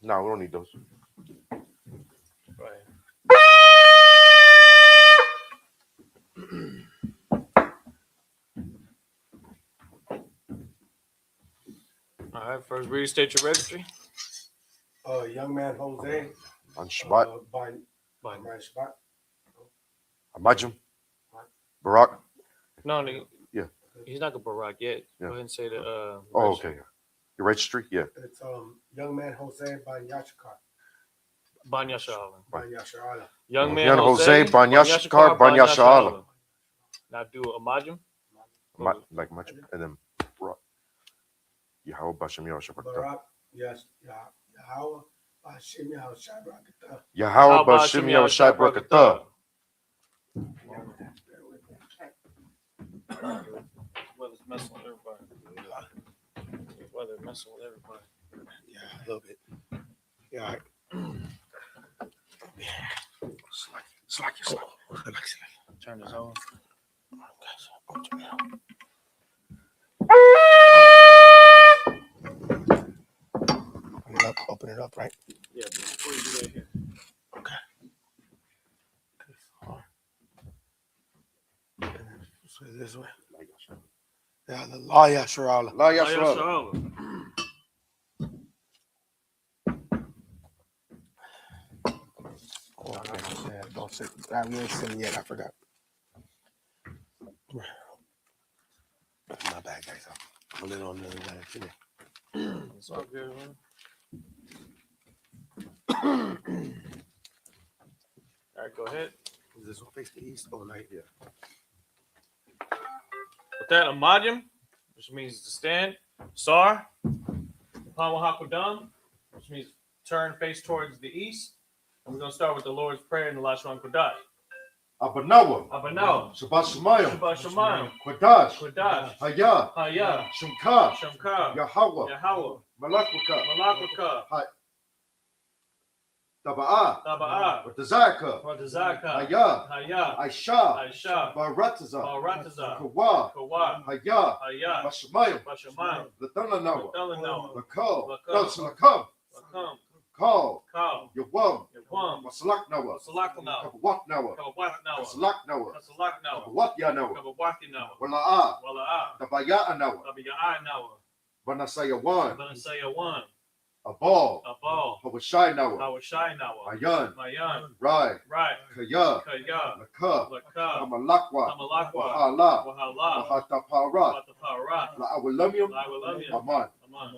No, we don't need those. Right. All right, first read, state your registry. Young man Jose. On Shabbat. By Shabbat. Imagine. Barak. No, Yeah. He's not gonna Barak yet. Yeah. Go ahead and say the. Oh, okay. Your registry? Yeah. It's young man Jose by Yashkar. Ban Yashar. By Yashar. Young man Jose Ban Yashkar Ban Yashar. Now do Amajim. Like much, and then Barak. Yahweh Bashem Yahushua Barakatah. Barak, yes, Yahweh Bashem Yahushua Barakatah. Yahweh Bashem Yahushua Barakatah. Weather's messing with everybody. Weather messing with everybody. Yeah, a little bit. Yeah, all right. Slack. Turn this on. Open it up, right? Yeah, before you do that here. Okay. So this way. Yeah, the La Yasharala. La Yashua. Oh, okay. Yeah, don't sit. We ain't sitting yet. I forgot. My bad, guys. I'm a little on the other side today. It's all good, man. All right, go ahead. Is this one face the east or night here? With that, Amajim, which means to stand. Sar, Pamahakudam, which means turn face towards the east. And we're going to start with the Lord's Prayer in the Lashon Kodash. Abanawa. Abanao, Shabbat Shemayim. Shabbat Shemayim, Kodash. Kodash, Haya. Haya, Shemka. Shamka, Yahweh. Yahweh, Malakwaka. Malakwaka, Taba'a. Taba'a, Watazaka. Watazaka, Haya. Haya, Aisha. Aisha, Barataza. Barataza, Kawa. Kawa, Haya. Haya, Bashemayim. Bashamayim, Latananawa. Dalanawa, Lakal. Lakal. Lakam. Lakam, Call. Kal, Yawam. Yawam, Masalaknawa. Salaknawa, Kabawatnawa. Kawatnawa, Masalaknawa. Kasalaknawa, Kabawatyanawa. Kawatinawa, Wala'a. Wala'a, Tabaya'anawa. Tabiya'anawa, Banasayawan. Banasayawan, Abal. Abal, Hawashinawa. Hawashinawa, Ayan. Mayan, Rai. Right, Kaya. Kaya, Laka. Laka, Kamalakwa. Tamalakwa, Wahala. Wahala, Wahatapara. Watapara, La'awalamium. Lawalamium, Aman. Aman.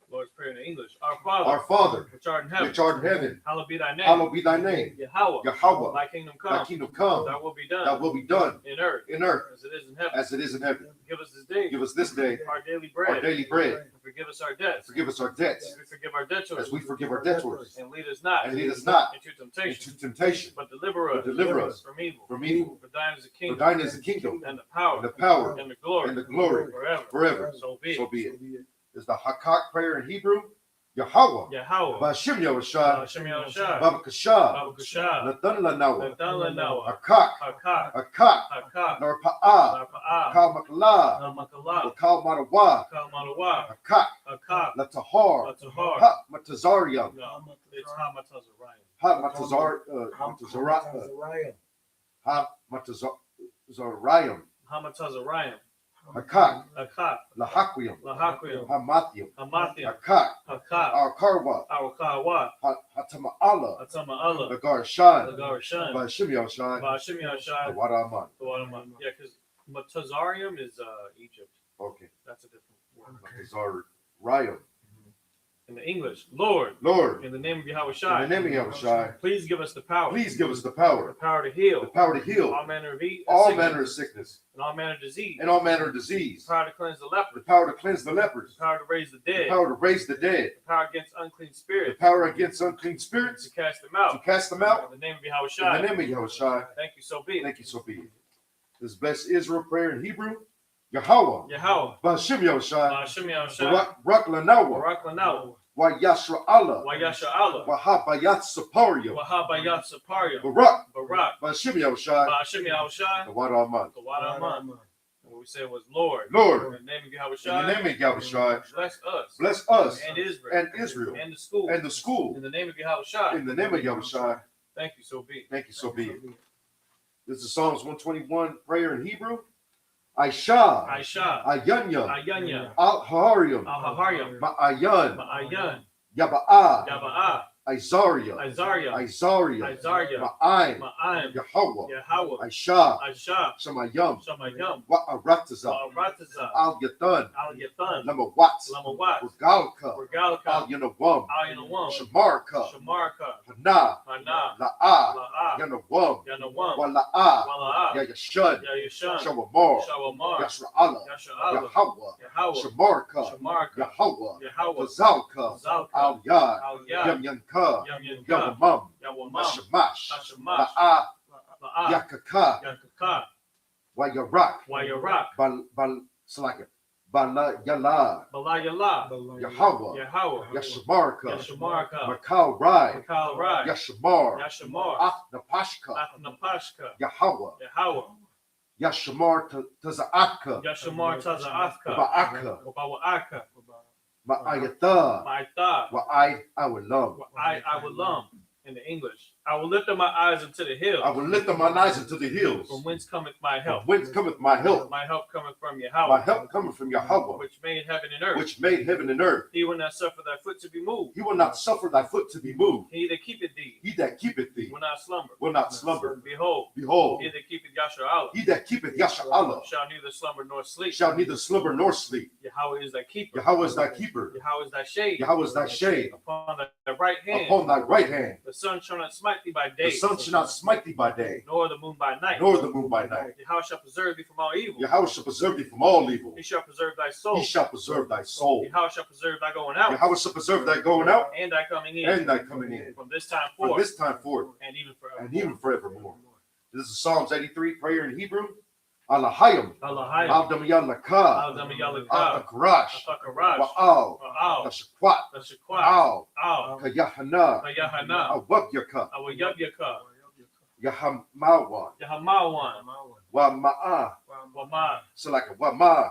Lord's Prayer in English. Our Father, Our Father, which art in heaven, which art in heaven, hallowed be thy name. hallowed be thy name. Yahweh, Yahweh, thy kingdom thy come, kingdom come, thy will be done, thy will be done in earth, in earth as it is in heaven. as it is in heaven. Give us this day Give us this day our daily our bread, daily bread. and forgive us our debts, Forgive us our debts as we forgive our debtors, as we forgive our debtors. and lead us not And lead us not into temptation, into temptation, but deliver us, but deliver us from evil. from evil. For thine is the For kingdom, thine is the kingdom, and the power, and the power, and the glory, and the glory forever. forever. So be it. So be it. Is the Hakak prayer in Hebrew? Yahweh. Yahweh, Bashim Yahushua. Hashem Yahushua, Babakasha. Baba Kusha, Natan Lanawa. Nathan Lanawa, Hakak. Hakak, Hakak. Hakak, Narpa'a. Narpa'a, Kal Makala. Namakala, Kal Marawa. Kalmalawa, Hakak. Hakak, Latahar. Latahar. Ha Matazariam. No, it's Hamatazariah. Ha Matazariam. Hamatazariah. Hakak. Hakak, Lahaquium. Lahaquium, Hamathium. Hamathium, Hakak. Hakak, Arkarwa. Awakawa, Hatama'ala. Atama Allah, Lagarshan. Lagarshan, Bashim Yahushua. Bashim Yashai, Waraman. yeah, because Matazarium is Egypt. Okay. That's a different word. Matazariam. In the English, Lord, Lord. in the name of Yahweh In Shai, the name of Yahushua. please give us the power, Please give us the the power. power to heal, The power to heal all manner of all sickness, manner of sickness and all manner of disease, and all manner of the disease. power to cleanse the The leper, power to cleanse the lepers. the power to raise the The dead, power to raise the dead. the power against unclean The spirits, power against unclean to spirits. cast them To out. cast them out. In the name of Yahweh In Shai, the name of Yahushua. thank you, so be it. Thank you, so be it. This best Israel prayer in Hebrew. Yahweh. Yahweh, Bashim Yahushua. Hashem Yahushai, Barak Lanawa. Barak Lanaw, Wa Yashra Allah. Wayasha Allah, Wahabayat Saparia. Wahabayat Saparia, Barak. Barak, Bashim Yahushua. Hashem Yahushai, The water Aman. the Wadaman. What we said was, Lord. Lord, In the name of Yahweh in the Shai. name of Yahweh Shai, Bless us. bless us And Israel. and Israel And the school. and the school. In the name of Yahweh Shai. In the name of Yahweh Shai, Thank you, so be it. thank you, so be it. This is Psalms 121 prayer in Hebrew. Aisha, Aisha. Ayanya, Ayanya. Al-Hariam, Al-Haharyam. Ma'ayan, Ma'ayan. Yaba'a, Yaba'ah. Isariya, Isaiah. Isariya, Isaiah. Ma'aim, Ma'aim. Yahweh, Yahweh. Aisha, Aisha. Shamayam, Shamayam. Wa'arataza, Al-Rataza. Al-Yathan, Al-Yathan. Lamawat, Lamawat. Regalka, Regalka. Al-Yanawam, Al-Yanawam. Shamarka, Shamarka. Hana, Hana. La'a, La'ah. Yanawam, Yanawam. Wala'a, Wala'ah. Yayashad, Yayashan. Shawamar, Shawamar. Yashra'ala, Yasha'ala. Yahweh, Yahweh. Shamarka, Shamarka. Yahweh, Yahweh. Tazalka, Zalka. Al-Yad, Al-Yad. Yamyanka, Yamyanka. Yawamam, Yawamam. Hashamash, Hashamash. La'a, La'ah. Yakaka, Yakaka. Wayarak, Wayarak. Salaka, Bala Yala, Balayala. Yahweh, Yahweh. Yashamarka, Yashamarka. Makal Rai, Makal Rai. Yashamar, Yashamar. Napashka, Athnapashka. Yahweh, Yahweh. Yashamar Tazaatka, Yashamar Taza'athka. Ba'aka, Wabawa'aka. Ma'ayatha, Ma'itha. Wa'ai Awalam. I will lump in the English. I will lift up my eyes into the hills. I will lift up my eyes into the hills. From whence cometh my help? From whence cometh my help? My help cometh from My Yahweh, help cometh from Yahweh, which made heaven and earth. which made heaven and earth. He will not suffer thy foot to be moved. He will not suffer thy foot to be moved. He that keepeth thee He that keepeth thee will not slumber. will not slumber. Behold, Behold, he that keepeth Yashar'Allah he that keepeth Yasha'Allah shall neither slumber nor sleep. shall neither slumber nor sleep. Yahweh is thy keeper. Yahweh is thy keeper. Yahweh is thy shade. Yahweh is thy shade Upon thy right hand. upon thy right hand. The sun shall not smite thee by day. The sun shall not smite thee by day, Nor the moon by night. nor the moon by night. Yahweh shall preserve thee from all evil. Yahweh shall preserve thee from all evil. He shall preserve thy soul. He shall preserve thy soul. Yahweh shall preserve thy going out. Yahweh shall preserve thy going out And thy coming in. and thy coming in. From this time From forth. this time forth And even forever. and even forevermore. This is Psalms 83, prayer in Hebrew. Alahayim, Allahayim. Al-Damiyalaka, Al-Damiyalaka. Al-Takarash, Al-Takarash. Wa'al, Al. Tashakwat, Tashakwat. Al, Al. Kayahana, Kayahana. Awabyaka, Awayabyaka. Yahamawa, Yahamawan. Wama'a, Wama. Salaka, Wama,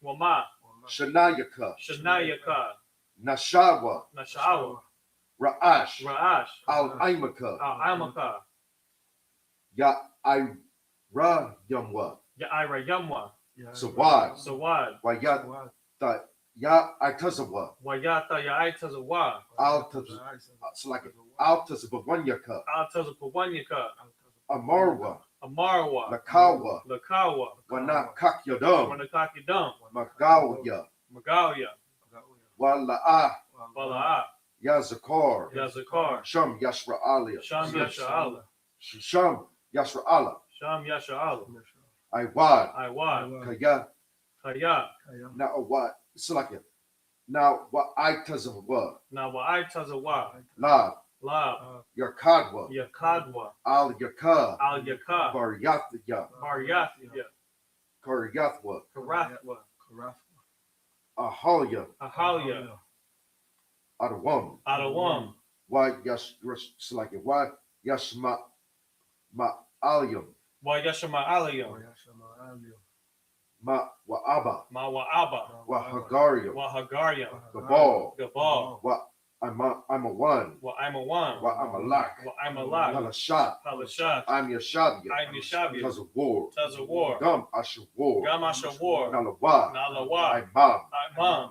Wama. Shanayaka, Shanayaka. Nashawa, Nashawa. Ra'ash, Ra'ash. Al-Aimaka, Al-Amaka. Ya'ira Yamwa, Ya'ira Yamwa. Sawad, Sawad. Wayata, Ya'itazawa, Wayata Ya'itazawa. Al-Tazabawanyaka, Al-Tazapawanyaka. Amarwa, Amarwa. Lakawa, Lakawa. Wanakakyadam, Wanakakidam. Magawya, Magalia. Wala'a, Bala'ah. Yazakar, Yazakar. Sham Yashra'alia, Sham Yasha'ala. Sham Yashra'ala, Sham Yasha'ala. Iwad, Iwad. Kaya, Kaya. now what? Salakia. Now what I Tazawa, Now Wa'itazawa. Lab, Lab. Yakadwa, Yakadwa. Al Yaka, Al Yakah. Baryathya, Baryathya. Karyathwa, Karathwa. Ahalya, Ahalia. Adawam, Adawam. why Salakia, why Yashma Ma'alyam, Wayashama Aliyam. Ma Wa'aba, Mawa'aba. Wahagaryam, Wahagaryam. Gabal, Gabal. I'm a one, Wa'amawan. Wa'amalak, Wa'amalak. Halashat, Halashat. I'm Yashabia, I'm Yashabia. because of war, Tazawar. Gum Ashawar, Gamashawar. Nalawa, Nalawa. Imam, Imam.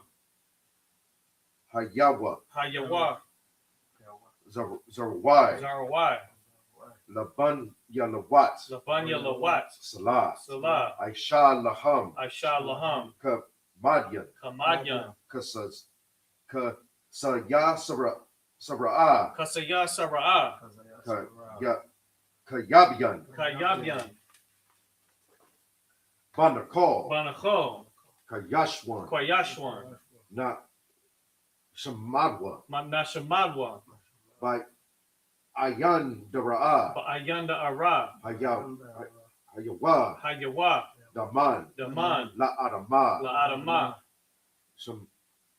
Hayawa, Hayawa. Zarawai, Zarawai. Laban Yalawat, Labanya Lawat. Salah, Salah. Aisha Laham, Aisha Laham. Kamadyan, Kamadyan. Kasaya Sabra'a, Kasaya Sara'ah. Kayabyan, Kayabyan. Banakal, Banachol. Kayashwan, Kwayashwan. Na Shamadwa, Nashamadwa. by Ayan Dara'a, Ayanda Ara. Hayawa, Hayawa. Daman, Daman. La Adama, La Adama.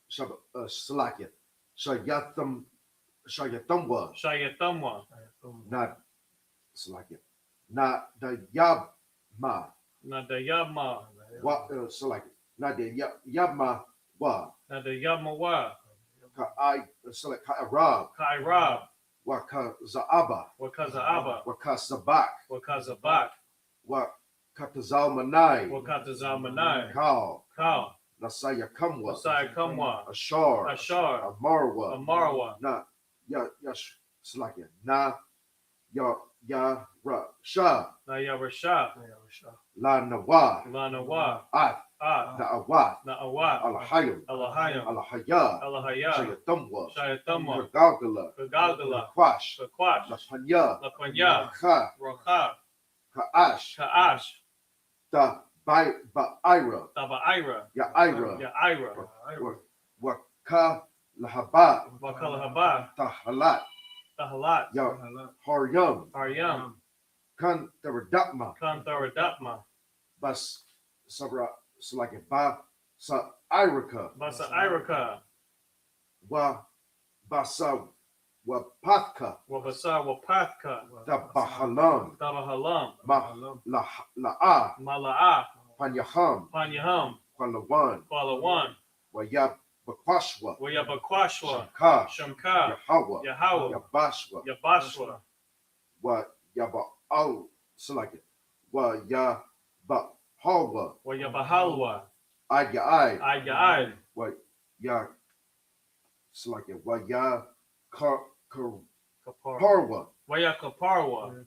Salakia, Shayatamwa, Shayatamwa. not Salakia, not the Yabma, Nadayama. Wa select na de yama wa Now the Yamawa, ka I select ka Arab Kairab, wa ka Zaaba Wakaza Abba, wa ka Sabak Wakaza Bak, wa ka Tazal Manai Wakata Zalmanai, Kal Kal, Nasaya Kamwa Masai Kamwa, Ashar Ashar, Amarwa Amarwa, na ya select na ya ra sha Nayarasha, la nawa Lanawa, at Ah, na awat Na'awat, al hayy Alahayam, al hayya Alahaya, Shayatumwa Shayatamwa, Kagagala Kagalgala, Kwash Kakwash, Lapanya Lapanya, Kha Rocha, Kaash Kaash, Da Ira Tabaira, Ya Ira Yaira, Waka Lahaba Wakalahaba, Tahalat Tahalat, Ya Haryam Haryam, Kan Taradakma Kantharadapma, Bas Sabra Salaki Ba Sa Iraka Basa Iraka, Wa Basa Wapatka Wabasa Wapatka, Da Bahalam Tabahalam, Ma La'a Mala'a, Panyaham Panyaham, Palawan Palawan, Wayab Bakwashwa Wayabakwashwa, Ka Shamka, Yahawa Yahawa, Yabashwa Yabashwa, Wa Yaba Al Salaki Wa Yaba Hawa Wayabahalwa, Ayai Ayai, Wa Ya Salaki Wa Ya Parwa Wayakaparwa,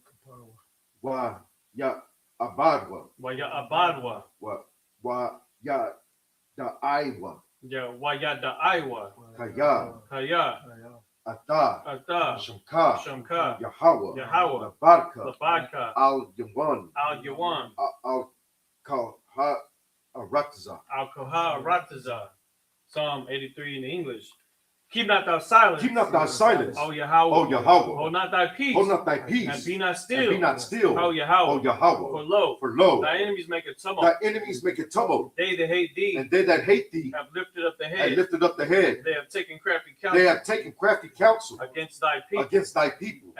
Wa Ya Abadwa Wayabadwa, Wa Ya Da Iwa Wayada Iwa, Kaya Kaya, Ata Ata, Shamka Shamka, Yahawa Yahawa, Labarka Labadka, Al Yawan Al Yawan, Al Kalha Aratza Al Koha Rataza. Psalm 83 in the English. Keep not thy silence. Keep not thy silence, O Yahweh. O Yahweh. Hold not thy peace. Hold not thy And peace, be not still. and be not still, O Yahweh. O Yahweh. For lo, For lo, thy enemies make a tumult. thy enemies make a tumult, They that hate thee and they that hate thee have lifted up the have head. lifted up the head. They have taken crafty counsel They have taken crafty counsel against thy people against thy people,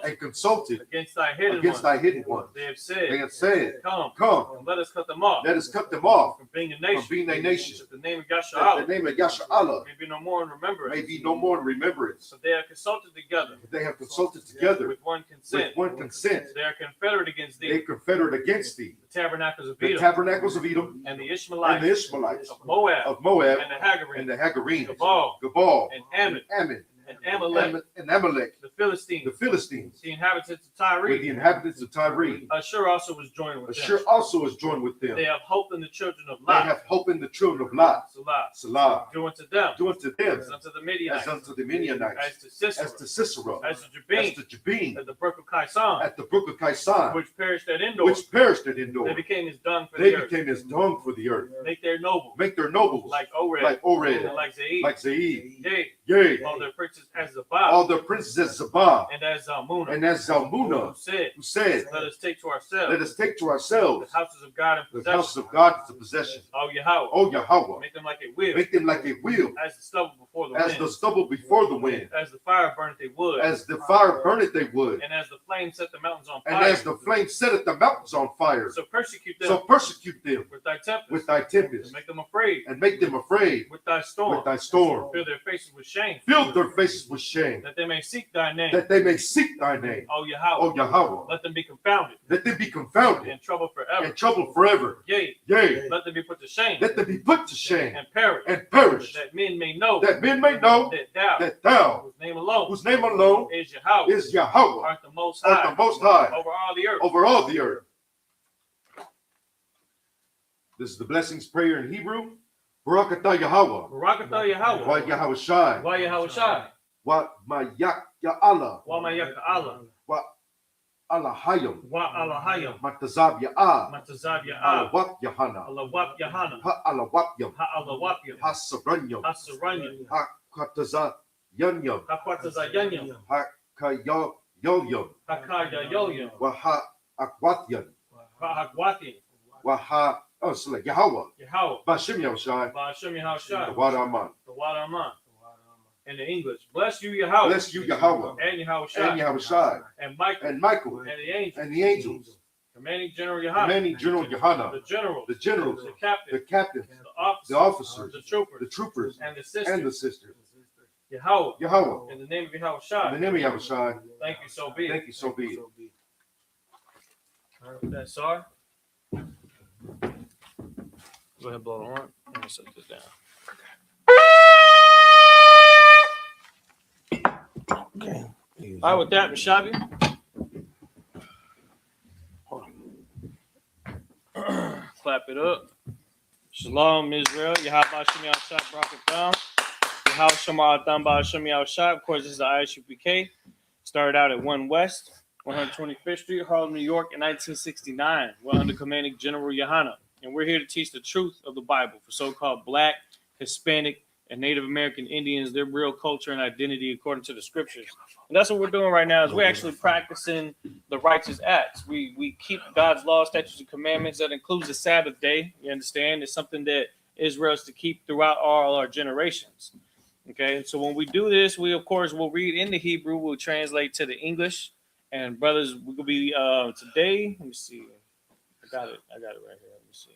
and consulted against thy hidden against ones. thy hidden ones. They have They said, have said, Come, Come, and let us cut them off let us cut them off from being a from nation. being a nation. That the name of That Yahshua the name of Yasha Allah may be no more in remembrance. may be no more in remembrance. So they are consulted together They have consulted together with one consent. with one consent. They are confederate against They thee, confederate against thee, the tabernacles of the Edom, tabernacles of Edom and the and the Ishmaelites Ishmaelites of Moab, of Moab and the Hagarenes, and the Hagarenes, Gabal, Gabal, and Ammon, Ammon, and Amalek, and Amalek, the Philistines, the Philistines, the inhabitants of Tyre. with the inhabitants of Tyre. Ashur also was joined with Ashur them. also is joined with them. They have hope in the children of They Lot. have hope in the children of Lot. Salah. Salah. Do unto them Do unto them as unto the as Midianites, unto the Midianites, as to Sisera, as to Sisera, as to as Jabin, to Jabin, at the brook of Kaisan, at the brook of Kaisan, which perished at Endor. which perished at They Endor. became as dung for They the earth. became as dung for the earth. Make their nobles Make their nobles like Oreb, like and Oreb, like Zaid, like Zaid. yea, Yea, all their princes as Zabah, all the princes as Zabah and as Zalmunna, and as Zalmunna, who said, who said, Let us take to ourselves let us take to the ourselves houses of God in the houses possession. of God as a possession. O Yahweh, O Yahweh, make them like a wheel, make them like a wheel, as the stubble before the as wind, the stubble before the wind, as the fire burneth a wood, as the fire burneth they would, and as the flame set the mountains on and fire. as the flame setteth the mountains on fire. So persecute them So persecute them with thy tempest, with thy and tempest, make them afraid and make them afraid with thy storm, with thy storm. fill their faces with shame, Fill their faces with shame, that they may seek thy name. that they may seek thy name. O Yahweh, O Yahweh, let them be confounded let them be confounded and troubled forever. and troubled forever. Yea, Yea, let them be put to shame let them be put to shame and perish, and perish, that men may know that men may know that thou, that thou, whose name alone is Yahweh, is Yahweh, art the most art high the most high over all the earth. over all the earth. This is the blessings prayer in Hebrew. Barakatah Yahweh. Barakatah Yahweh. Wa Yahweh Shai. Wa Yahweh Shai. Wa Mayak Ya Allah. Wa Mayak Allah. Wa Allah Hayam. Wa Allahayim. Matazab Ya'ah. Matazab Allah Ya'ah. Wap Yahana. Allah Wap Yahana. Ha Allah Wapyam. Ha Allah Wapyam. Ha Saranyam. Ha Saranyam. Ha Kataza Yanyam. Ha Kwatazayanyam. Ha Kayo Yoyam. Ha Kaya Yoyam. Wa Ha Akwatyan. Ha Hakwati. Wa Ha Select Yahweh. Yahweh. Bashim Yahushai. Ba'ashem Yahweh Shai. The Wad Aman. The Wad Aman. In the English. Bless you, Yahweh. Bless you, Yahweh. And Yahweh Shai. And Yahweh Shai. And Michael. And Michael. And the angels. And the angels. Commanding General Yohana. Commanding General Yohana, The generals. the generals, The captains. the captains, The the officers, The troopers. the troopers, And the sisters. and the sisters. Yahweh. Yahweh, In the name of Yahweh Shai. in the name of Yahushua, Thank you, so be it. thank you, so be it. All right, with that, Sar. Go ahead and blow the horn. I'm going to set this down. Okay. All right, with that, Mishabi. Clap it up. Shalom, Israel. Yahweh Shem Yahshua Barakatam. Yahweh Shema Atam Ba'Shem Yahshua. Of course, this is the Isupk. Started out at 1 West, 125th Street, Harlem, New York in 1969. We're under Commanding General Yohana. And we're here to teach the truth of the Bible for so-called Black, Hispanic, and Native American Indians, their real culture and identity according to the scriptures. And that's what we're doing right now is we're actually practicing the righteous acts. We keep God's law, statutes, and commandments. That includes the Sabbath day. You understand? It's something that Israel is to keep throughout all our generations. Okay, and so when we do this, we, of course, will read in the Hebrew. We'll translate to the English. And brothers, we will be today. Let me see. I got it right here. Let me see.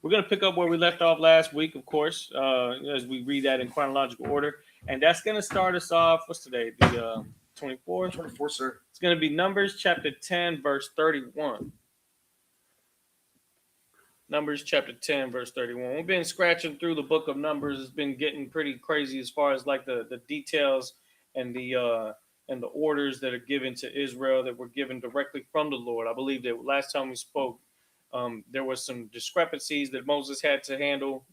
We're going to pick up where we left off last week, of course, as we read that in chronological order. And that's going to start us off. What's today? The 24th? 24, sir. It's going to be Numbers chapter 10, verse 31. Numbers chapter 10, verse 31. We've been scratching through the book of Numbers. It's been getting pretty crazy as far as like the details and the orders that are given to Israel that were given directly from the Lord. I believe that last time we spoke, there was some discrepancies that Moses had to handle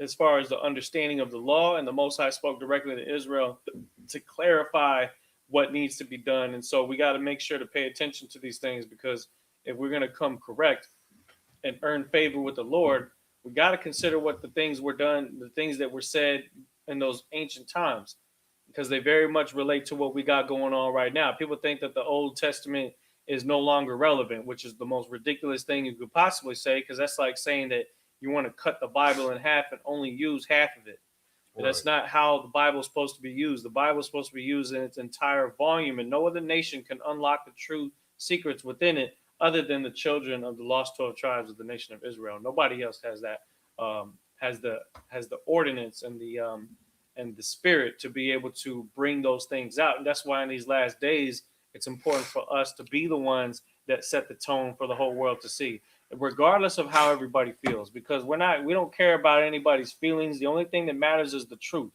as far as the understanding of the law, and the Most High spoke directly to Israel to clarify what needs to be done. And so we got to make sure to pay attention to these things, because if we're going to come correct and earn favor with the Lord, we got to consider what the things were done, the things that were said in those ancient times, because they very much relate to what we got going on right now. People think that the Old Testament is no longer relevant, which is the most ridiculous thing you could possibly say, because that's like saying that you want to cut the Bible in half and only use half of it. But that's not how the Bible is supposed to be used. The Bible is supposed to be used in its entire volume, and no other nation can unlock the true secrets within it other than the children of the lost 12 tribes of the nation of Israel. Nobody else has that, has the ordinance and the spirit to be able to bring those things out. And that's why in these last days, it's important for us to be the ones that set the tone for the whole world to see, regardless of how everybody feels, because we don't care about anybody's feelings. The only thing that matters is the truth.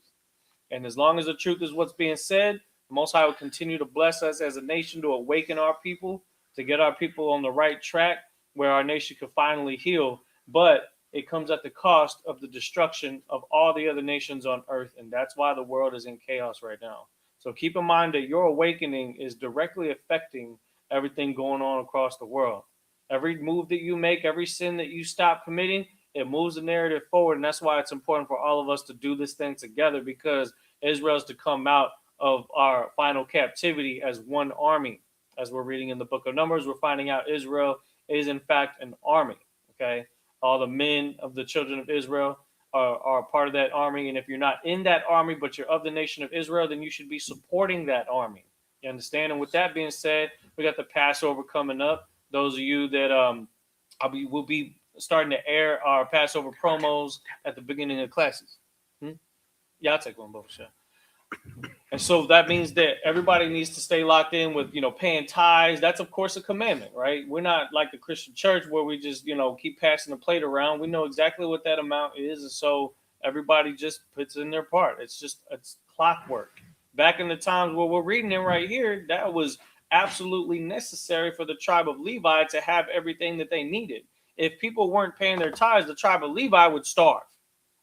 And as long as the truth is what's being said, the Most High will continue to bless us as a nation to awaken our people, to get our people on the right track where our nation can finally heal. But it comes at the cost of the destruction of all the other nations on earth. And that's why the world is in chaos right now. So keep in mind that your awakening is directly affecting everything going on across the world. Every move that you make, every sin that you stop committing, it moves the narrative forward. And that's why it's important for all of us to do this thing together, because Israel's to come out of our final captivity as one army. As we're reading in the book of Numbers, we're finding out Israel is in fact an army. Okay. All the men of the children of Israel are part of that army. And if you're not in that army, but you're of the nation of Israel, then you should be supporting that army. You understand? And with that being said, we got the Passover coming up. Those of you that we'll be starting to air our Passover promos at the beginning of classes. Yeah, I'll take one, both. Sure. And so that means that everybody needs to stay locked in with, paying tithes. That's, of course, a commandment, right? We're not like the Christian church where we just, keep passing the plate around. We know exactly what that amount is. And so everybody just puts in their part. It's clockwork. Back in the times where we're reading it right here, that was absolutely necessary for the tribe of Levi to have everything that they needed. If people weren't paying their tithes, the tribe of Levi would starve.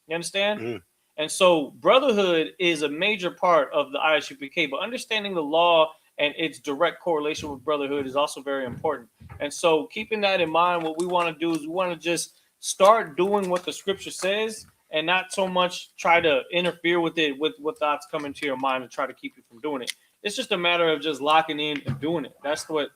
You understand? Mm. And so brotherhood is a major part of the Isupk, but understanding the law and its direct correlation with brotherhood is also very important. And so keeping that in mind, what we want to do is we want to just start doing what the scripture says and not so much try to interfere with it, with what thoughts come into your mind and try to keep you from doing it. It's just a matter of just locking in and doing it. That's what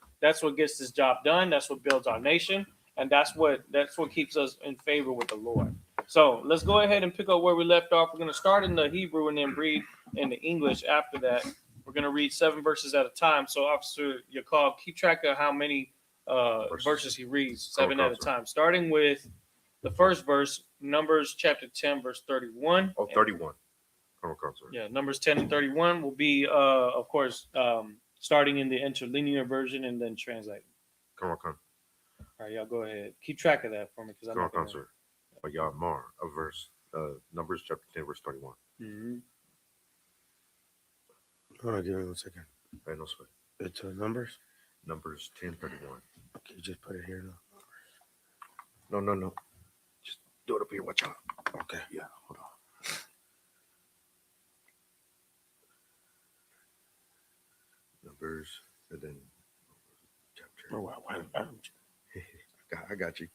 gets this job done. That's what builds our nation. And that's what keeps us in favor with the Lord. So let's go ahead and pick up where we left off. We're going to start in the Hebrew and then read in the English after that. We're going to read 7 verses at a time. So Officer Yakov, keep track of how many verses he reads, Come on, 7 at a come on, time, starting with the first verse, Numbers chapter 10, verse 31. Oh, 31. Come on, sir. Yeah, Numbers 10 and 31 will be, of course, starting in the interlinear version and then translating. Come on. All right, y'all go ahead. Keep track of that for me because I'm Come not on, going to. sir. Yamar, a verse, Numbers chapter 10, verse 31. Mm-hmm. Hold on, give me 1 second. Hey, no sweat. It's numbers. Numbers 10, 31. Okay, just put it here now. No. Just do it up here. Watch out. Okay. Yeah, hold on. Numbers, and then chapter. Oh, wow. I got you.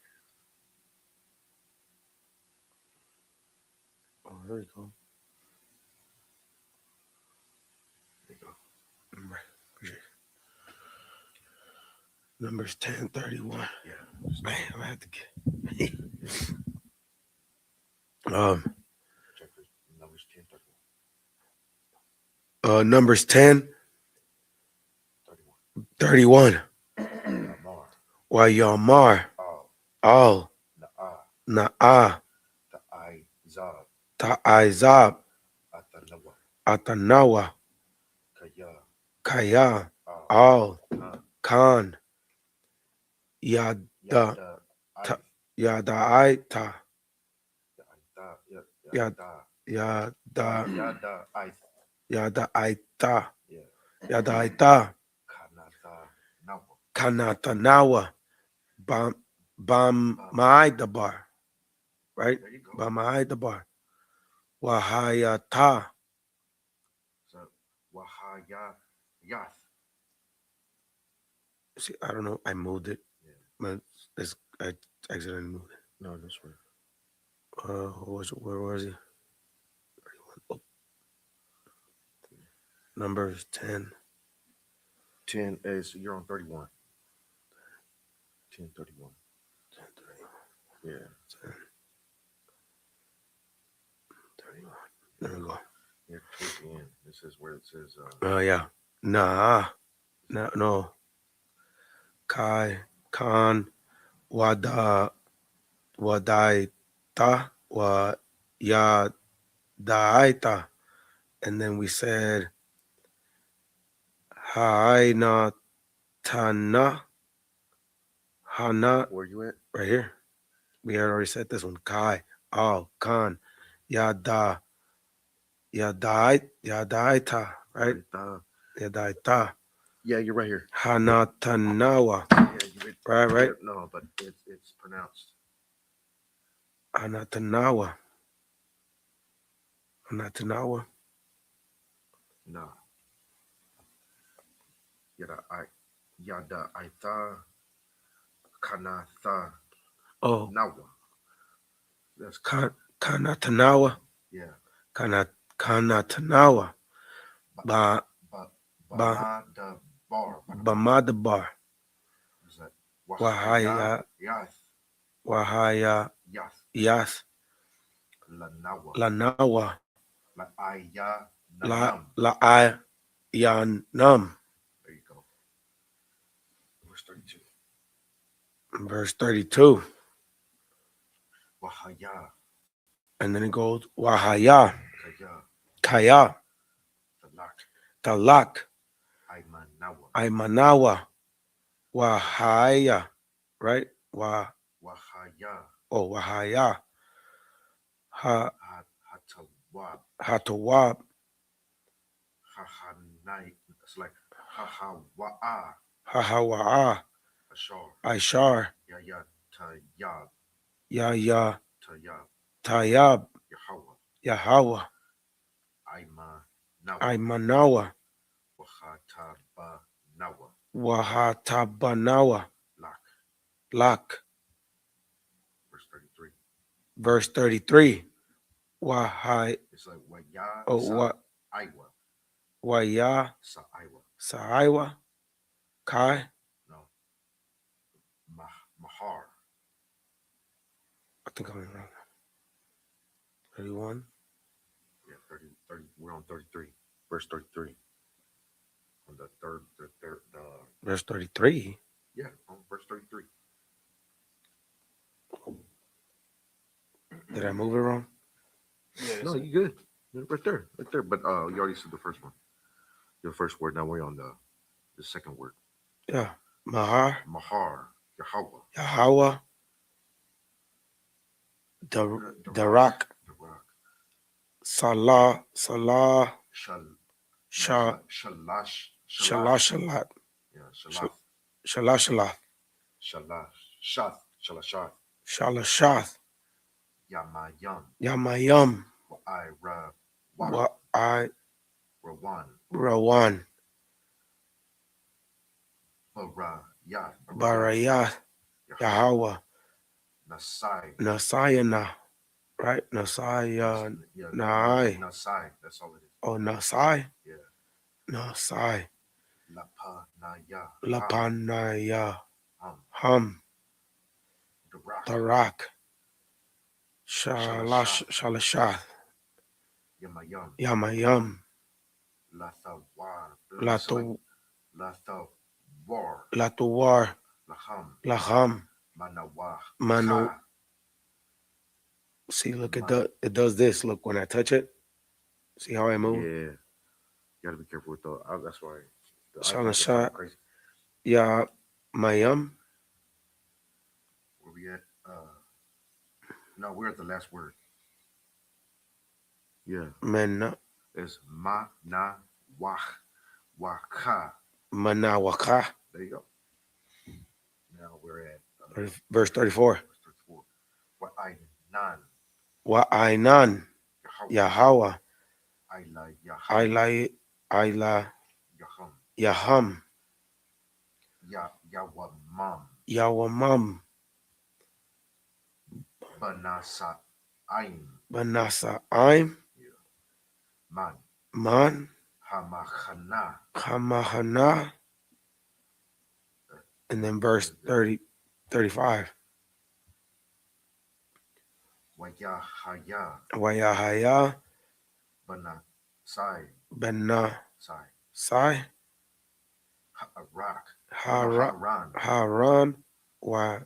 Oh, there you go. There you go. Appreciate it. Numbers 10:31. Yeah. Man, I have to get. Chapter, Numbers 10, 31. Numbers 10, 31. Yamar, Wa Yamar Al, al Na'a, Na'a Ta'izab, Ta'izab Atanawa, Atanawa Kaya, Kaya al Khan, Khan Yada Yada, Yada'aita Yada, Yada Yada, Yada'aita yeah, Yada'aita Kanata, Kanatanawa Nawa. Bamaidabar, right? There you go. Bamaidabar Wahayata. So, Wahaya, Yath. See, I don't know. I moved it, Yeah. but I accidentally moved it. No, that's right. Where was he? Oh, Numbers 10. 10 is, so you're on 31. 10, 31. 10, 31. Yeah. 31. There we go. Yeah, towards the end. This is where it says, Oh, yeah. Nah. No. Kai, Khan, Wadaita, Yadaita. And then we said, Haina Tana, Hana, where you at? right here. We had already said this one. Kai, Al, Khan, Yadaita, right? Yadaita. Yeah, you're right here. Hanatanawa. Yeah, you Right. No, but it's pronounced. Hanatanawa. Nah. Yada Aitha Kanatha Oh, Nawa. That's Kanatanawa. yeah. Kanatanawa. Ba Bamada Bar. Bamadabar. Is that Wahaya Yath Wahaya Yath Yas Lanawa Lanawa La Aya La Nanam. La Yanam. There you go. Verse 32. Verse 32. Wahaya And then it goes Wahaya Kaya Kaya Talak Talak Aimanawa Aimanawa Wahaya, right? Wahaya Wahaya Hatawab Hatawab Hahanai. It's like Hahawa'a Hahawa'a Ashar Aishar Yaya Tayab Yaya Tayab Tayab Yahawa Yahawa Aimanawa Aimanawa Wahatabanawa Wahatabanawa Lak. Lak. Verse 33. Verse 33. Wahai It's like Waya Wa Iwa Waya Sa'iwa. Saiwa Kai. No. Mahar. I think I'm wrong. 31. Yeah, 30. We're on 33. Verse 33. On the third, Verse 33. yeah, on verse 33. Did I move it wrong? Yeah, No, you good. You're right there. Right there. But you already said the first one. The first word. Now we're on the second word. Yeah. Mahar, Mahar. Yahweh. Yahweh, Darak, Darak. Salah, Salah, Shalash. Shalashalat, Yeah, Shalath. Shalashalat, Shalash. Shalashath. Shalashath, Yamayam. Yamayam, Wa'ira. Wa'ai, Rawan. Rawan, Barayah. Barayah, Yahweh, Nasai. Nasayana, right? Nasaya, Yeah, Nai, Nasai. That's all it is. oh, Nasai, Yeah. Nasai, Lapanaya. Lapanaya, Ham. Darak, Darak. Shalashath, Yamayam. Yamayam, Lathawar. Lathawar. Latuwar, Laham. Laham, Manawah. Manu. Ka. See, look, it does this. Look, when I touch it, see how I move? Yeah. You gotta be careful with the. That's why. The Shala icons are shot. crazy. Ya Mayam, Where we at? No, we're at the last word. Yeah. Mena, It's ma na wah waka. Manawaka, There you go. Now we're at verse 34. verse 34. What I nan Wa'ainan, Yahweh, Ayla Ayla, Ayla, Yaham Yaham, Yawamam Yawamam, Banasa Aim Banasa, Aim, Man Man, Hamachana Hamahana, and then verse 35. Wayahaya Wayahaya, Banasai Bena, Sai Sai, Harak Haran, Wa,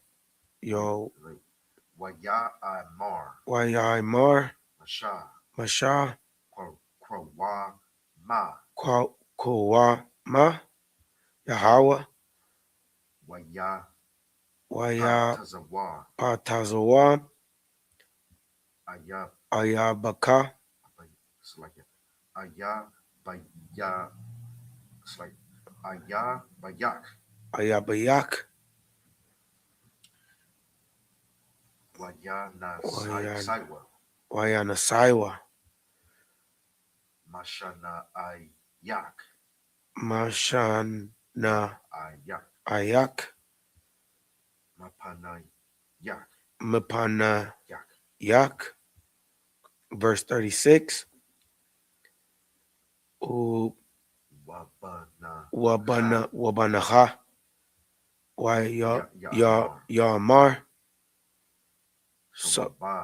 Yo, Waya Amar Wayaimar, Masha Masha, Krawa Ma Kuwama, Yahweh, Waya Waya Tazawa Patazawa, Ayab Ayabaka, it's like Ayabaya it's like Ayabayak Ayabayak, Wayana Wayan, Saiwa Wayanasaiwa, Mashana Ayak Mashana Ayak Ayak, Mapana Yak Mapana Yak Yak, verse 36. Wabanaha, Yamar,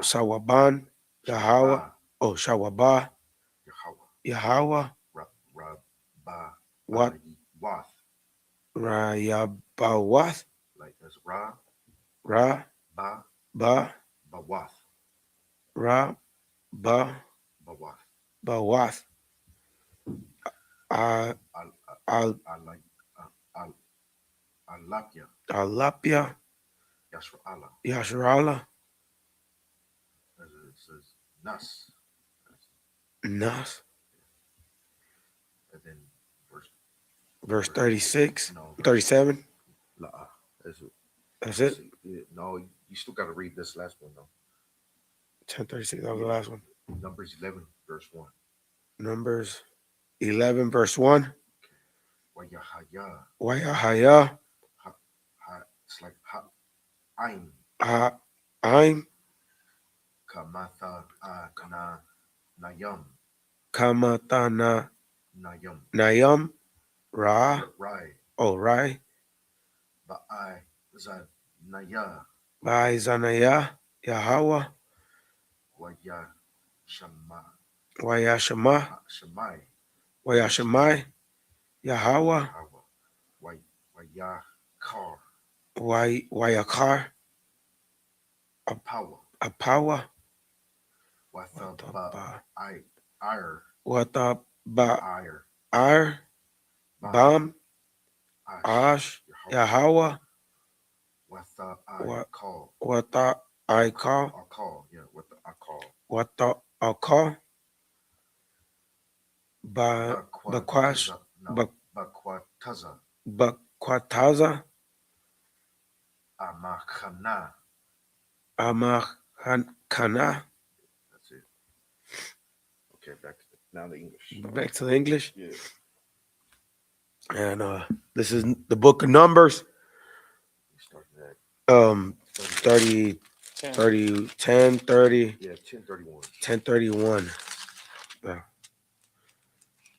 Sawaban, Yahweh, oh, Shawaba, Yahweh, what, Wath Rayabawath, like that's Ra, Ba Ba, Bawath Ra, Ba, Bawath Bawath, Al Al, like Alapia Alapia, Yashra'ala Yashrala, it says Nas Nas, and then verse 36, no 37. La'a. That's it. No, you still got to read this last one though. 10:36. That was the last one. Numbers 11 verse 1. Numbers 11 verse 1. Wayahaya. Wayahaya. It's like Aim. Aim. Kamatha Kana Nayam. Kamatana Nayam. Nayam. Ra. Rai. Oh, Rai. Ba'ai Zanaya. Bai Zanaya. Yahweh. Waya Shama. Wayashama. Shamai. Wayashamai. Yahweh. Wayakar. Wayakar, Power. Apawa, Watha ba Wataba, I ire. Wataba, Ire. Ar, Bam, Ash, Yahawa, Watha I call. Wata, I call, I'll call. Yeah, what the I call. Wata, Aka, Ba, Bakwash, Baquataza. No. Baquataza. Bakwataza, Amakana. Kana. That's it. Okay, back to now the English. Back to the English. Yeah. And this is the book of Numbers. We started at 30, 30, 10, 30, yeah, 1031. 1031.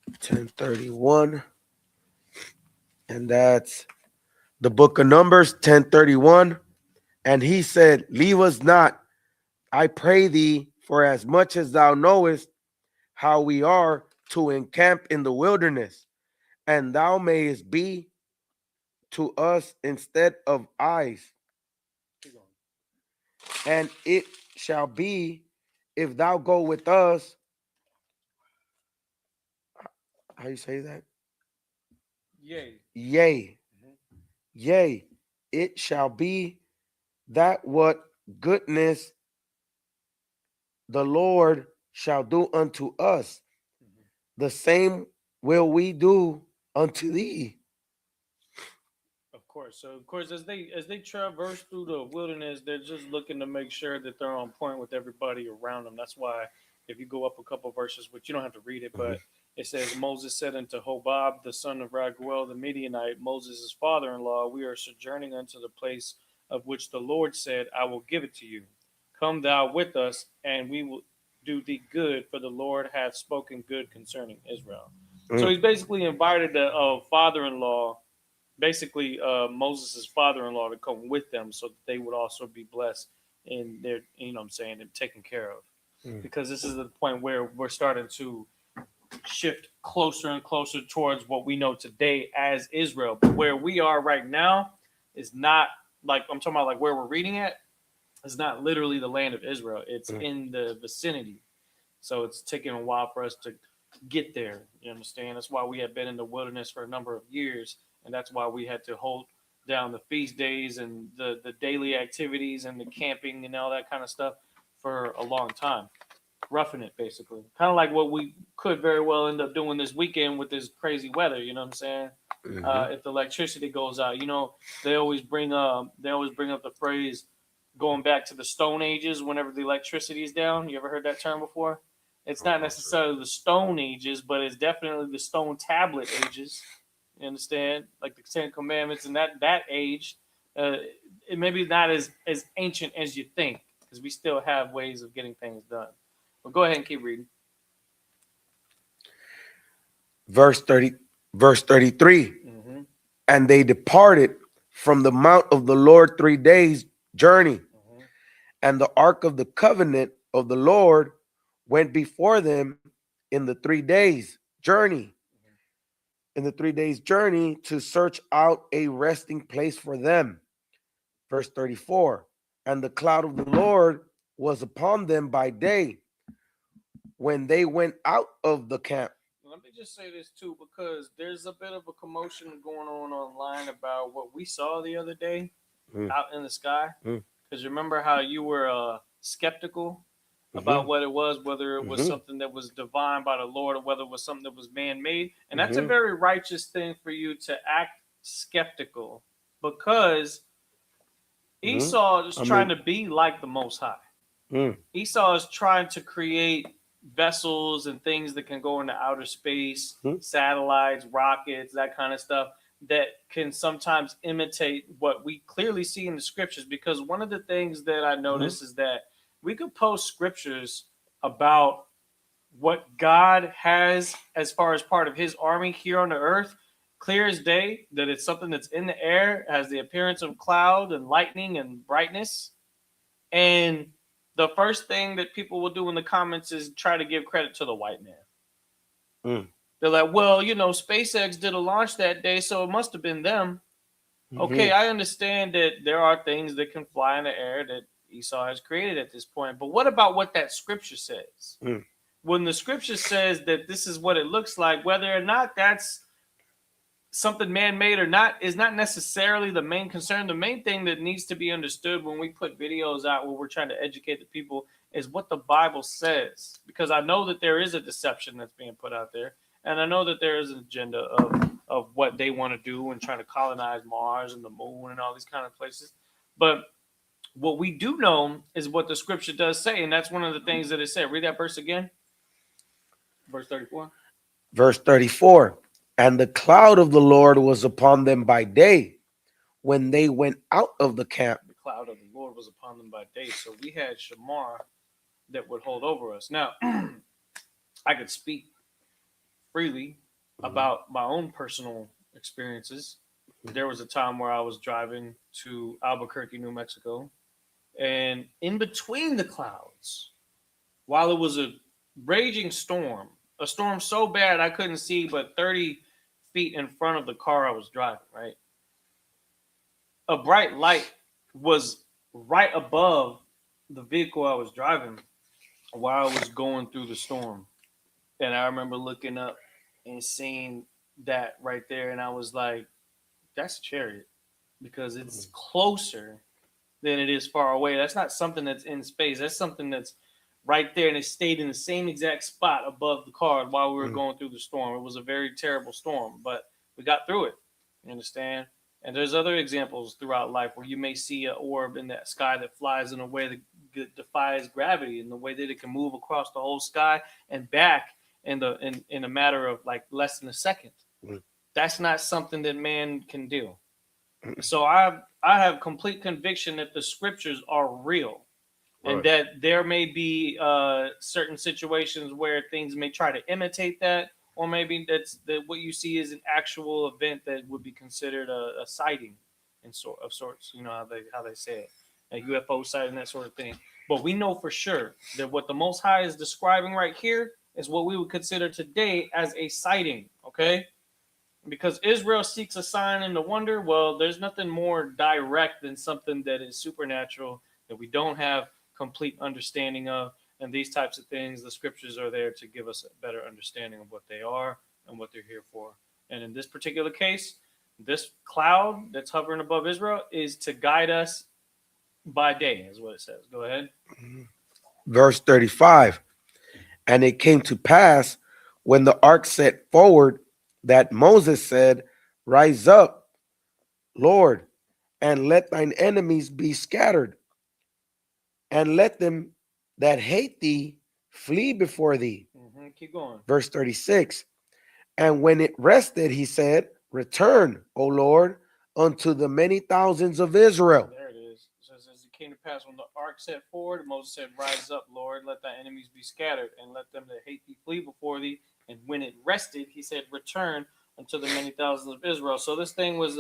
1031. And that's the book of Numbers, 1031. And he said, leave us not, I pray thee, for as much as thou knowest how we are to encamp in the wilderness, and thou mayest be to us instead of eyes. And it shall be, if thou go with us, how you say that? Yay. Yea, yea, it shall be that what goodness the Lord shall do unto us, the same will we do unto thee. Of course. So of course, as they traverse through the wilderness, they're just looking to make sure that they're on point with everybody around them. That's why if you go up a couple verses, which you don't have to read it, but it says Moses said unto Hobab, the son of Raguel the Midianite, Moses' father-in-law, we are sojourning unto the place of which the Lord said, I will give it to you. Come thou with us, and we will do thee good, for the Lord hath spoken good concerning Israel. So he's basically invited the father-in-law, basically Moses' father-in-law, to come with them so that they would also be blessed in their, you know what I'm saying, and taken care of. Because this is the point where we're starting to shift closer and closer towards what we know today as Israel. But where we are right now is not, like, I'm talking about like where we're reading at, it's not literally the land of Israel. It's in the vicinity. So it's taken a while for us to get there. You understand? That's why we have been in the wilderness for a number of years. And that's why we had to hold down the feast days and the daily activities and the camping and all that kind of stuff for a long time. Roughing it, basically. Kind of like what we could very well end up doing this weekend with this crazy weather. You know what I'm saying? If the electricity goes out, you know, they always bring up the phrase going back to the Stone Ages whenever the electricity is down. You ever heard that term before? It's not necessarily the Stone Ages, but it's definitely the Stone Tablet Ages. You understand? Like the Ten Commandments and that age. It may be not as ancient as you think, because we still have ways of getting things done. But go ahead and keep reading. Verse 33. And they departed from the mount of the Lord 3 days' journey. And the ark of the covenant of the Lord went before them in the 3 days' journey. In the 3 days' journey to search out a resting place for them. Verse 34. And the cloud of the Lord was upon them by day when they went out of the camp. Let me just say this too, because there's a bit of a commotion going on online about what we saw the other day out in the sky. Because remember how you were skeptical about what it was, whether it was something that was divine by the Lord or whether it was something that was man-made. And that's a very righteous thing for you to act skeptical, because Esau is trying to be like the Most High. Esau is trying to create vessels and things that can go into outer space, satellites, rockets, that kind of stuff, that can sometimes imitate what we clearly see in the scriptures. Because one of the things that I noticed is that we could post scriptures about what God has as far as part of his army here on the earth, clear as day, that it's something that's in the air, has the appearance of cloud and lightning and brightness. And the first thing that people will do in the comments is try to give credit to the white man. They're like, well, you know, SpaceX did a launch that day, so it must have been them. Okay, I understand that there are things that can fly in the air that Esau has created at this point, but what about what that scripture says? Mm. When the scripture says that this is what it looks like, whether or not that's something man-made or not is not necessarily the main concern. The main thing that needs to be understood when we put videos out where we're trying to educate the people is what the Bible says, because I know that there is a deception that's being put out there, and I know that there is an agenda of what they want to do and trying to colonize Mars and the moon and all these kind of places. But what we do know is what the scripture does say, and that's one of the things that it said. Read that verse again. Verse 34. Verse 34. And the cloud of the Lord was upon them by day when they went out of the camp. The cloud of the Lord was upon them by day. So we had Shamar that would hold over us. Now, I could speak freely about my own personal experiences. There was a time where I was driving to Albuquerque, New Mexico, and in between the clouds, while it was a raging storm, a storm so bad I couldn't see but 30 feet in front of the car I was driving, right? A bright light was right above the vehicle I was driving while I was going through the storm. And I remember looking up and seeing that right there. And I was like, that's a chariot, because it's closer than it is far away. That's not something that's in space. That's something that's right there. And it stayed in the same exact spot above the car while we were going through the storm. It was a very terrible storm, but we got through it. You understand? And there's other examples throughout life where you may see an orb in that sky that flies in a way that defies gravity, in the way that it can move across the whole sky and back in a matter of like less than a second. That's not something that man can do. So I have complete conviction that the scriptures are real, and that there may be certain situations where things may try to imitate that, or maybe that what you see is an actual event that would be considered a sighting of sorts. You know how they say it, a UFO sighting, that sort of thing. But we know for sure that what the Most High is describing right here is what we would consider today as a sighting. Okay. Because Israel seeks a sign and a wonder. Well, there's nothing more direct than something that is supernatural that we don't have complete understanding of. And these types of things, the scriptures are there to give us a better understanding of what they are and what they're here for. And in this particular case, this cloud that's hovering above Israel is to guide us by day, is what it says. Go ahead. Verse 35. And it came to pass when the ark set forward that Moses said, Rise up, Lord, and let thine enemies be scattered, and let them that hate thee flee before thee. Keep going. Verse 36. And when it rested, he said, Return, O Lord, unto the many thousands of Israel. There it is. It says, as it came to pass when the ark set forward, Moses said, Rise up, Lord, let thy enemies be scattered, and let them that hate thee flee before thee. And when it rested, he said, Return unto the many thousands of Israel. So this thing was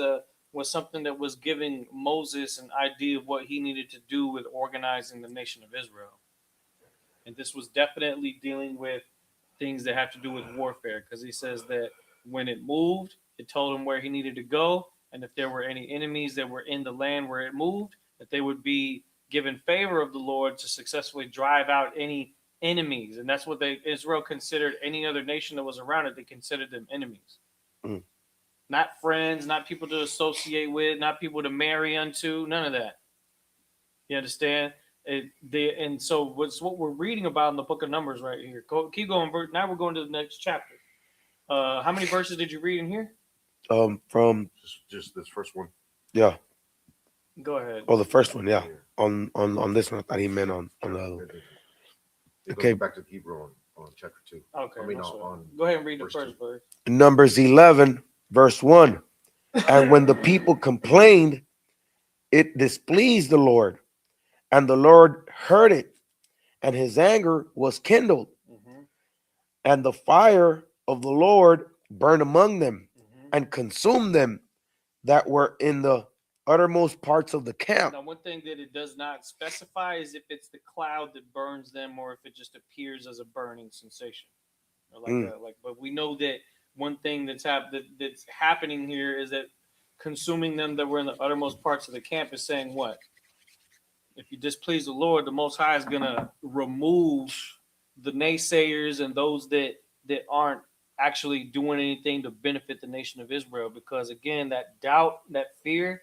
something that was giving Moses an idea of what he needed to do with organizing the nation of Israel. And this was definitely dealing with things that have to do with warfare, because he says that when it moved, it told him where he needed to go, and if there were any enemies that were in the land where it moved, that they would be given favor of the Lord to successfully drive out any enemies. And that's what Israel considered any other nation that was around it. They considered them enemies. Not friends, not people to associate with, not people to marry unto, none of that. You understand? And so what we're reading about in the book of Numbers right here. Keep going. Now we're going to the next chapter. How many verses did you read in here? From just this first one. Yeah. Go ahead. Oh, the first one, yeah. On this one, I thought he meant on the other one. Okay, back to Hebrew on chapter 2. Okay. I mean, on go ahead and read the first verse. Numbers 11, verse 1. And when the people complained, it displeased the Lord, and the Lord heard it, and his anger was kindled, and the fire of the Lord burned among them and consumed them that were in the uttermost parts of the camp. Now, one thing that it does not specify is if it's the cloud that burns them or if it just appears as a burning sensation. Or like that. But we know that one thing that's happening here is that consuming them that were in the uttermost parts of the camp is saying what? If you displease the Lord, the Most High is going to remove the naysayers and those that aren't actually doing anything to benefit the nation of Israel. Because again, that doubt, that fear,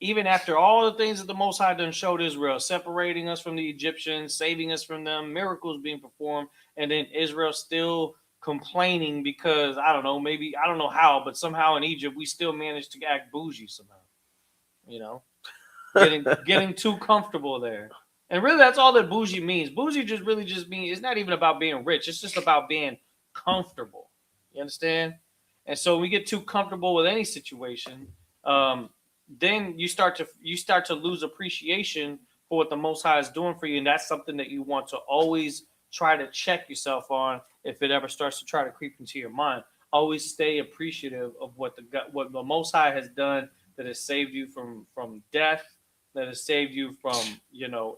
even after all the things that the Most High done showed Israel, separating us from the Egyptians, saving us from them, miracles being performed, and then Israel still complaining because, I don't know, maybe, I don't know how, but somehow in Egypt, we still managed to act bougie somehow, you know, getting too comfortable there. And really, that's all that bougie means. Bougie just really just means, it's not even about being rich. It's just about being comfortable. You understand? And so when we get too comfortable with any situation, then you start to lose appreciation for what the Most High is doing for you, and that's something that you want to always try to check yourself on. If it ever starts to try to creep into your mind, always stay appreciative of what the Most High has done, that has saved you from death, that has saved you from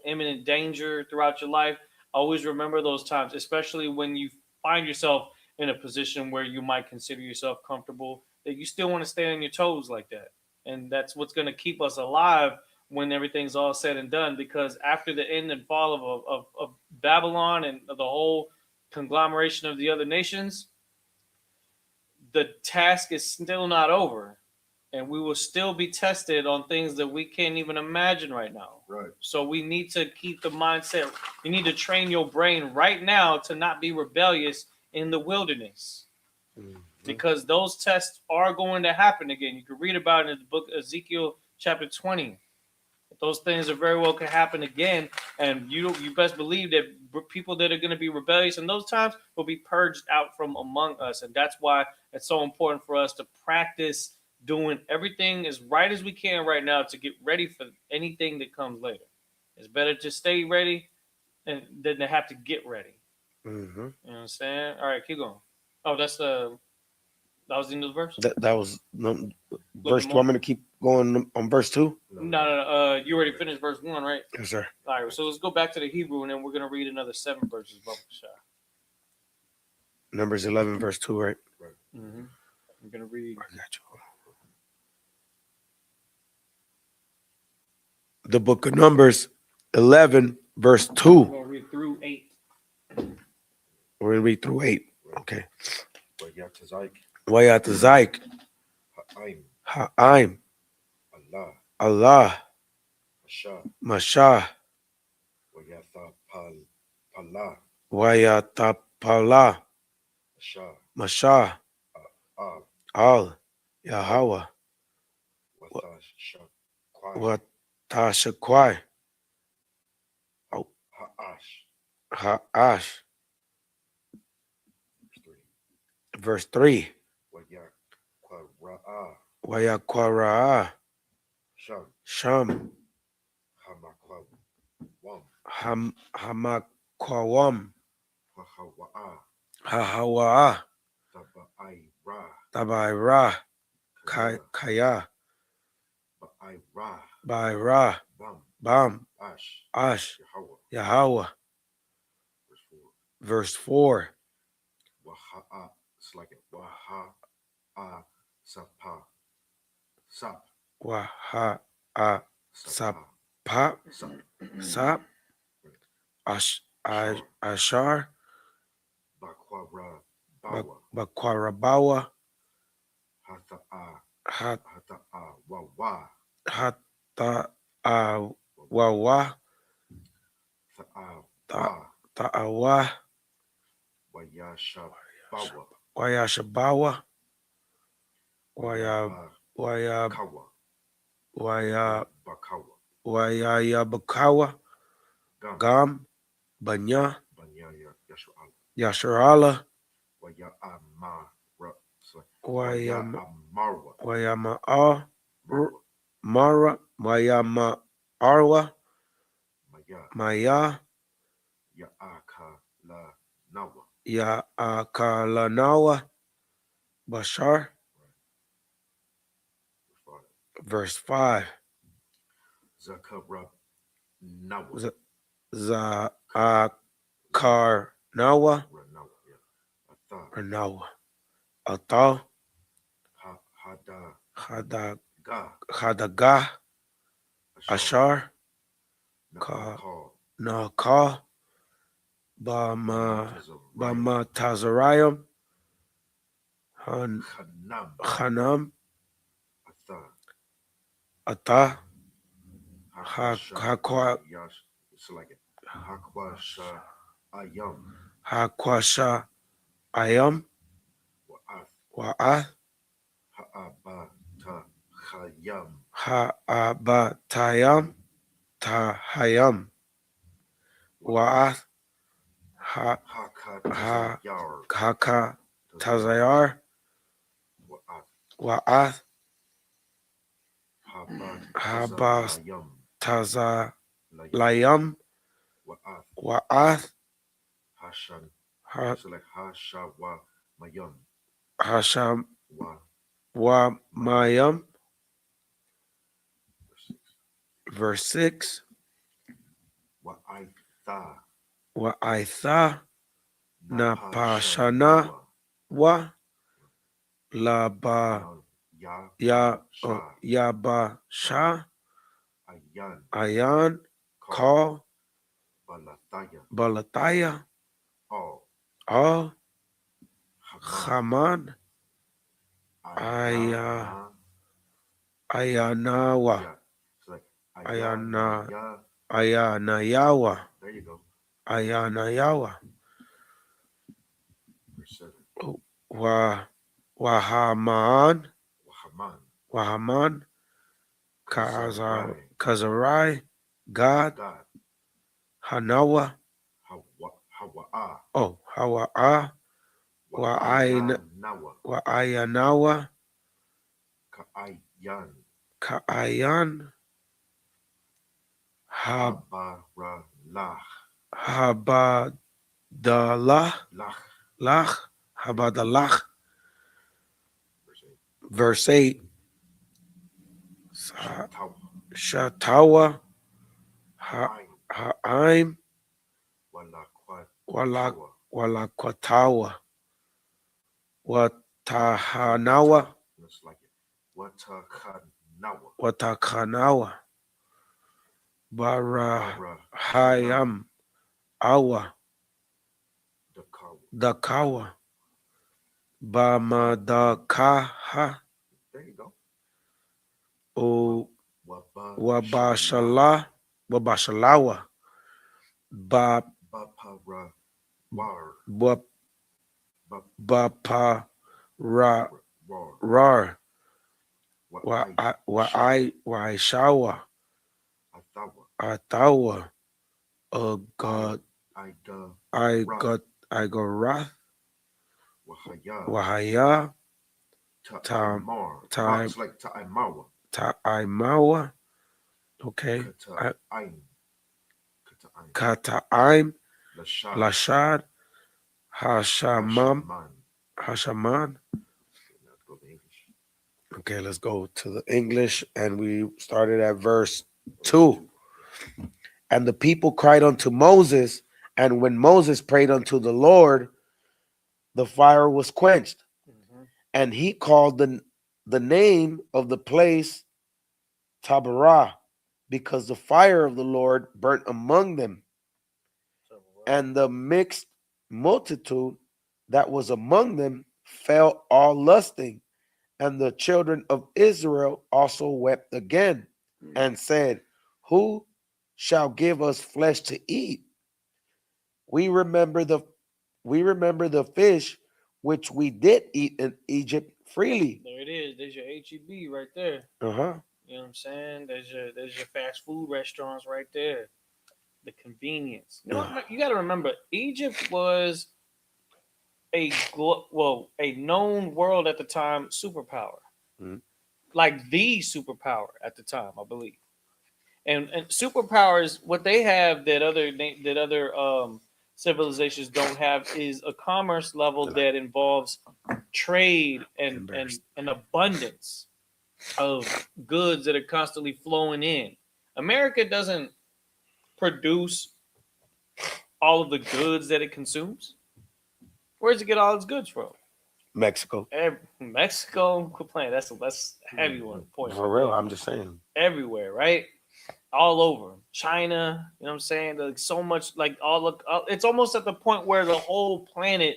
imminent danger throughout your life. Always remember those times, especially when you find yourself in a position where you might consider yourself comfortable, that you still want to stay on your toes like that. And that's what's going to keep us alive when everything's all said and done. Because after the end and fall of Babylon and the whole conglomeration of the other nations, the task is still not over. And we will still be tested on things that we can't even imagine right now. Right. So we need to keep the mindset. You need to train your brain right now to not be rebellious in the wilderness. Mm-hmm. Because those tests are going to happen again. You can read about it in the book Ezekiel chapter 20. Those things are very well could happen again. And you best believe that people that are going to be rebellious in those times will be purged out from among us. And that's why it's so important for us to practice doing everything as right as we can right now to get ready for anything that comes later. It's better to stay ready than to have to get ready. Mm-hmm. You know what I'm saying? All right, keep going. Oh, that was the end of the verse? That was verse 2. I'm going to keep going on verse 2. No. You already finished verse 1, right? Yes, sir. All right, so let's go back to the Hebrew, and then we're going to read another 7 verses. Numbers 11, verse 2, right? Right. Mm-hmm. I'm going to read. I got you. The book of Numbers 11, verse 2. We're going to read through 8. We're going to read through 8. Okay. Wayat Satx Ha'im Allah Masha Wayat Pala Masha Al Yahweh Watashakwai Ha'ash. Verse 3. Wayakwara'ah Sham Hamakwawam Hahawa'ah Tabaira Kaya Baira Bam Ash Yahweh. Verse 4. Waha Sapa Sap Ashar Bakwarabawa Hata Wawa Ta'awa Wayashabawa Wayayabakawa Gam Banya Yasharala Wayama Mara Wayama Arwa Maya Yaakalanawa Bashar. Verse 5. Zakarnawa Ranawa Atal Hada Ga. Hadaga Ashar. Ashar Ka Nakal. Naka Bama Bama. Tazarayam Hanam. Hanam Atha. Ata Hakwasha. Hakwa Yash. Select it. Hakwasha. Ayam. Hakwasha Ayam Wa'ath. Wa'ath Ha'abata. Chayam. Ha'abatayam Tahayam Wa'ath Hakatazayar. Haka Tazayar Wa'ath. Wa'ath Habas. Tazayam Layam. Wa'ath. Wa'ath Hashan. Ha- Select Hashawa Mayam. Hasham Wa. Mayam. Verse 6. Verse 6 Wa'aitha. Wa'aitha Napashana Wa Laba Ya. Yaba Sha Ayan. Ayan Call Balataya. Balataya All. Al Haman. Haman Ayanawa Yeah. It's like Ayana Ya. Ayanayawa There you go. Ayanayawa Verse 7. Wahaman Wahaman. Wahaman Kazarai. Kazarai God God. Hanawa Hawa'a. Hawa'a Wa'ayanawa. Wa'ayanawa Ka'ayan. Ka'ayan Habaralah. Habadalah Lach. Habadalah Verse 8. verse 8 Shatawa. Shatawa Ha'ain. Ha'aim Walakwatawa. Walakwatawa Watahanawa Just like it. Watakanawa Barahayam Awa Dakawa Bamadakaha There you go. O Wabashalawa Ba Baparawar. Bapa Rar Waishawa Atawa God Igorath Wahaya Time It's like Ta'amawa. Taimawa okay Kata'ain. Kata'aim Lashad. Lashad Hashaman Hashaman. Let's go to English. okay let's go to the English and we started at verse 2. And the people cried unto Moses, and when Moses prayed unto the Lord, the fire was quenched. And he called the name of the place Taberah, because the fire of the Lord burnt among them. And the mixed multitude that was among them fell all lusting. And the children of Israel also wept again and said, Who shall give us flesh to eat? We remember the fish which we did eat in Egypt freely. There it is. There's your HEB right there. Uh-huh. You know what I'm saying? There's your fast food restaurants right there. The convenience. You know what? You got to remember, Egypt was a known world at the time superpower, like the superpower at the time, I believe. And superpowers, what they have that other civilizations don't have is a commerce level that involves trade and abundance of goods that are constantly flowing in. America doesn't produce all of the goods that it consumes. Where does it get all its goods from? Mexico. Mexico, quit playing. That's a heavy one. Point. For real, I'm just saying. Everywhere, right? All over. China, you know what I'm saying? Like so much, like it's almost at the point where the whole planet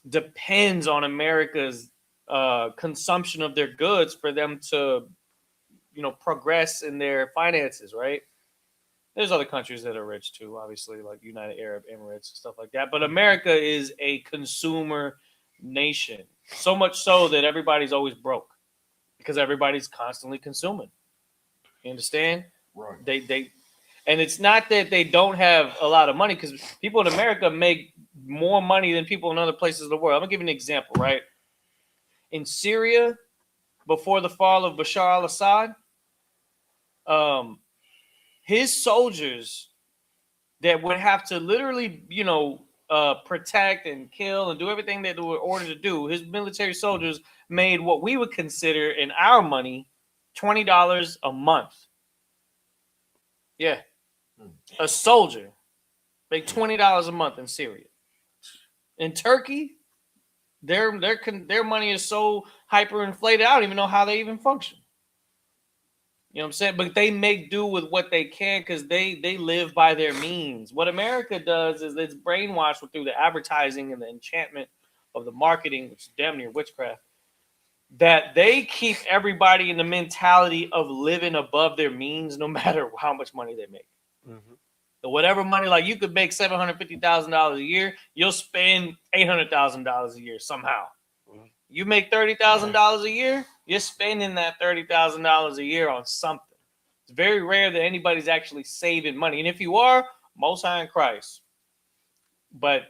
depends on America's consumption of their goods for them to, progress in their finances, right? There's other countries that are rich too, obviously, like United Arab Emirates and stuff like that. But America is a consumer nation, so much so that everybody's always broke because everybody's constantly consuming. You understand? Right. They and it's not that they don't have a lot of money, because people in America make more money than people in other places of the world. I'm gonna give you an example, right? In Syria, before the fall of Bashar al-Assad, his soldiers that would have to literally, protect and kill and do everything that they were ordered to do, his military soldiers made what we would consider in our money $20 a month. Yeah. A soldier make $20 a month in Syria. In Turkey, their money is so hyperinflated, I don't even know how they even function. You know what I'm saying? But they make do with what they can because they live by their means. What America does is it's brainwashed through the advertising and the enchantment of the marketing, which is damn near witchcraft, that they keep everybody in the mentality of living above their means no matter how much money they make. Mm-hmm. So whatever money, like you could make $750,000 a year, you'll spend $800,000 a year somehow. Mm-hmm. You make $30,000 a year, you're spending that $30,000 a year on something. It's very rare that anybody's actually saving money. And if you are, most high in Christ. But,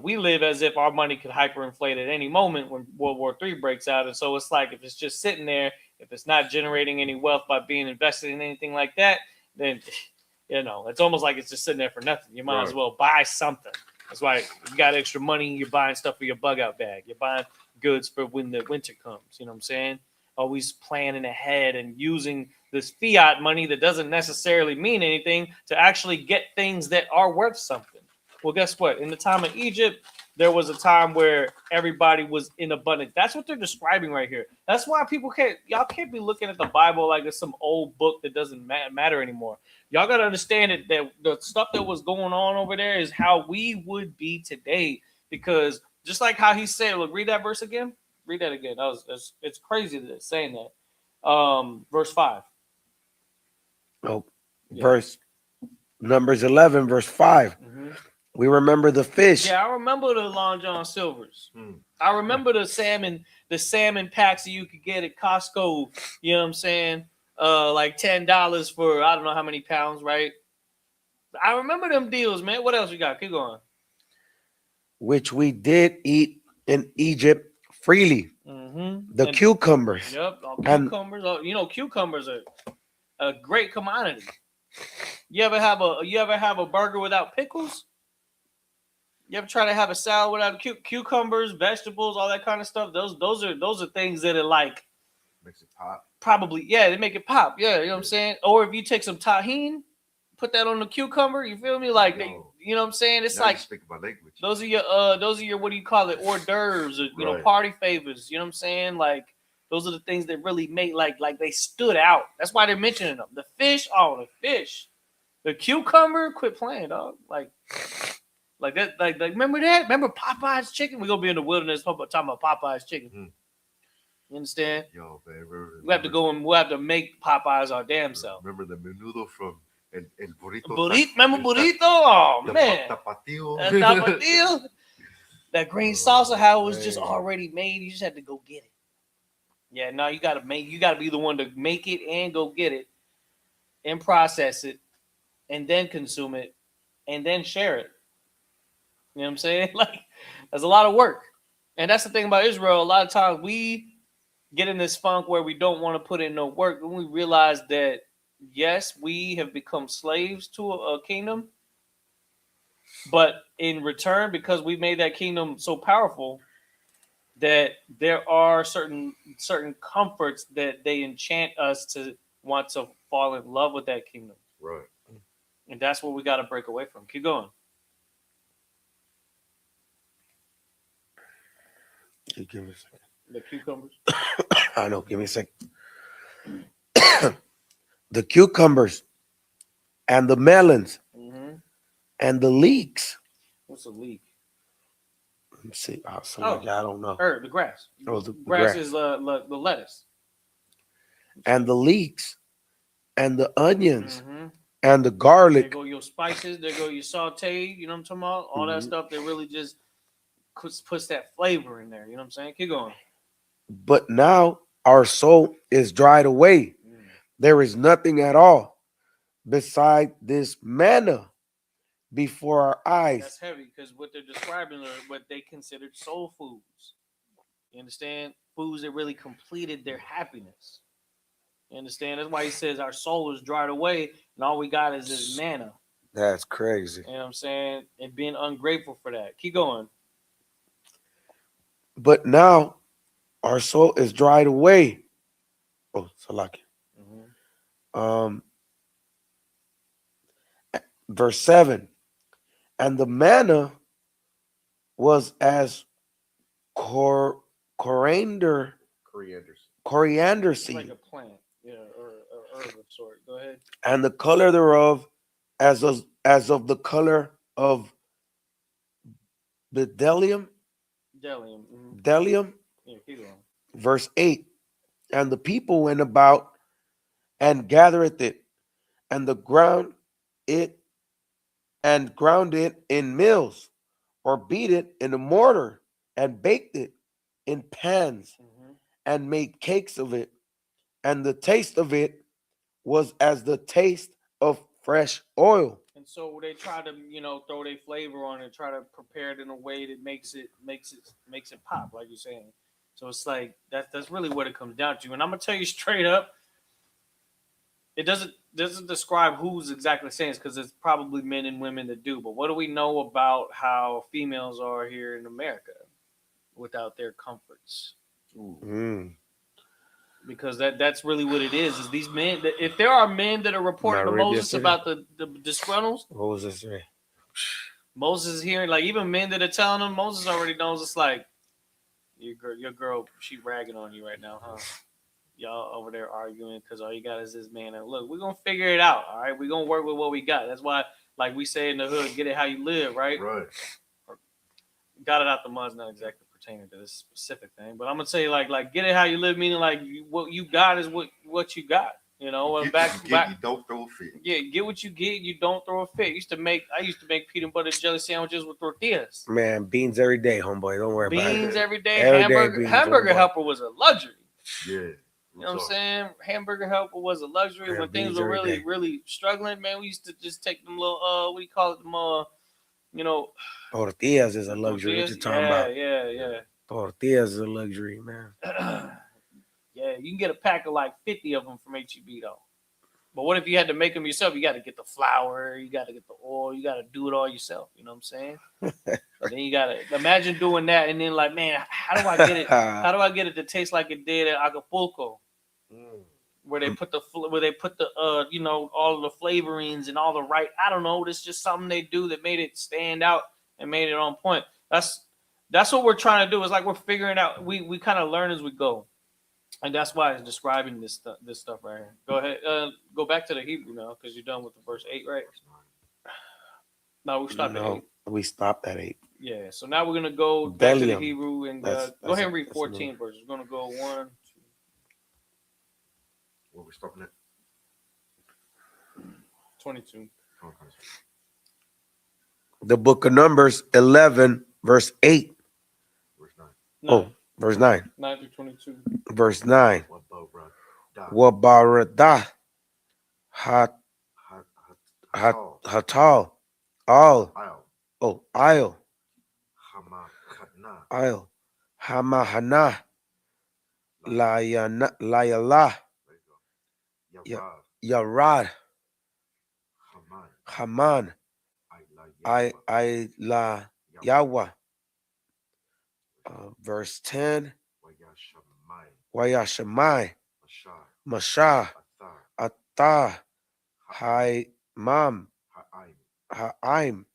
we live as if our money could hyperinflate at any moment when World War III breaks out. And so it's like, if it's just sitting there, if it's not generating any wealth by being invested in anything like that, then, it's almost like it's just sitting there for nothing. You might as well buy something. That's why you got extra money, you're buying stuff for your bug out bag. You're buying goods for when the winter comes. You know what I'm saying? Always planning ahead and using this fiat money that doesn't necessarily mean anything to actually get things that are worth something. Well, guess what? In the time of Egypt, there was a time where everybody was in abundance. That's what they're describing right here. That's why y'all can't be looking at the Bible like it's some old book that doesn't matter anymore. Y'all got to understand that the stuff that was going on over there is how we would be today. Because just like how he said, look, read that verse again. Read that again. It's crazy that it's saying that. Verse 5. Oh, yeah. Verse Numbers 11, verse 5. Mm-hmm. We remember the fish. Yeah, I remember the Long John Silvers. I remember the salmon packs that you could get at Costco. You know what I'm saying? Like $10 for I don't know how many pounds, right? I remember them deals, man. What else we got? Keep going. Which we did eat in Egypt freely. Mm-hmm. The cucumbers. Yep, cucumbers. Cucumbers are a great commodity. You ever have a burger without pickles? You ever try to have a salad without cucumbers, vegetables, all that kind of stuff? Those are things that are like makes it pop. Probably, yeah, they make it pop. Yeah, you know what I'm saying? Or if you take some tahini, put that on the cucumber, you feel me? Like you know what I'm saying? It's like speak about language. Those are your what do you call it? Hors d'oeuvres, or party favors. You know what I'm saying? Like those are the things that really make like they stood out. That's why they're mentioning them. The fish, the cucumber. Quit playing, dog. Like that, like remember that? Remember Popeye's chicken? We're gonna be in the wilderness talking about Popeye's chicken. You understand? Yo, man, we have to go and we'll have to make Popeyes our damn self. Remember the menudo from El Burrito? Remember Burrito? Oh man. Tapatio. That green salsa, how it was just already made. You just had to go get it. Yeah, no, you gotta be the one to make it and go get it and process it and then consume it and then share it. You know what I'm saying? Like, that's a lot of work. And that's the thing about Israel. A lot of times we get in this funk where we don't want to put in no work. When we realize that, yes, we have become slaves to a kingdom. But in return, because we made that kingdom so powerful, that there are certain comforts that they enchant us to want to fall in love with that kingdom. Right. And that's what we got to break away from. Keep going. Give me a second. The cucumbers. I know. Give me a second. The cucumbers and the melons Mm-hmm. and the leeks. What's a leek? Let me see. Oh. I don't know. The grass. Oh, the grass grass. is the lettuce. And the leeks and the onions Mm-hmm. and the There garlic. go your spices. There go your saute. You know what I'm talking about? All that Mhm. stuff that really just puts that flavor in there. You know what I'm saying? Keep going. But now our soul is dried away. There is nothing at all beside this manna before our eyes. That's heavy because what they're describing are what they considered soul foods. You understand? Foods that really completed their happiness. You understand? That's why he says our soul is dried away and all we got is this manna. That's crazy. You know what I'm saying? And being ungrateful for that. Keep going. But now our soul is dried away. Oh, Salaki. Mm-hmm. Verse 7. And the manna was as coriander Coriander. It's like seed, a plant, yeah, or herb of sort. Go ahead. and the color thereof as of the color of bdellium. Delium. Mm-hmm. Bdellium. Yeah, keep going. Verse 8. And the people went about and gathered it, and the ground it and ground it in mills, or beat it in a mortar, and baked it in pans, Mm-hmm. and made cakes of it. And the taste of it was as the taste of fresh oil. And so they try to, throw their flavor on it, try to prepare it in a way that makes it pop, like you're saying. So it's like that's really what it comes down to. And I'm gonna tell you straight up, it doesn't describe who's exactly saying it because it's probably men and women that do. But what do we know about how females are here in America without their comforts? Mm. Because that's really what it is these men if there are men that are reporting to Moses about the disgruntles, What was this? Moses is hearing, like, even men that are telling him, Moses already knows. It's like your girl, she ragging on you right now, huh? Y'all over there arguing because all you got is this man. And look, we're gonna figure it out. All right, we're gonna work with what we got. That's why, like we say in the hood, get it how you live, right? Right. Got it out the mud's not exactly pertaining to this specific thing, but I'm gonna say like get it how you live, meaning like what you got is what you got. You know, You back, you don't throw a fit. yeah, get what you get. You don't throw a fit. I used to make peanut butter jelly sandwiches with tortillas. Man, beans every day, homeboy. Don't worry about it. Beans every day. Every day Hamburger beans, hamburger homeboy. helper was a luxury. Yeah. You know what I'm saying? Hamburger helper was a luxury. Yeah, When things beans were every really, day. really struggling, man, we used to just take them little what do you call it? Them Tortillas is a luxury. What tortillas. you talking about? Yeah. Tortillas is a luxury, man. Yeah, you can get a pack of like 50 of them from HEB though. But what if you had to make them yourself? You got to get the flour, you got to get the oil, you got to do it all yourself. You know what I'm saying? So then you got to imagine doing that, and then like, man, how do I get it? How do I get it to taste like it did at Acapulco, where they put the all of the flavorings and all the right? I don't know. It's just something they do that made it stand out and made it on point. That's what we're trying to do. It's like we're figuring out. We kind of learn as we go. And that's why it's describing this stuff right here. Go ahead. Go back to the Hebrew now because you're done with the verse 8, right? No, we stopped at 8. We stopped at 8. Yeah. So now we're going to go back to the Bdellium. Hebrew and go ahead and read 14 verses. We're going to go 1, 2. What we stopping at? 22. Okay. The book of Numbers 11, verse 8. Verse 9. Oh, verse 9. 9 through 22. Verse 9. Wabarada. Wabarada Hatal. hatal al. Isle. Oh, isle. Hamakatna. Isle. Hamahana. Layala. There you go. Yarad. Haman. Haman. I la Yahweh. Verse 10. Wayashamai. Mashah. Atah. Haimam. Ha'im.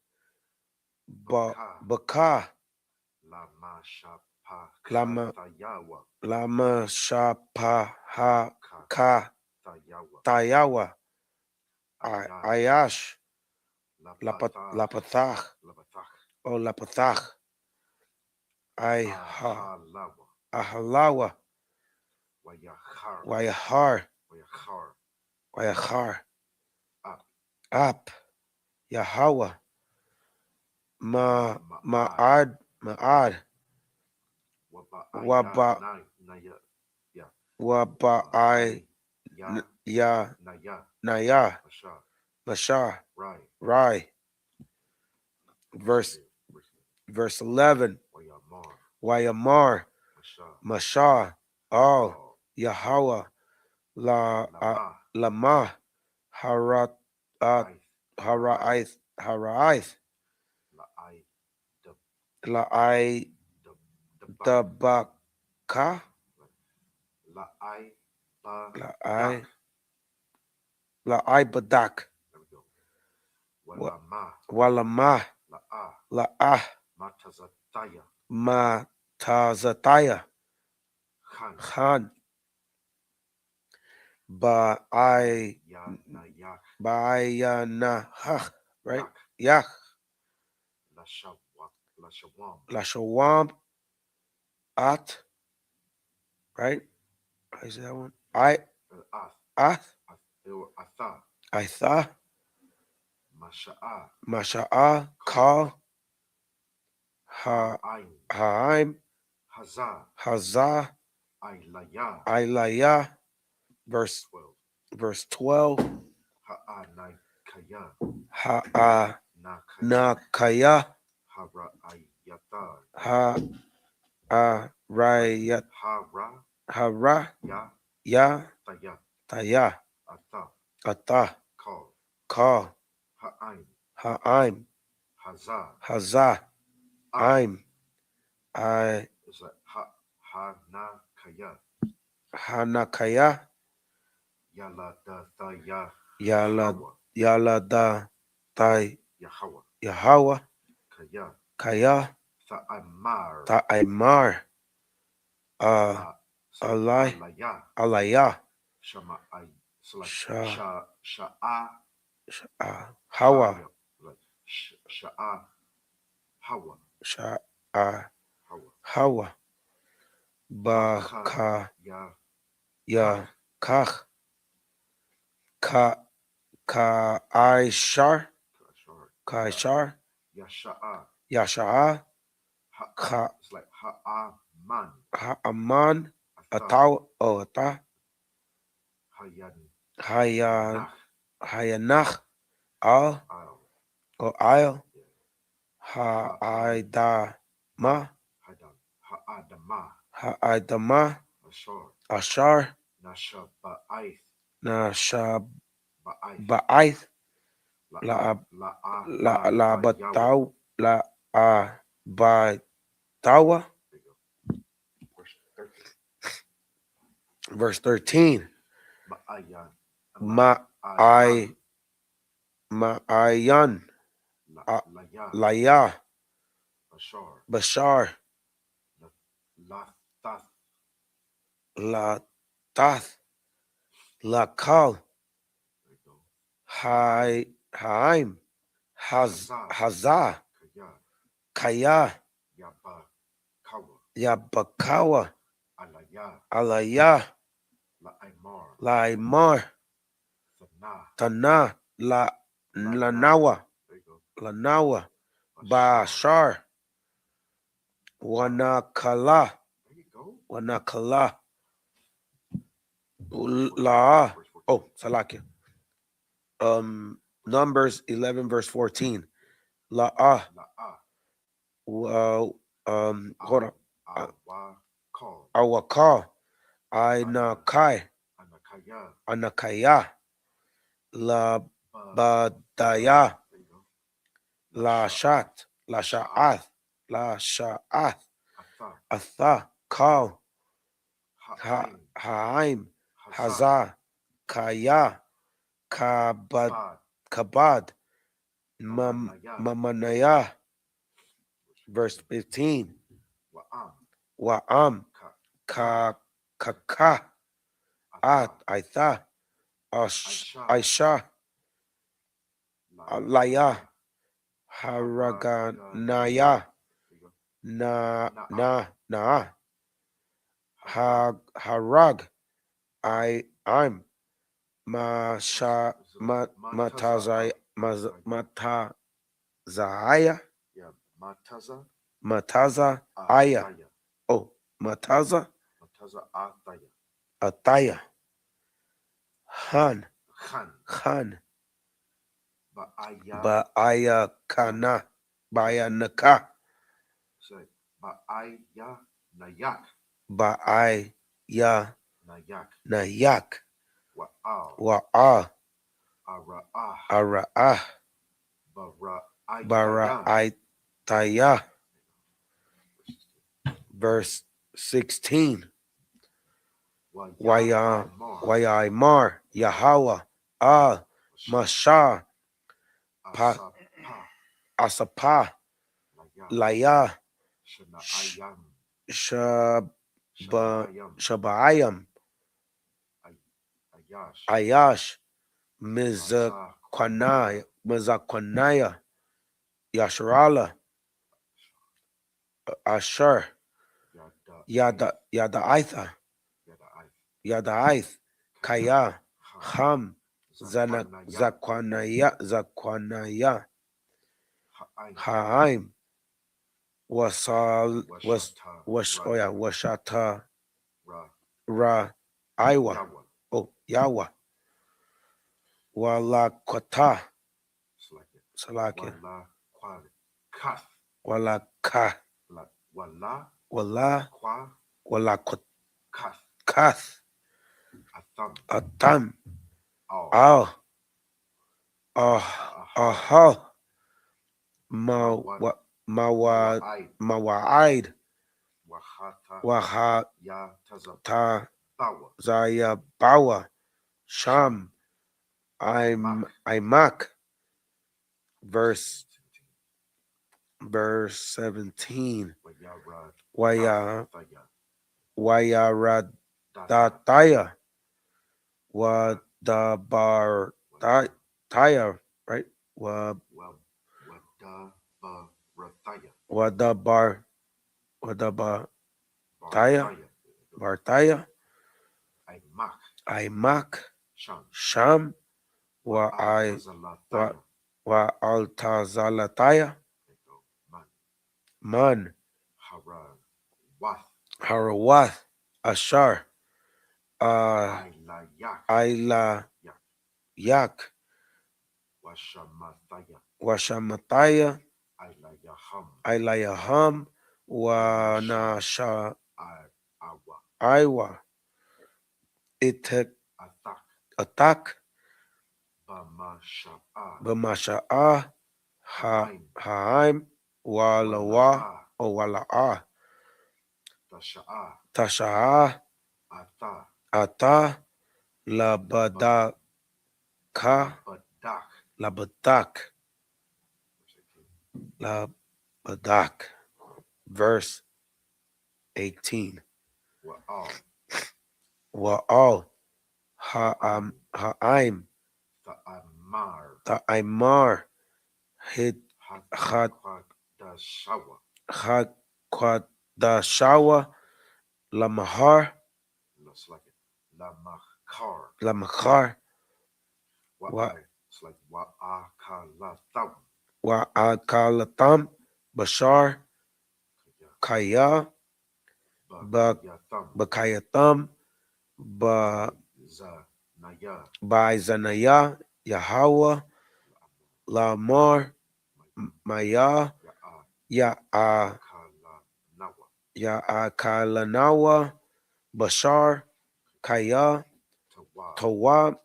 Bakah. Lama Tayawa. Lama Shapa Ha Ka. Ka Tayawa. Tayawa Ayash Lapata. Lapatach Lapatach. O Lapatach I Ahalawa. Ahalawa Wayahar. Wayahar Wayahar. Wayahar Up. Ap Yahweh Ma'ad Waba Naya. Yeah. Waba'ai Ya. Ya Naya. Naya Masha. Mashah Rai. Rai verse 11 Wayamar. Wayamar Masha. Mashah Al Yahweh Lama. Lama Harat Aith. Hara'ith La'ai. La'ai Dabaka La'ai. Ba. La'ai La'ai Badak There we go. Walama. Walama La'a. La'ah Matazataya. Matazataya Khan. Khan Ba'ai Ya. Nayak. Ba'ayanah right Yak. Yah Lashawam. Lashawam At right I say that one I Ath. Ath Atha. Aitha Masha'a. Masha'ah Kal Ha'ain. Ha'aim Hazah. Hazah Ailaya. Ailaya verse 12 Ha'anaikaya. Nakaya Hara'ayata. Rayat Hara. Hara Ya. Ya Taya. Taya Ata. Ata Kal. Ka Ha'ain. Ha'aim Hazah. Hazah Aim I It's like Hanakaya. Hanakaya Yaladataya. Yalada Tai Yahweh. Yahweh Kaya. Kaya Ta'amar. Ta'imar Alai Alaya. Alaya Shama'ai. Sha'a Sha'a. Hawa Sha'a. Hawa. Sha'a Hawa. Hawa Baka Ya. Ya Kach Ka Aishar Kaishar Yasha'a. Yasha'a Ka It's like Ha'aman. Ha'aman Ataw Ata Hayan. Hayanach Al or Al Ha'aidama Ha'adama. Ha'aidama Ashar. Ashar Nashaba'aith. Ba'aith. Nashaba'aith La La'abatayawa. Batau La Abatawa verse 13 Ma'ayan. Ma'ai Ma'ayan Laya. Laya Ashar. Bashar Lathath. La Tath La Kal There you go. Haim Hazah Kaya. Kaya Yabakawa. Yabakawa Alaya. Alaya La'imar. Laimar Sana. Tana Lanawa There you go. Lanawa Bashar. Bashar Wanakala There you go. Wanakala La oh Salakia Numbers 11 verse 14 La'a La'a. hold on Awakal. Awaka Ainakai Anakaya. Anakaya La Badaya There you go. La Shat La Sha'ath La Sha'ath Atha. Atha Kal Ha'ain. Ha'aim Hazah. Hazah Kaya Kabad Bad. Kabad Mamanaya. Mamanaya verse 15 Wa'am. Wa'am. Ka Kaka. At Aitha. Aisha. Laya. Haraganaya. Na. Harag. I'm Matazaya. Matazaya. Yeah, Mataza Mataza Aya. Ataya. Oh, Mataza Mataza Ataya. Ataya. Han. Khan. Baaya. Baaya Kana. Baaya Naka. Say Baaya Nayak. Baaya Nayak. Nayak. Wa'al. Wa'a. Ara'ah. Ara'ah. Bara'aytayam. Bara'aitaya. Verse 16. Wayaimar. Yahweh. Masha. Asapa. Laya. Shanayam. Shabayam. Ayash. Mizakwanaya. Yasharala. Asher. Yadaitha. Yadaith. Kaya. Ham. Zakwanaya. Haim. Washata. Ra. Iwa. Oh, Yawa. Walakota. Salakia. Walaka. Walakot. Kath. Atam. Al. Aha. Mawa'id. Wahata. Zaya Bawa. Sham. Imak. Verse 17. Wayarataya. Wadabartaya. Right? Wadabartaya. Bartaya. Imak. Sham. Altazalataya. Man. Harawath. Ashar. Ayla Yak. Washamataya. Aylayaham. Wanasha Iwa. Itek Atak. Bamasha'a. Haim. Walawa. O Wala'a. Tasha'a. Ata. Labadaka. Labadak. Labadak. Verse 18. Wa'al. Ha'im. Ta'imar. Hid. Hadkwadashawa. Lamahar. Lamachar. Wa'akalatam. Bashar. Kaya. Bakayatam. Baizanaya. Yahweh. Lamar. Maya. Ya'akalanawa. Bashar. Kaya. Tawab.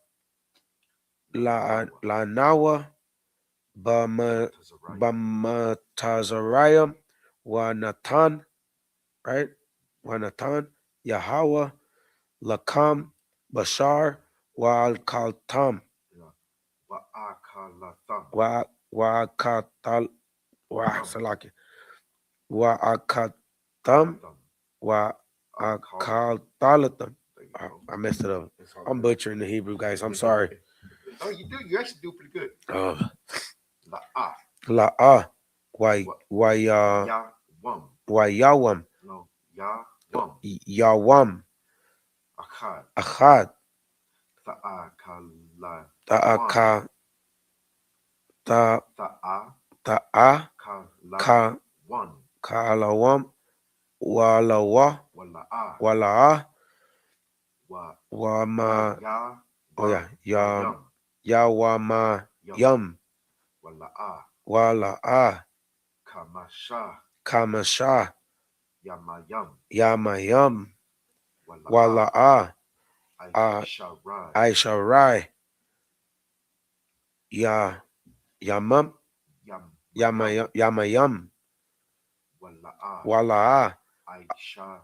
Lanawa. Bamatazariah. Wanatan. Right? Wanatan. Yahweh. Lakam. Bashar. Wa'alkaltam. Wa'akatal. Wa'akatam. wa Akal. akal. There you go. I messed it up. It's all I'm good. butchering the Hebrew, guys. I'm sorry. Oh, you do. You actually do pretty good. La ah. La Ya wum. yawam No. Ya wum. yawam Akad. achad Ta'akala. ta'aka ta Ta'a. ta'a Kala. ka One. kalawam walawa Wala'a. wala'a Wa. wama. Ya. Oh yeah, Yum. yawama yum Wala'a. wala'a Kamasha. kamasha Yamayum. yamayum Wala'a. wala'a Aisharai. aisharai yamam Yum. yamayum Wala'a. wala'a Aisha.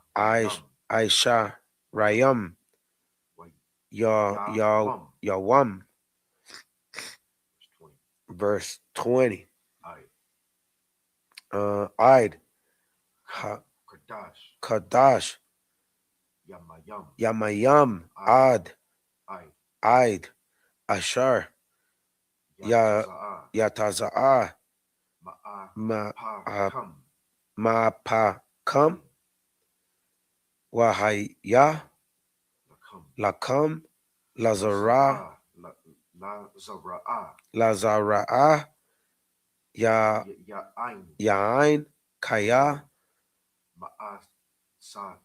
aisha rayum yawam. Verse 20. Id Kadash. kadash Yamayum. yamayum ad id ashar Yataza'a. yataza'a Ma'apakam. mapakam wahaya lakam lazara Lazara'a. lazara'a ya Ya'ain. yain kaya Ma'asatam.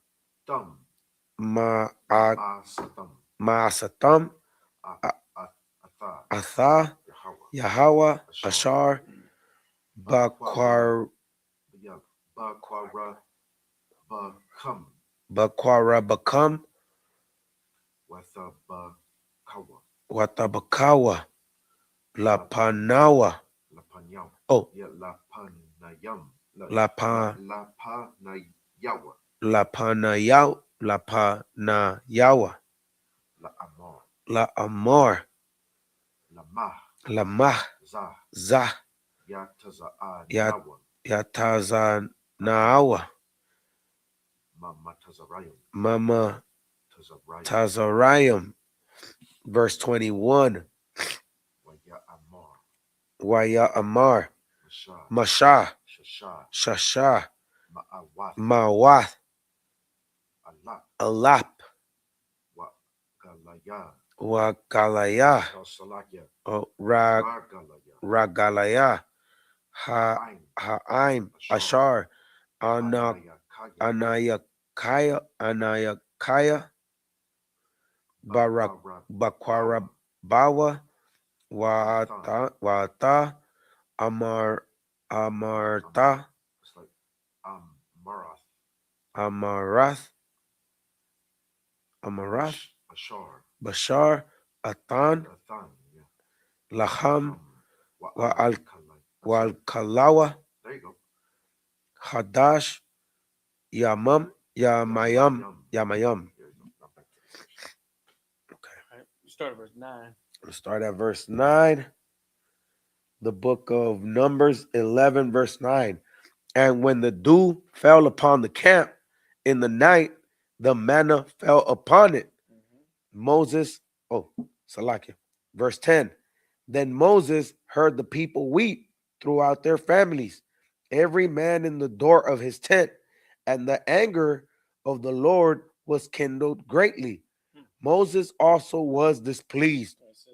ma'asatam Ma'asatam. Atha. atha Yahweh ashar bakwar Bakwara. Bakam. bakwara bakam Wathabakawa. watabakawa lapanawa. Lapanyam. Oh, Yeah, Lapanayam. lapanayawa Lapanayawa. lapanayawa La Amor. la amor Lamah. lamah Zah. zah Yataza'a. ya Nawa. yatazanawa Mama Tazarayim. mama Tazarayim. tazarayim. Verse 21. Waya Amor. Waya amar Masha. masha Shasha. shasha Ma'awath. mawath Allah. alap Wa Galaya. wagalaya Salakia. ragalaya Ragalaya. ha'aim ashar anayakaya bakwara bawa wata amarta It's like Marath. amarath Ashar. bashar atan Athan. Yeah. laham Wa walkalawa There you go. hadash yamayam. There you go. Now back to the verse. Okay, All right, start at verse 9. let's start at verse 9. The book of Numbers 11 verse 9. And when the dew fell upon the camp in the night, the manna fell upon it. Moses, Salakia. Verse 10. Then Moses heard the people weep throughout their families, every man in the door of his tent, and the anger of the Lord was kindled greatly. Moses also was displeased. It says,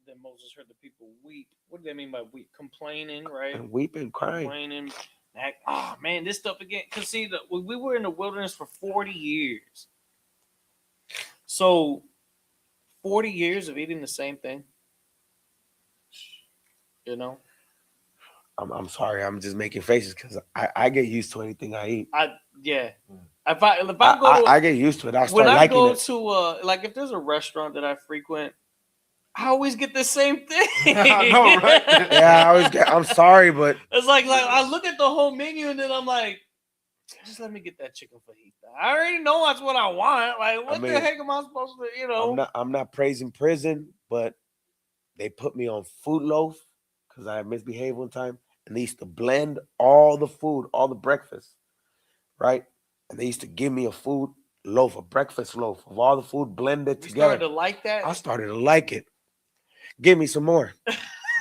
then Moses heard the people weep. What do they mean by weep? Complaining, right? And weeping, crying. Complaining. Like, oh man, this stuff again. Because see, we were in the wilderness for 40 years. So 40 years of eating the same thing. You know? I'm sorry, I'm just making faces because I get used to anything I eat. Yeah. If I go to I get used to it. I start when I liking go it. to like if there's a restaurant that I frequent, I always get the same thing. I know, right? Yeah, I always get. I'm sorry, but It's like I look at the whole menu and then I'm like, just let me get that chicken fajita. I already know that's what I want. Like, what the heck am I supposed to, you know? I'm not praising prison, but they put me on food loaf because I misbehaved one time, and they used to blend all the food, all the breakfast, right? and they used to give me a food loaf, a breakfast loaf of all the food blended You together. started to like that? I started to like it. Give me some more.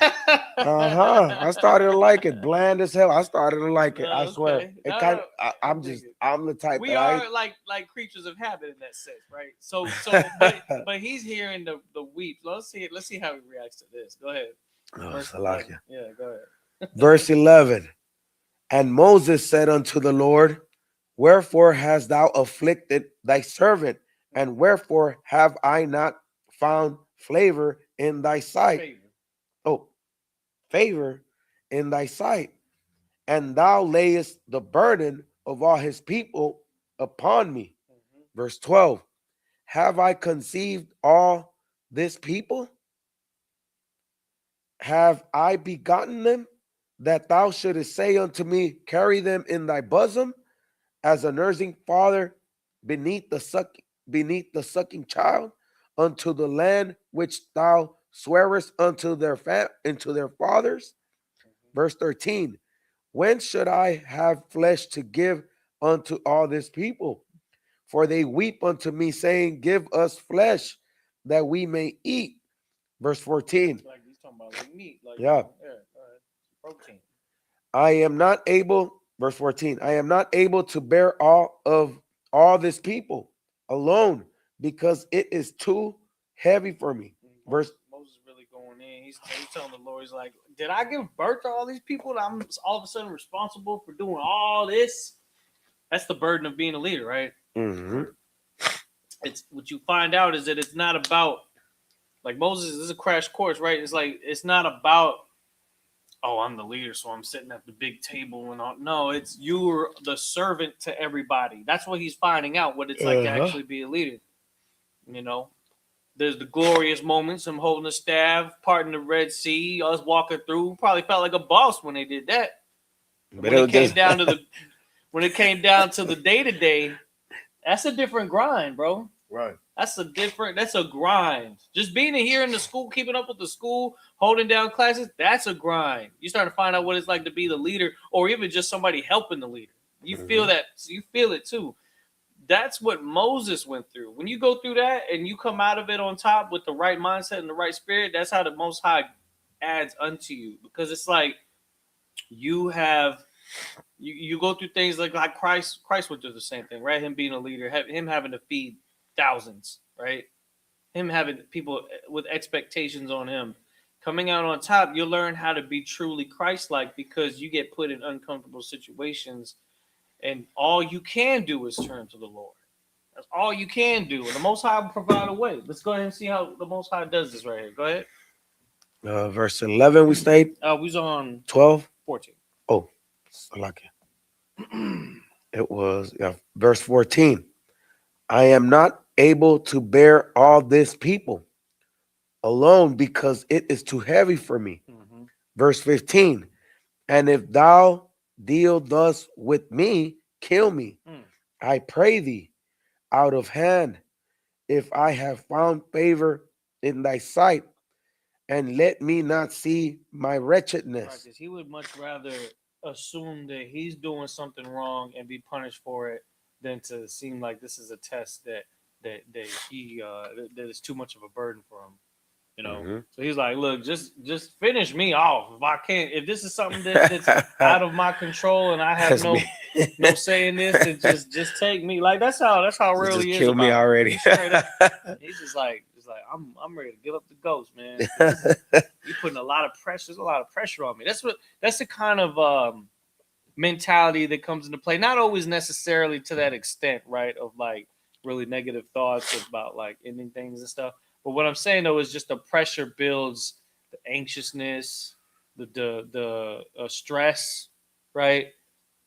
I started to like it. Bland as hell. I started to like it. I swear. Okay. It No, kind no, of. I'm the type we that are like creatures of habit in that sense, right? So but he's hearing the weep. Let's see how he reacts to this. Go ahead. Verse 11. Yeah, go ahead. Verse 11. And Moses said unto the Lord, wherefore hast thou afflicted thy servant? And wherefore have I not found flavor in thy sight? Favor. Oh, favor in thy sight. And thou layest the burden of all his people upon me. Verse 12. Have I conceived all this people? Have I begotten them, that thou shouldest say unto me, carry them in thy bosom, as a nursing father beneath the sucking child, unto the land which thou swearest unto their fathers? Verse 13. When should I have flesh to give unto all this people? For they weep unto me, saying, give us flesh that we may eat. Verse 14. Like he's talking about like meat. Like, Yeah. Protein. I am not able, verse 14, I am not able to bear all this people alone, because it is too heavy for me. Moses really going in. He's telling the Lord, he's like, did I give birth to all these people that I'm all of a sudden responsible for doing all this? That's the burden of being a leader, right? Mm-hmm. It's what you find out is that it's not about, like Moses, this is a crash course, right? It's like, it's not about, oh, I'm the leader, so I'm sitting at the big table and all. No, it's you're the servant to everybody. That's what he's finding out, what it's like to actually be a leader. You know, there's the glorious moments, him holding the staff, parting the Red Sea, us walking through. Probably felt like a boss when they did that. But when it came down to the day-to-day, that's a different grind, bro. Right. That's a grind. Just being here in the school, keeping up with the school, holding down classes, that's a grind. You start to find out what it's like to be the leader, or even just somebody helping the leader. You feel that, you feel it too. That's what Moses went through. When you go through that and you come out of it on top with the right mindset and the right spirit, that's how the Most High adds unto you. Because it's like you have you go through things like Christ went through the same thing, right? Him being a leader, him having to feed thousands, right? Him having people with expectations on him. Coming out on top, you'll learn how to be truly Christ-like because you get put in uncomfortable situations, and all you can do is turn to the Lord. That's all you can do, and the Most High will provide a way. Let's go ahead and see how the Most High does this right here. Go ahead. Verse 11 we stayed? We was on 12? 14. Oh, I like it. It was verse 14. I am not able to bear all this people alone, because it is too heavy for me. Verse 15. And if thou deal thus with me, kill me, I pray thee, out of hand, if I have found favor in thy sight, and let me not see my wretchedness. Right, because he would much rather assume that he's doing something wrong and be punished for it than to seem like this is a test that is too much of a burden for him. You know, so he's like, look, just finish me off. If I can't, if this is something that's out of my control and I have no say in this, then just take me. Like that's how real he is. Kill me already. He's just like I'm ready to give up the ghost, man. You putting a lot of pressure on me. That's the kind of mentality that comes into play. Not always necessarily to that extent, right? Of like really negative thoughts about like ending things and stuff. But what I'm saying though is just the pressure builds the anxiousness, the stress, right?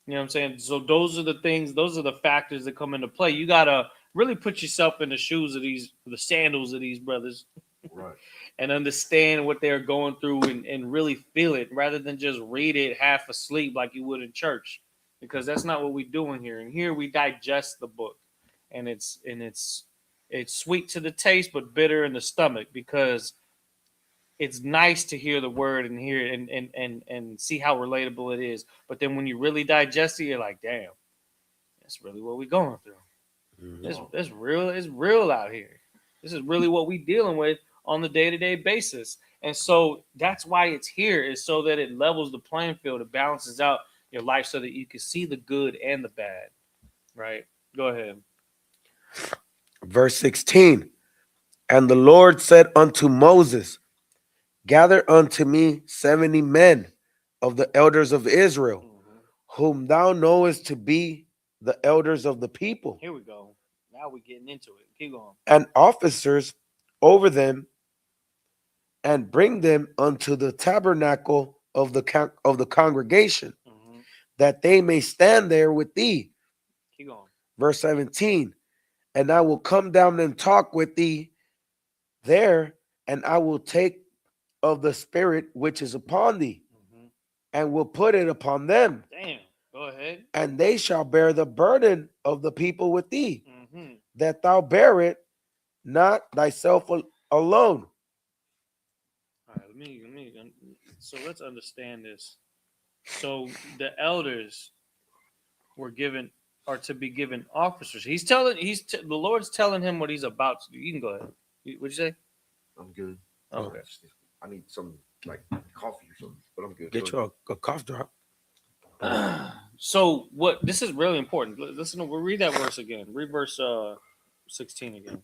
You know what I'm saying? So those are the things, those are the factors that come into play. You gotta really put yourself in the shoes of the sandals of these brothers, right? And understand what they're going through and really feel it, rather than just read it half asleep like you would in church, because that's not what we're doing here. And here we digest the book, and it's sweet to the taste, but bitter in the stomach, because it's nice to hear the word and hear it and see how relatable it is. But then when you really digest it, you're like, damn, that's really what we're going through. Mhm. It's real. It's real out here. This is really what we're dealing with on the day-to-day basis. And so that's why it's here, is so that it levels the playing field. It balances out your life so that you can see the good and the bad. Right? Go ahead. Verse 16. And the Lord said unto Moses, gather unto me 70 men of the elders of Israel, Mhm. whom thou knowest to be the elders of the people, Here we go. Now we're getting into it. Keep going. and officers over them, and bring them unto the tabernacle of the congregation, Mhm. that they may stand there with thee. Keep going. Verse 17. And I will come down and talk with thee there, and I will take of the spirit which is upon thee, Mhm. and will put it upon them, Damn. Go ahead. and they shall bear the burden of the people with thee, Mhm. that thou bear it not thyself alone. All right. So let's understand this. So the elders were given, are to be given officers. The Lord's telling him what he's about to do. You can go ahead. What'd you say? I'm good. Okay. I need some like coffee or something, but I'm good. Get you a cough drop. So what? This is really important. Listen, we'll read that verse again. Read verse 16 again.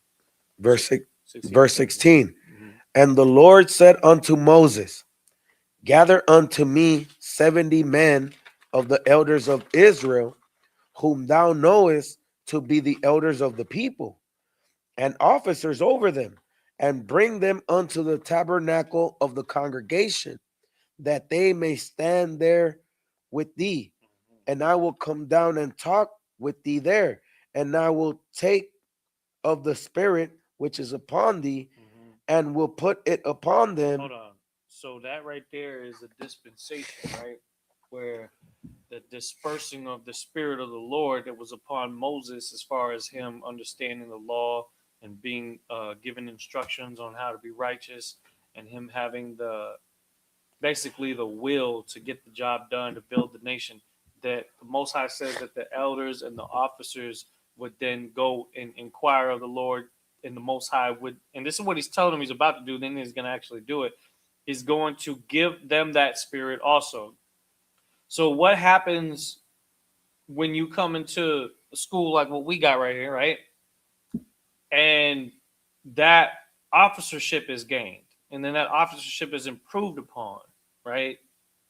Verse 16. verse 16. Mhm. And the Lord said unto Moses, gather unto me 70 men of the elders of Israel, whom thou knowest to be the elders of the people, and officers over them, and bring them unto the tabernacle of the congregation, that they may stand there with thee. And I will come down and talk with thee there, and I will take of the spirit which is upon thee, Mhm. and will put it upon them. Hold on. So that right there is a dispensation, right? Where the dispersing of the spirit of the Lord that was upon Moses, as far as him understanding the law and being given instructions on how to be righteous, and him having the basically the will to get the job done to build the nation. That the Most High says that the elders and the officers would then go and inquire of the Lord, and the Most High would, and this is what he's telling him he's about to do, then he's going to actually do it. He's going to give them that spirit also. So what happens when you come into a school like what we got right here, right? And that officership is gained, and then that officership is improved upon, right?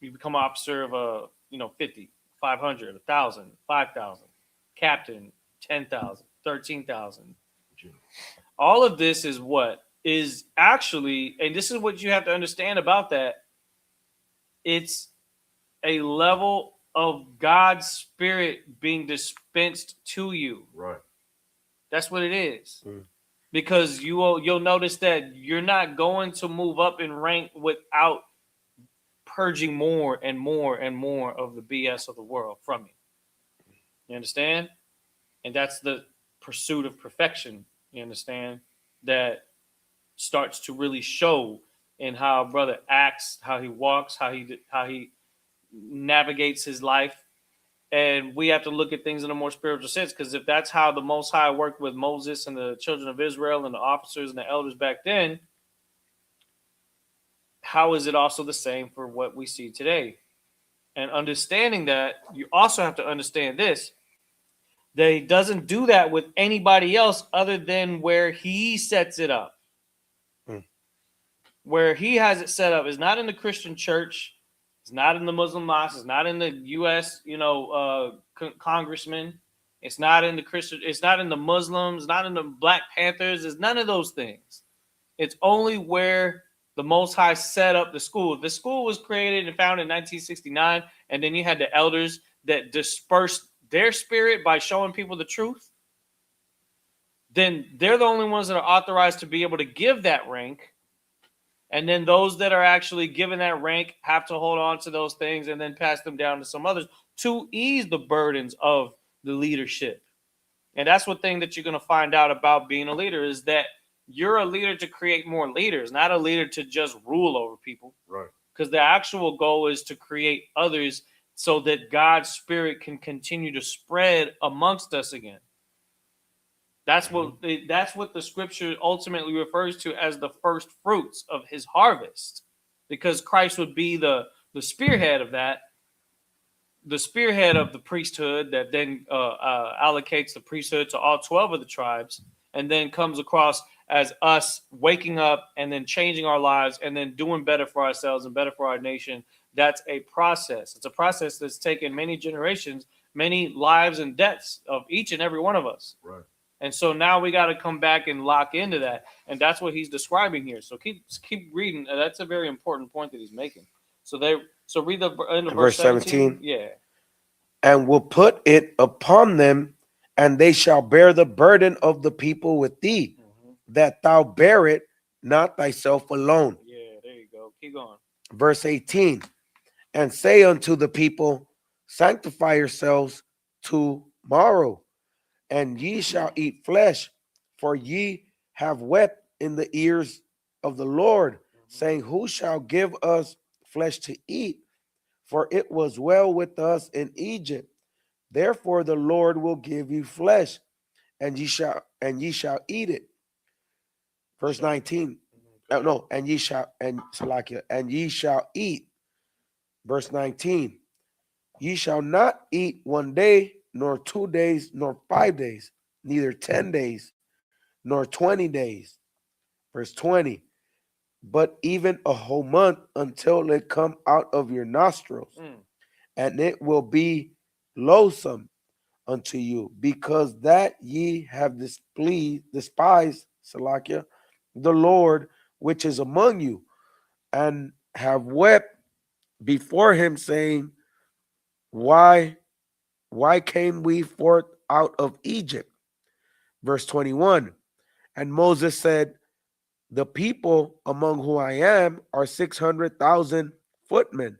You become an officer of 50, 500, 1,000, 5,000, captain, 10,000, 13,000. All of this is what is actually, and this is what you have to understand about that. It's a level of God's spirit being dispensed to you. Right. That's what it is. Mm. Because you'll notice that you're not going to move up in rank without purging more and more and more of the BS of the world from you. You understand? And that's the pursuit of perfection. You understand? That starts to really show in how a brother acts, how he walks, how he navigates his life. And we have to look at things in a more spiritual sense, because if that's how the Most High worked with Moses and the children of Israel and the officers and the elders back then, how is it also the same for what we see today? And understanding that, you also have to understand this, that he doesn't do that with anybody else other than where he sets it up. Mm. Where he has it set up is not in the Christian church, it's not in the Muslim mosque, it's not in the U.S. Congressman, it's not in the Christian, it's not in the Muslims, not in the Black Panthers, it's none of those things. It's only where the Most High set up the school. The school was created and founded in 1969, and then you had the elders that dispersed their spirit by showing people the truth. Then they're the only ones that are authorized to be able to give that rank. And then those that are actually given that rank have to hold on to those things and then pass them down to some others to ease the burdens of the leadership. And that's one thing that you're going to find out about being a leader, is that you're a leader to create more leaders, not a leader to just rule over people. Right. Because the actual goal is to create others so that God's spirit can continue to spread amongst us again. That's what the scripture ultimately refers to as the first fruits of his harvest, because Christ would be the spearhead of that, the spearhead of the priesthood that then allocates the priesthood to all 12 of the tribes, and then comes across as us waking up and then changing our lives and then doing better for ourselves and better for our nation. That's a process. It's a process that's taken many generations, many lives and deaths of each and every one of us. Right. And so now we got to come back and lock into that. And that's what he's describing here. So keep reading. That's a very important point that he's making. So read the end of verse 17. Yeah. And will put it upon them, and they shall bear the burden of the people with thee, that thou bear it not thyself alone. Yeah, there you go. Keep going. Verse 18. And say unto the people, sanctify yourselves tomorrow, and ye shall eat flesh, for ye have wept in the ears of the Lord, saying, who shall give us flesh to eat? For it was well with us in Egypt. Therefore the Lord will give you flesh, and ye shall eat it. Verse 19. And ye shall eat. Verse 19. Ye shall not eat 1 day, nor 2 days, nor 5 days, neither 10 days, nor 20 days. Verse 20. But even a whole month, until it come out of your nostrils, and it will be loathsome unto you, because that ye have despised Salakia, the Lord which is among you, and have wept before him, saying, why came we forth out of Egypt? Verse 21. And Moses said, the people among whom I am are 600,000 footmen,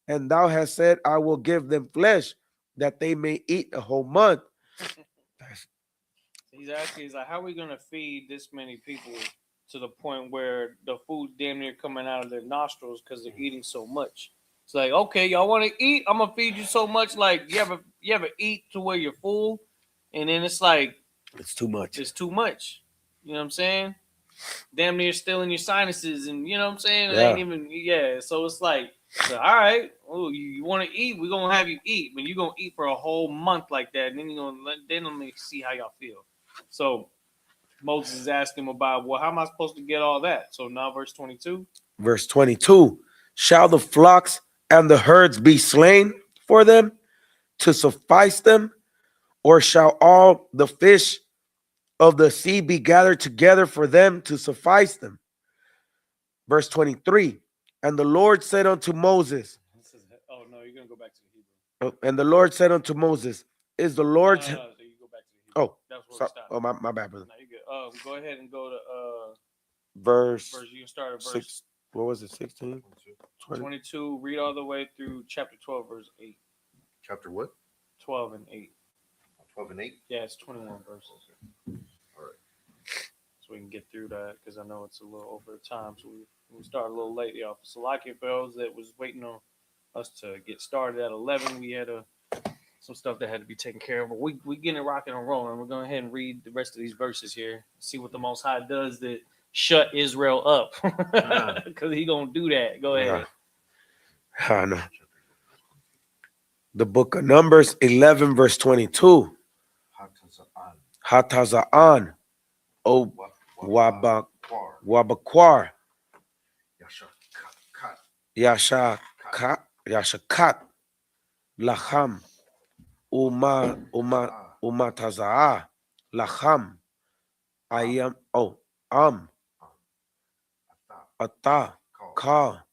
and thou hast said, I will give them flesh, that they may eat a whole month. He's asking, he's like, how are we going to feed this many people to the point where the food damn near coming out of their nostrils because they're eating so much? It's like, okay, y'all want to eat? I'm gonna feed you so much. Like, you ever eat to where you're full, and then it's like it's too much. It's too much. You know what I'm saying? Damn near still in your sinuses, and you know what I'm saying? It ain't even So it's like, all right, oh, you want to eat? We're gonna have you eat, but you're gonna eat for a whole month like that, and then let me see how y'all feel. So Moses is asking him about, well, how am I supposed to get all that? So now verse 22. Verse 22. Shall the flocks and the herds be slain for them to suffice them? Or shall all the fish of the sea be gathered together for them to suffice them? Verse 23. And the Lord said unto Moses. Oh, no, you're going to go back to the Hebrew. And the Lord said unto Moses, is the Lord... So you go back to the Hebrew. Oh, that's where we stopped. My bad, brother. No, you're good. Go ahead and go to verse. You can start at verse. What was it? 16? 22. Read all the way through chapter 12, verse 8. Chapter what? 12 and 8. 12 and 8? Yeah, it's 21 verses. All right. So we can get through that, because I know it's a little over the time. So we started a little late, y'all. So like it fellas that was waiting on us to get started at 11, we had some stuff that had to be taken care of. But we getting it rocking and rolling. We're going to go ahead and read the rest of these verses here. See what the Most High does that shut Israel up. Because he going to do that. Go ahead. I know. The book of Numbers 11, verse 22. Hataza'an, O Wabakwar, Yashakat, Lacham, Umataza'ah, Lacham, Ayam, Ata, Ka,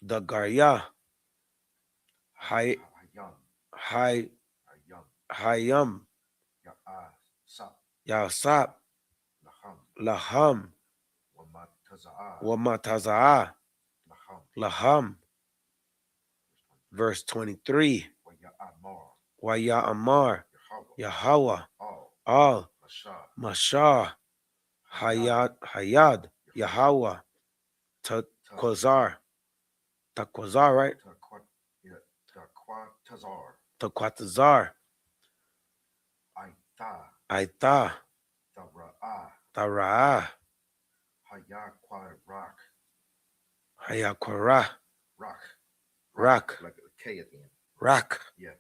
Dagarya, Hayam, Yasap, Laham, Wamataza'ah, Laham. Verse 23. Waya Amar, Yahweh, Al, Mashah, Hayad, Yahweh, Quasar. Taquazar, right? Yeah. Taquatazar. Taquatazar. Aita. Aita. Tara'a. Tara'a. Hayakwarak. Hayaquara. Rock. Rock. Like a K at the end. Rock. Yeah.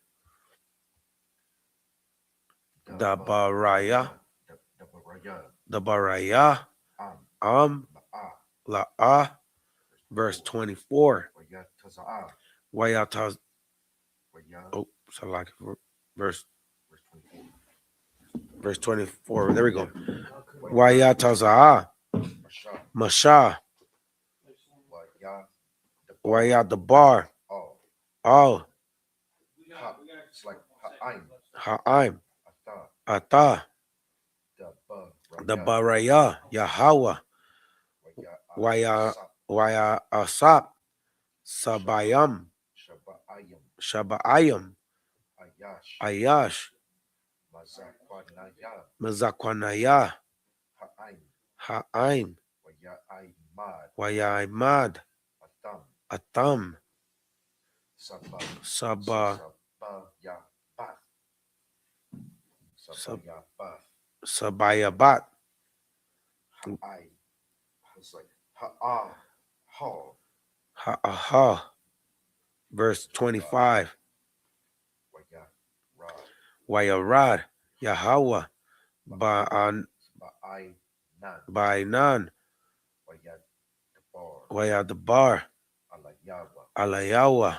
Dabaraya. Dabaraya. Dabaraya. Ba'a. La'a. Verse 24. Wayataza'a. Wayataz. Waya. Oh, so like verse Verse 24. 24. There we go. Waya. Wayataza'a. Masha. Masha. Waya. Wayadabar. Oh. All. Ha. It's like ha'aim. Ha'aim. Ata. Ata. Dabaraya. Dabaraya. Yahweh. Waya. Waya Asap. Sabayam. Shaba'ayim. Shaba'ayam. Ayash. Ayash. Mazakwanaya. Mazakwanaya. Ha'aim. Ha'aim. Waya'imad. Waya'imad. Atam. Atam. Saba. Saba. Sabayabath. Sabayabath. Sabayabat. Ha'ai. It's like ha'a. Ha. Ha'aha. Verse 25. Wayarad. Wayarad. Yahweh. Ba'an. Ba'ainan. Bainan. Wayadabar. Wayadabar. Alayawa. Alayawa.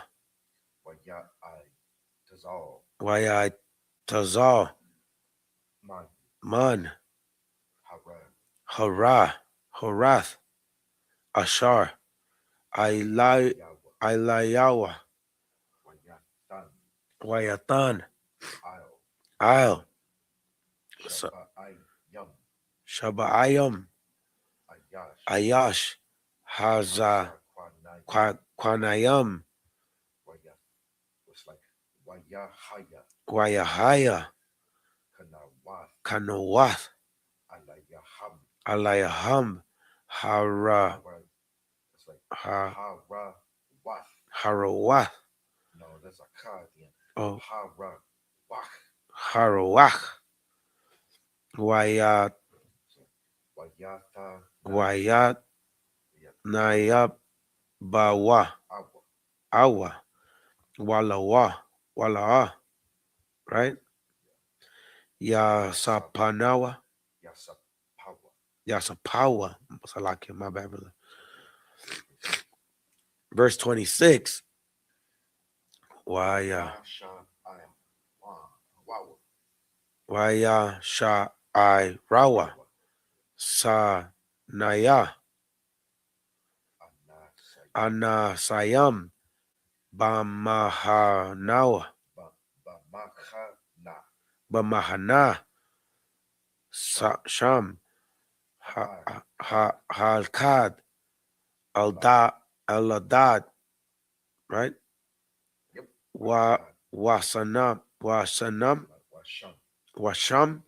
Waya'ai. Tazal. Wayai Tazal. Man. Man. Haran. Hara. Harath. Ashar. Yawa. Ilayawa. Wayatan. Wayatan. I'll. Al. Shaba'ayam. Shaba'ayam. Ayash. Ayash. Haza. Kwanayam. Waya. It's like Wayahaya. Wayahaya. Kanawath. Kanawath. Alayaham. Alayaham. Hara. It's like Ha. Harawath. Harawath. No, that's a ka at the end. Oh. Harawach. Harawach. Wayat. Wayata. Wayat. Nayab. Bawa. Awa. Awa. Walawa. Wala'a. Right? Yasapanawa. Yasapawa. Yasapawa. Salakia, my bad, brother. Verse 26. Waya. Sha'ayam. Wawa. Waya Sha'ai Rawa. Sa Naya. Ana Sayam. Bamahanawa. Bamachana. Bamahana. Sham. Halkad. Eldad. Right? Yep. Wasanam. Washam. Washam.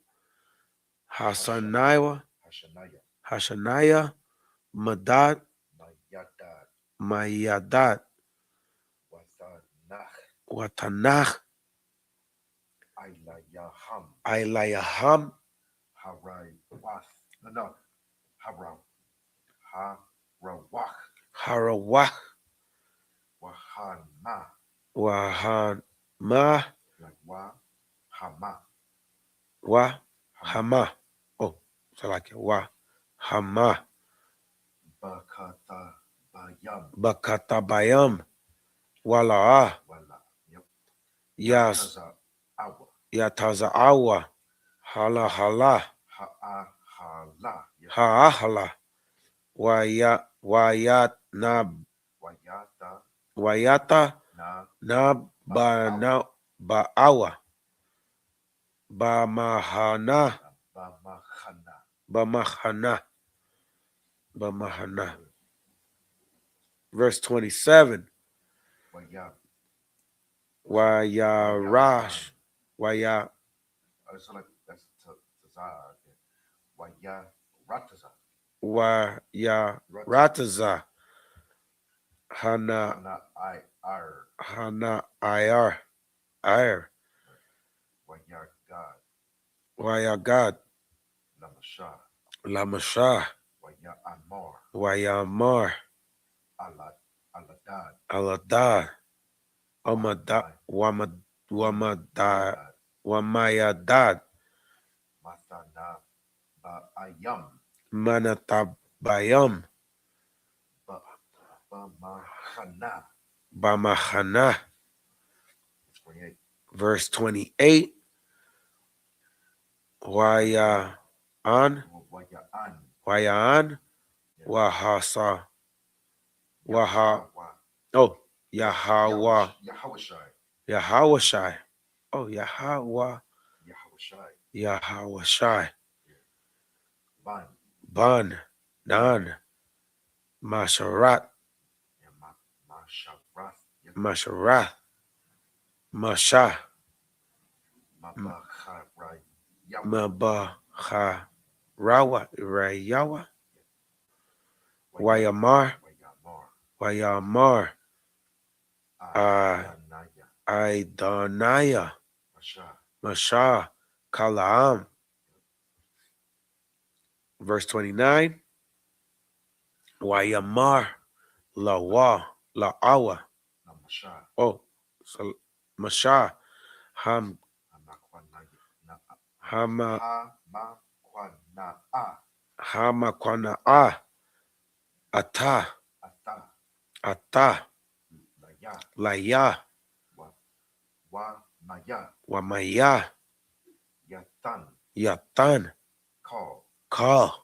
Hasanaiwa. Hashanaya. Hashanaya. Madad. Mayadad. Mayadad. Wathanach. Watanach. Ilayaham. Ilayaham. Harawath. No. Haram. Harawach. Harawach. Wahana. Wahama. Like Wahama. Wahama. Oh, so like Wahama. Bakatabayam. Bakatabayam. Wala'a. Wala. Yep. Yas. Awa. Yataza'awa. Hala hala. Ha'ahala. Ha'ahala. Wayatna. Wayata. Wayata. Na. Na ba ba'awa. Bamahana. Bamachana. Bamahana. Bamahana. Verse 27. Waya. Wayarash. Waya. So like that's Tazar. Waya Rataza. Wayarataza. Hana Hana I Ir. Hana Ir Waya God. Waya God Lamasha. Lamasha Waya Amar. Waya Mar Aladad. Aladad Amada Wamadad Wamayadad Mathana Ba Ayam. Manatabayam Bamahana. Bamahana. 28. Verse 28. Waya an Waya An. Wayan Wahasa Waha oh Yahawa Yahawashai. Yahawashai. Oh Yahawa Yahawashai. Yahawashai. Ban. Ban Dan Masharat Masharath. Masharath Masha Mabachara. Mabaha Rawa Rayawa Wayamar Wayamar Idonaya Masha Kalaam. Verse 29. Wayamar Lawa Laawa. Oh, so Masha Ham Hama Hamakwana Ata Ata Laya Wamaya Yatan Ka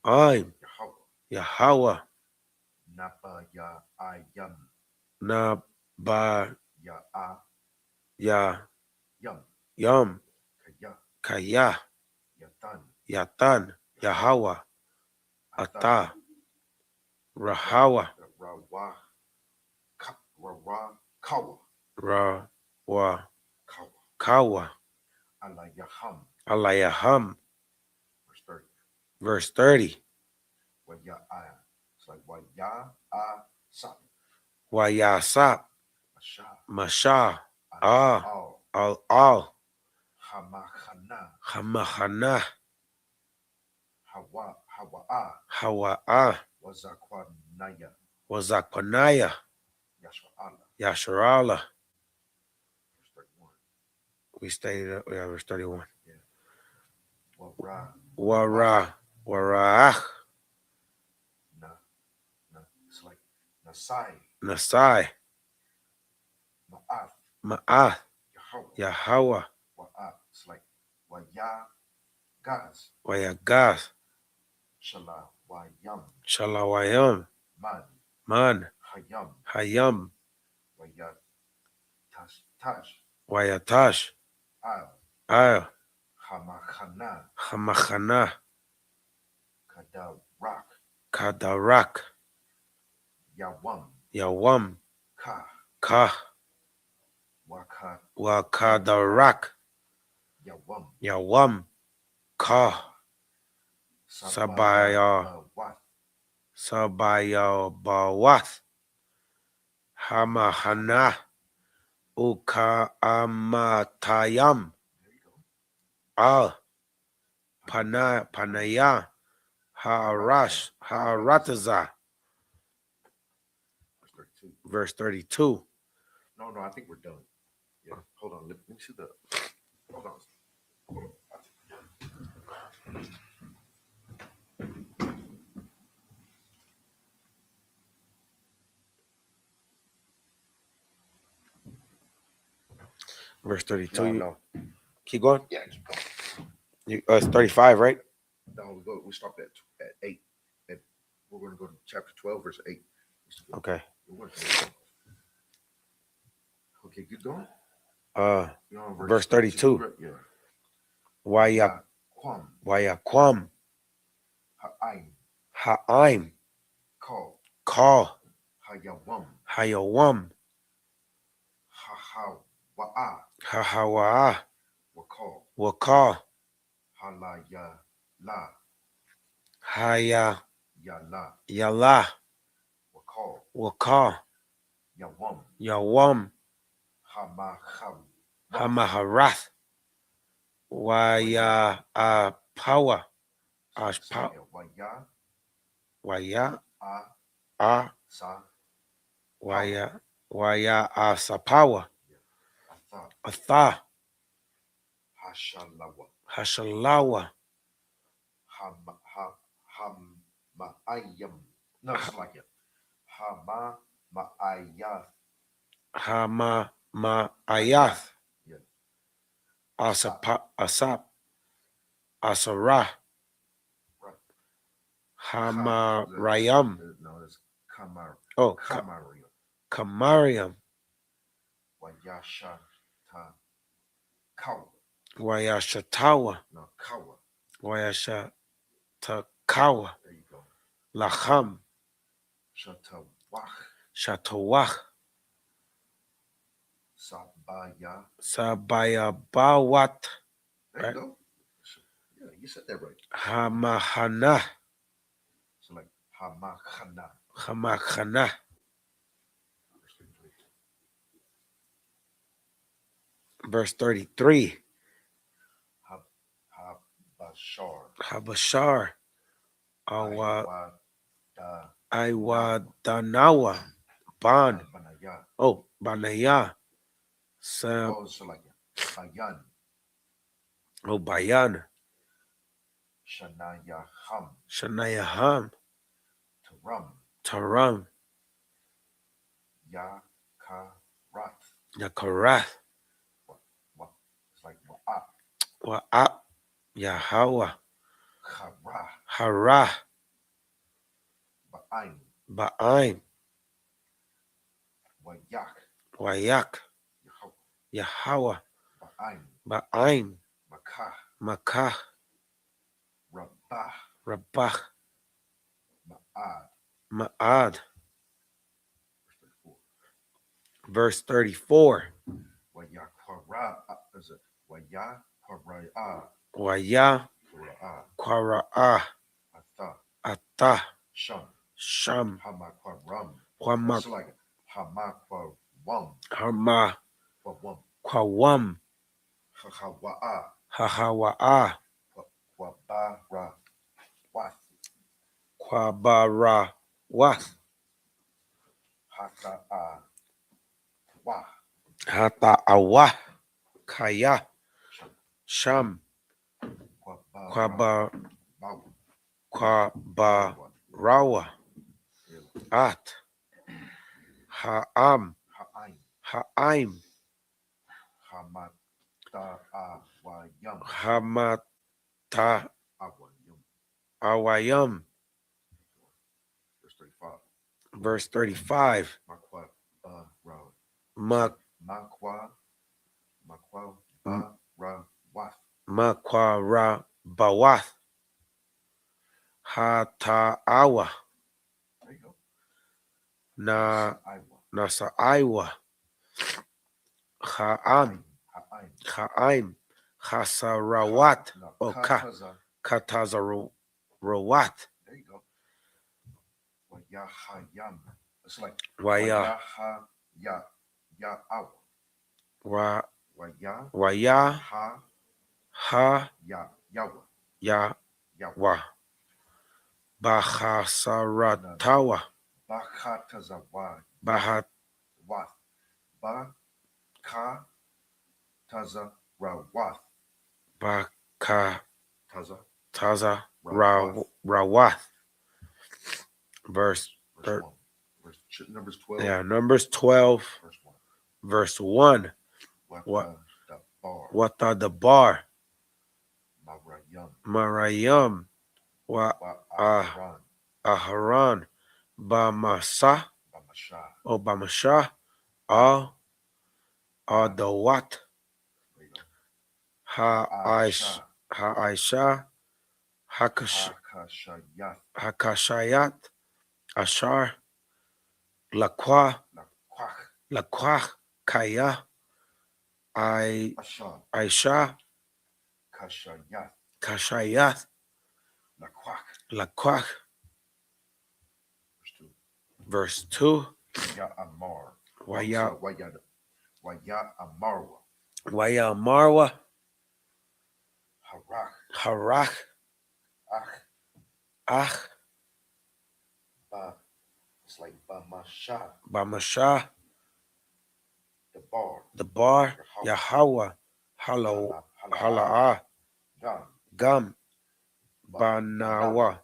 I'm Yahweh Naba Ya Yum Kaya Yatan Yahweh Ata Rahawa Rawa Kawa Alayaham. Verse 30. Wayasap Masha Al Hamahana Hawa'a Wazakwanaya Yasharala. We stayed at verse 31. Wara'ach Nasai Ma'ath Yahweh Wayagath Shalawayam Man Hayam Wayatash Al Hamachana Kadarak Yawam Ka Wakadarak Yawam Ka Sabaya Bawath Hamahana Uka Amatayam Al Panaya Ha'arataza. Verse 32. No, I think we're done. Yeah, hold on. Let me see the. Hold on. Verse 32. No. Keep going. Yeah. It's 35, right? No, we stopped at 8. And we're going to go to chapter 12, verse 8. Okay. Okay, keep going. Verse 32. Yeah. Wayakwam Ha'aim Ka Hayawam Hahawa'a Waka Haya Yala Waka, Yawam, Yawam, Hamahaw, Hamaharath, Waya Power, Ashpa, Waya, Waya, A, Sa, Waya, Sapawa, Atha, Atha, Hashalawa, Hashalawa, Hamaayam. No, it's like it. Hamaayah. Ayath, Yeah. Asap, Asarah, Right. Hamarayam, No, it's Kamar. oh, Kamarium. Kamariam, Wayasha ta Kawa. Wayashatawa, No, Kawa. Wayashatakawa, There you go. Lacham, Shatawach. Shatawach, Sabaya. Sabayabawat, There right? you go. Yeah, you said that right. Hamahana, So like Hamakana. Hamachana, verse 33, Habashar. Habashar, Iwada. Iwadanawa, Ban, Banaya. oh, Banaya, Sab, Oh, so like Bayan. oh, Bayan, Shanayaham. Shanayaham, Taram. Taram, Yakarat. Yakarath, It's like Wa'at. Wa'ap, Yahweh, Hara. Harah, Ba'ain. Ba'ain, Wayak. Wayak, Yahweh. Yahweh, Ba'ain. Ba'ain, Makah. Makah, Rabah. Rabah, Ma'ad. Ma'ad, verse 34, Wayakwara. Is it Wayakwara? Waya, Quara'ah, Atha. Atah, Sham. Sham, Hamakwaram. Hama, It's like Hamakwawam. Hama, Wawam. Kwawam, Hahawa'a. Hahawa'ah, Wabara. Wath. Kwabara, Wath, Hata'a. Wah. Hata Awah, Kaya, Sham, Kwaba, Kwabarawa, At, Ha'am, Ha'ain. Ha'aim, Hamata'awayam. Hamata, Awayam. Awayam, Verse 35. verse 35, Makwa ra. Makwa Makwa ba ra wath. Makwara Bawath, Hata'awa, There you go. Na Sa'aiwa. Nasa'aiwa, Ha'am, Ha'ain. Ha'aim, Hasarawat, No, oh, Kataza. Katazarawat, There you go. Wayahayam. It's like Waya, Ya'awa. Wa, Waya. Waya, Ha. Ha, Yawa. Ya, Yawa. Wa, Bahasaratawa, Bakatazawa. Bahat, Wath. Bakatazarawat. Baka, Taza. Taza, Rawath, verse, Verse 1. Numbers 12. yeah, Numbers 12, Verse 1. verse 1. What the bar. What are the bar? Marayam. Marayam. Wa Aharan. Aharan. Bamasa. Bamasha. Oh, Bamasha. All the what? There you go. Ha Aisha. Hakashayat. Hakashayat. Ashar. Lakwa. Lakwach. Kaya. Ashar. Aisha. Kashayat. Kashayat. Lakwak. Lakwach. Verse 2. Verse 2. Ya Amar. Waya Waya Amarwa. Waya Marwa Harak. Harach Ach. Ach Ba. It's like Bamasha. Bamasha The bar. the bar Yahweh Halo Halaa Gam. Gam Banawa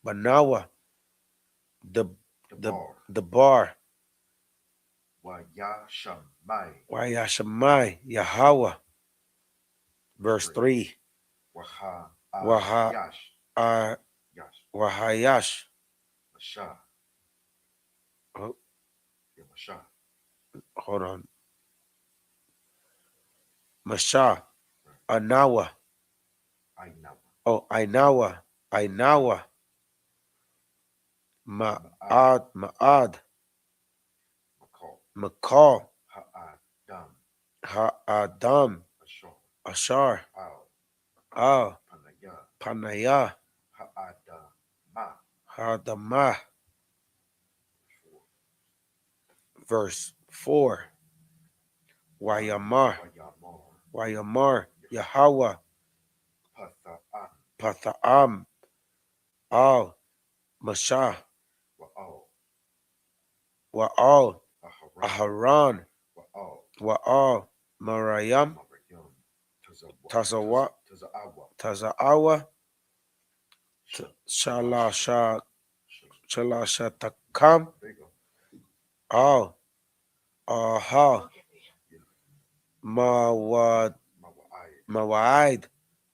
Banawa the The bar. the bar Waya Shamai. Wayashamai Yahweh. Verse 3. Waha. Waha Yash. Yash. Wahayash. Masha. Oh, Yeah, Masha. hold on. Masha Anawa. I know. Oh, Ainawa. Ma'ad Makal. Makal Ha'adam. Ha'adam Ashar. Ashar Al. Al Panaya. Panaya Ha'adama. Hadamah. Verse 4. Wayamar Wayamar. Yahweh Patha'an. Patha'am Al Mashah Wa'al. Wa'al Aharan. Aharan Wa'al. Wa'al Marayam Maryam. Tazawa Taza'awa. Taza'awa Shalasha Shalashatakam There you go. Al Aha Mawad Mawa'ai. Mawa'id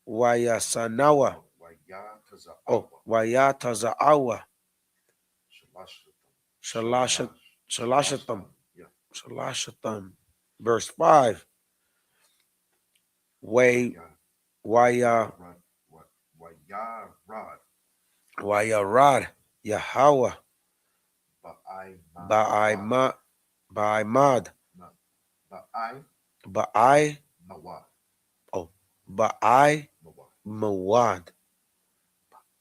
Wayasanawa Waya Taza'awa. Oh Wayataza'awa Shalashatam. Shalashatam Yeah. Shalashatam. Verse 5. Way Waya Wayarad. Wayarad Yahweh Ba'imad Ba'ai. Ba'i Mawad. oh Ba'i Mawad. Mawad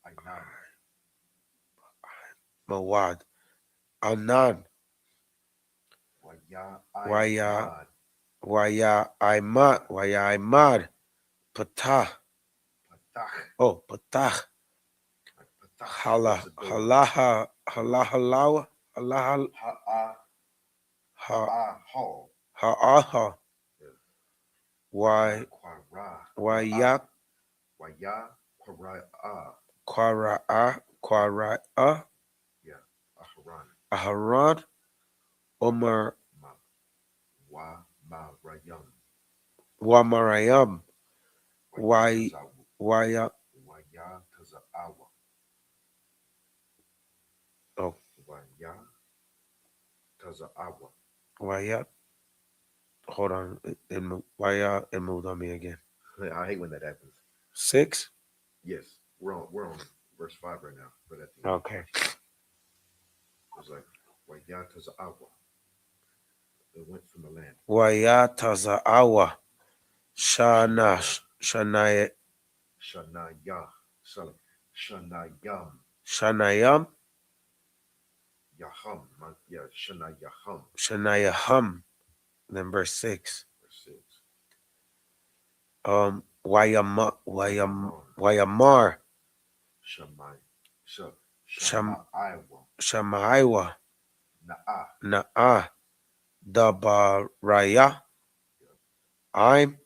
Ainan. Mawad Anan Waya. Waya Imad Patah Patach. oh Patah Patach. Halaha Halahalawa Halaha Ha'ahal. Ha'aha Wayak Waya. Kwara'a. Kwara'a Yeah. Aharan. Aharon Omar Marayam. Wamarayam Waya Waya Taza'awa. oh Waya Taza'awa. Waya hold on Waya it moved on me again. I hate when that happens. 6. Yes. We're on verse 5 right now. But at the end. Okay. It's like Waya Taza'awa. It went from the land. Waya Taza'awa Shanaya Shanaya. Shanayam. Shanayam Yaham. Yeah. Shanayaham. Shanayaham. Then verse 6. Verse 6. Wayamar Shamai. Sham Shamaiwa. Shamaiwa Na'ah. Na'ah Dabaraya I'm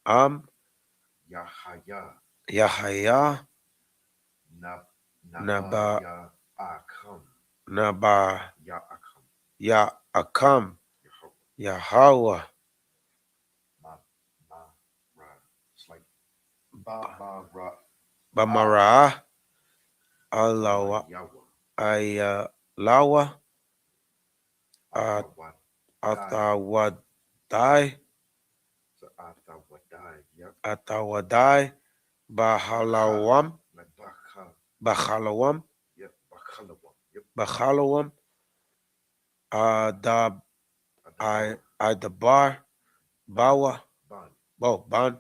Am. Yahaya. Yahaya Naba Ya'akam. Naba Ya'akam. Ya'akam Yahweh. Yahweh Ra. It's like Ba-ma-ra. Bamara Alawa Yahweh. Ayalawa Atawad. Atawadai So Atawadai. Yep. Atawadai Bahalawam Like Baka. Bahalawam Yep. Bakalawam. Yep. Bahalawam Adab Adabar. Adabar Bawa Ban.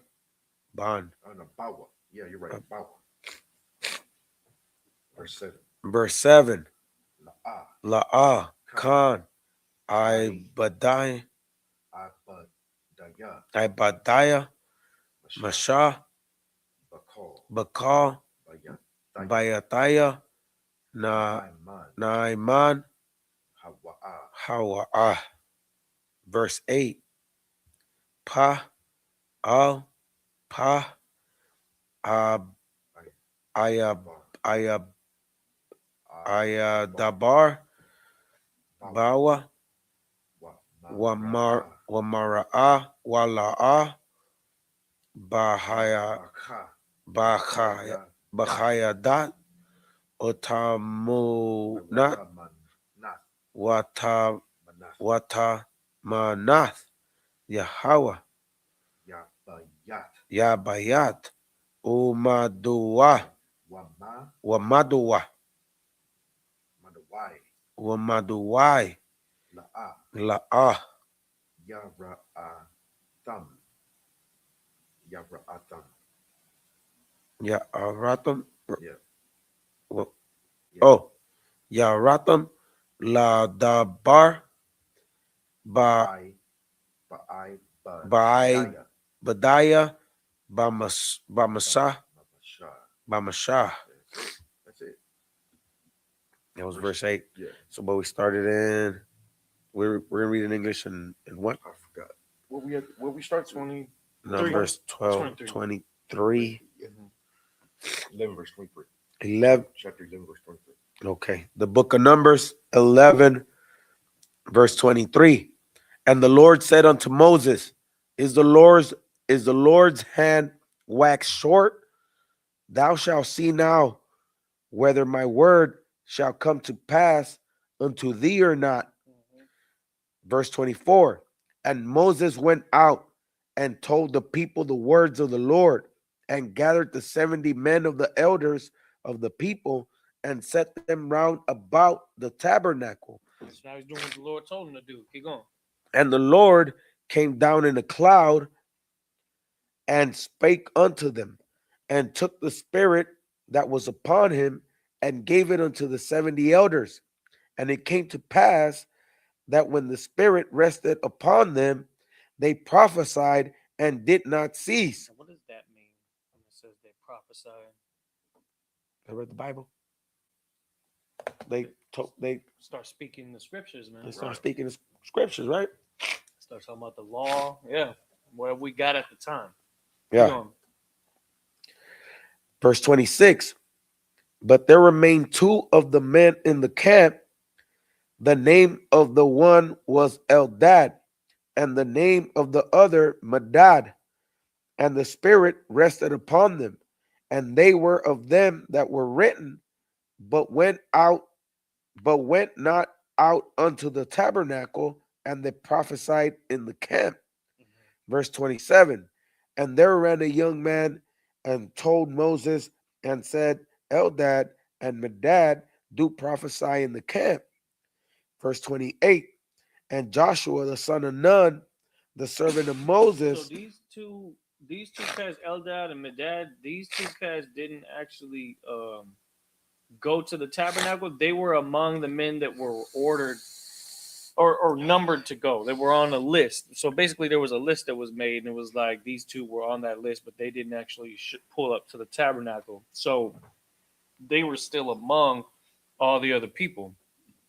Ban Oh, no, Bawa. Yeah, you're right. Bawa. Verse 7. verse 7. La'ah. La'ah, Khan, Ibadiah, Abadaya, Ibadiah, Masha, Mashah, Bakal, Bakal, Bayataya, Bayathiah, Naiman, Naaman, Hawa'a, Hawa'ah. Verse 8. Pa, Al, Pa, Ab, Ayab, Bar, Ayab, Bar, Ayadabar, Bawa, Bawa, Mara'a, Wamara'ah, Wala'ah, Bahaya, Baka, Bahaya, Bahayadat, Otamunat, Wataman, Nath, Wata, Manath, Watamanath, Yahweh, Yabayat, Yabayat, Umaduwa, Wama, Wamaduwa, Madawai, Wamaduwai, La'a, La'ah, Yara'atam, Yara'atam, Ya'aratam, yeah, wa- yeah, oh, Ya'aratam, La Dabar, Ba, Ba'ai, Ba'ai, Ba'ai, Badaya, Badaya, Bamasah, Mabasha. Bamashah. That's it. That was verse 8. Yeah, So, but we started in, we're going to read in English and what? I forgot. Where we start? 20. Numbers 12, 23. 23, Yeah. 11 verse 23. 11. Chapter 11 verse 23. Okay. The book of Numbers 11, verse 23. And the Lord said unto Moses, Is the Lord's hand waxed short? Thou shalt see now whether my word shall come to pass unto thee or not. Verse 24. And Moses went out and told the people the words of the Lord, and gathered the 70 men of the elders of the people, and set them round about the tabernacle. So now he's doing what the Lord told him to do. Keep going. And the Lord came down in a cloud and spake unto them, and took the spirit that was upon him, and gave it unto the 70 elders. And it came to pass that when the spirit rested upon them, they prophesied and did not cease. Now, what does that mean when it says they prophesied? I read the Bible. They Start speaking the scriptures, man. start speaking the scriptures, right? Start talking about the law. Yeah. What we got at the time. Keep Yeah. going. Verse 26. But there remained two of the men in the camp. The name of the one was Eldad, and the name of the other Medad. And the spirit rested upon them, and they were of them that were written, but went not out unto the tabernacle, and they prophesied in the camp. Verse 27. And there ran a young man and told Moses and said, Eldad and Medad do prophesy in the camp. Verse 28. And Joshua the son of Nun, the servant of Moses. So these two guys, Eldad and Medad, these two guys didn't actually go to the tabernacle. They were among the men that were ordered or numbered to go. They were on a list. So basically, there was a list that was made, and it was like these two were on that list, but they didn't actually pull up to the tabernacle. So they were still among all the other people,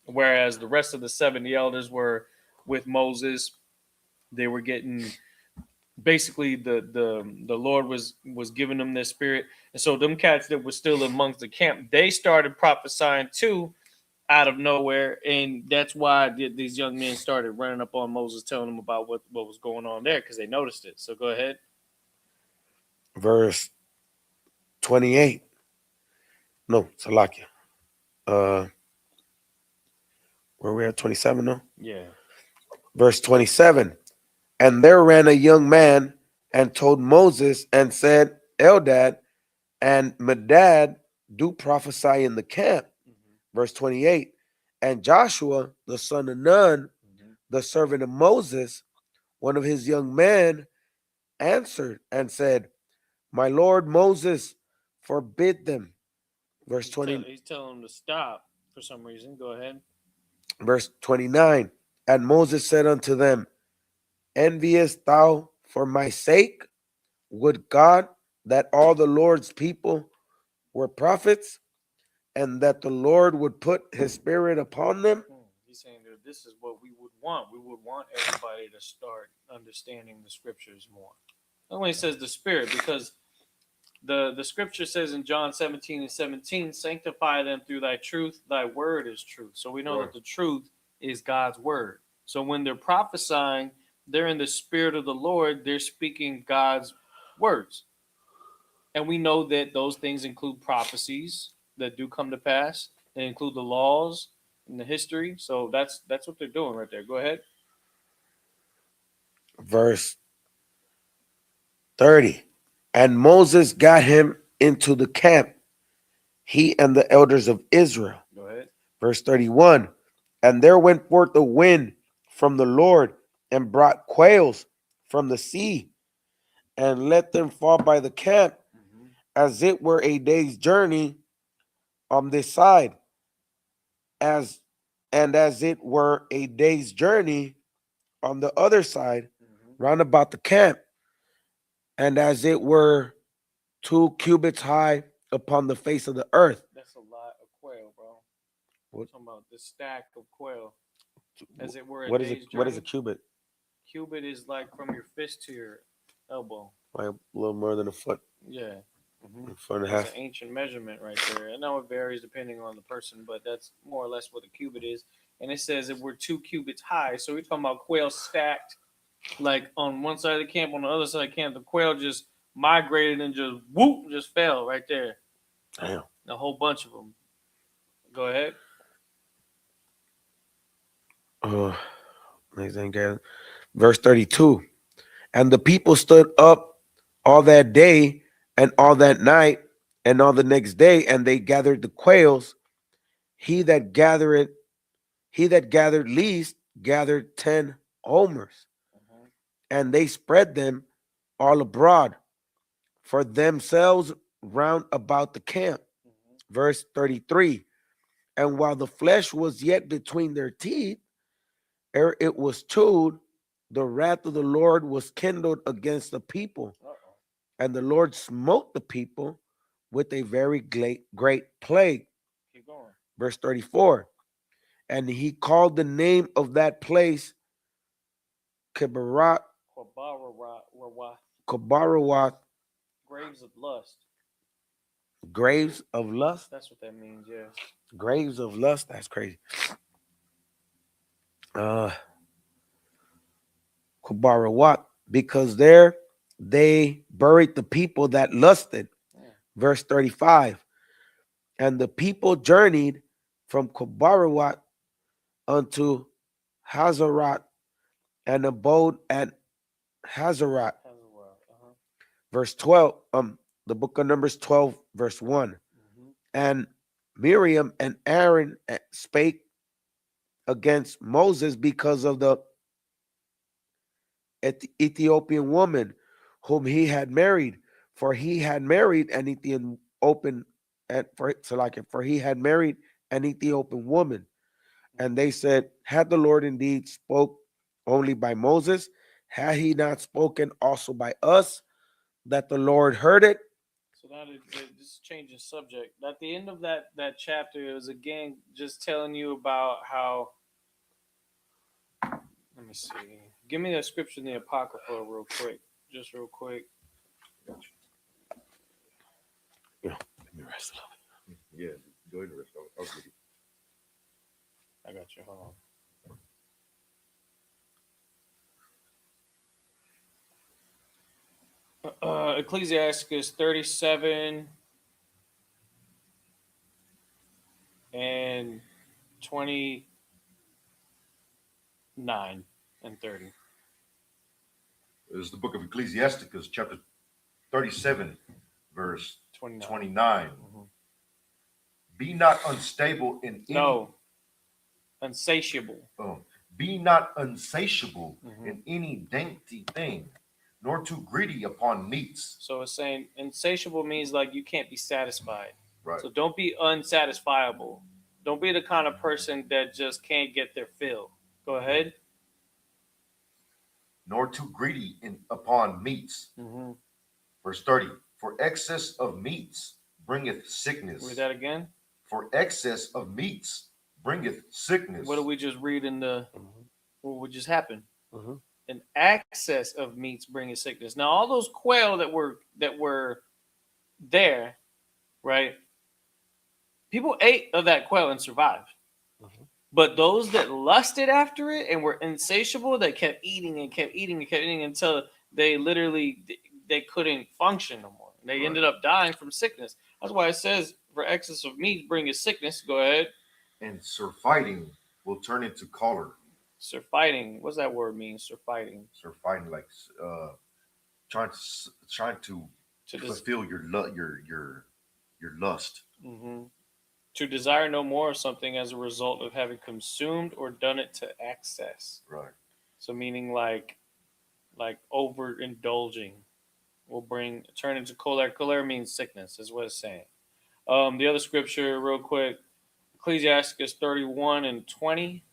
whereas the rest of the 70 elders were with Moses. They were getting basically the Lord was giving them their spirit, and so them cats that were still amongst the camp, they started prophesying too out of nowhere, and that's why these young men started running up on Moses, telling them about what was going on there because they noticed it. So go ahead. Verse 28. No, Salakia. Where we at? 27 now? Yeah. Verse 27. And there ran a young man and told Moses and said, Eldad and Medad do prophesy in the camp. Verse 28. And Joshua, the son of Nun, the servant of Moses, one of his young men, answered and said, My Lord Moses, forbid them. Verse 20. He's telling them to stop for some reason. Go ahead. Verse 29. And Moses said unto them, enviest thou for my sake? Would God that all the Lord's people were prophets, and that the Lord would put his spirit upon them? He's saying that this is what we would want. We would want everybody to start understanding the scriptures more. And when he says the spirit, because the scripture says in John 17:17, sanctify them through thy truth, thy word is truth. So we know Right. that the truth is God's word. So when they're prophesying, they're in the spirit of the Lord, they're speaking God's words. And we know that those things include prophecies that do come to pass. They include the laws and the history. So that's what they're doing right there. Go ahead. Verse 30. And Moses got him into the camp, he and the elders of Israel. Go ahead. Verse 31. And there went forth a wind from the Lord and brought quails from the sea and let them fall by the camp, as it were a day's journey on this side, as it were a day's journey on the other side, round about the camp, and as it were 2 cubits high upon the face of the earth. That's a lot of quail, bro. What? We're talking about the stack of quail. As it were a What is day's it? What is a journey. cubit? Cubit is like from your fist to your elbow. Like a little more than a foot, Yeah. a foot and a That's half. an ancient measurement right there. I know it varies depending on the person, but that's more or less what a cubit is. And it says that we're 2 cubits high. So we're talking about quail stacked, like on one side of the camp, on the other side of the camp, the quail just migrated and just whoop, just fell right there. Damn. A whole bunch of them. Go ahead. Next thing, guys. Verse 32. And the people stood up all that day and all that night and all the next day, and they gathered the quails. He that gathered least gathered 10 homers, and they spread them all abroad for themselves round about the camp. Verse 33. And while the flesh was yet between their teeth, ere it was chewed, the wrath of the Lord was kindled against the people. And the Lord smote the people with a very great plague. Keep going. Verse 34. And he called the name of that place Kibarath, Kabarawath, Graves of lust. graves of lust. That's what that means, yeah. Graves of lust. That's crazy. Kabarawath, because there they buried the people that lusted. Verse 35. And the people journeyed from Kabarawath unto Hazarat and abode at Hazarat. Verse 12, the book of Numbers 12, verse 1. And Miriam and Aaron spake against Moses because of the Ethiopian woman whom he had married, for he had married an Ethiopian for he had married an Ethiopian woman. And they said, had the Lord indeed spoke only by Moses, had he not spoken also by us, that the Lord heard it? So now just changing subject. At the end of that chapter, it was again just telling you about how. Let me see. Give me that scripture in the Apocrypha real quick. Just real quick. Yeah, let me rest a little bit. Yeah, go ahead and rest. I'll get it. I got you. Hold on. Ecclesiastes 37 and 29 and 30. This is the book of Ecclesiasticus, chapter 37, verse 29. 29. Be not unstable in any. No. Unsatiable. Be not unsatiable in any dainty thing, nor too greedy upon meats. So it's saying insatiable means like you can't be satisfied. Right. So don't be unsatisfiable. Don't be the kind of person that just can't get their fill. Go ahead. Nor too greedy upon meats. Mm-hmm. Verse 30. For excess of meats bringeth sickness. Read that again. For excess of meats bringeth sickness. What did we just read in the? What would just happen? Mhm. An excess of meats bringeth sickness. Now, all those quail that were there, right? People ate of that quail and survived. Mhm. But those that lusted after it and were insatiable, they kept eating and kept eating and kept eating until they literally they couldn't function no more. They Right. ended up dying from sickness. That's why it says, "For excess of meat bringeth sickness." Go ahead. And surfeiting will turn into choler. Surfeiting. What's that word mean? Surfeiting. Surfeiting, like trying to To fulfill your lust. mm-hmm. To desire no more of something as a result of having consumed or done it to excess. Right. So meaning like overindulging will turn into cholera. Cholera means sickness, is what it's saying. The other scripture, real quick, Ecclesiastes 31:20.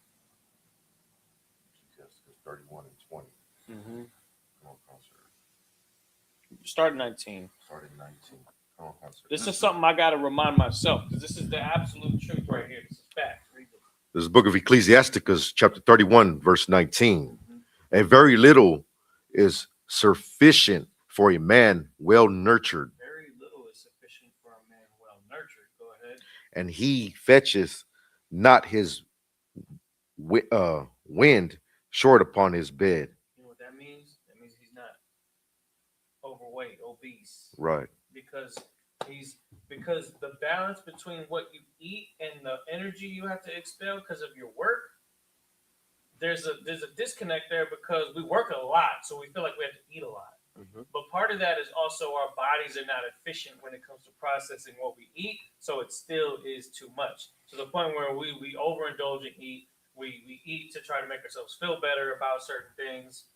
Ecclesiastes 31 and 20. Mm-hmm. Come on, concert. Start 19. Starting 19. Come on, concert. This is something I got to remind myself because this is the absolute truth right here. This is fact. Read this. This is the book of Ecclesiasticus, chapter 31, verse 19. Mm-hmm. And very little is sufficient for a man well nurtured, Very little is sufficient for a man well nurtured. Go ahead. and he fetcheth not his wind short upon his bed. You know what that means? That means he's not overweight, obese. Right. Because the balance between what you eat and the energy you have to expel because of your work, there's a disconnect there because we work a lot, so we feel like we have to eat a lot. Mhm. But part of that is also our bodies are not efficient when it comes to processing what we eat, so it still is too much. To the point where we overindulge and eat. We eat to try to make ourselves feel better about certain things,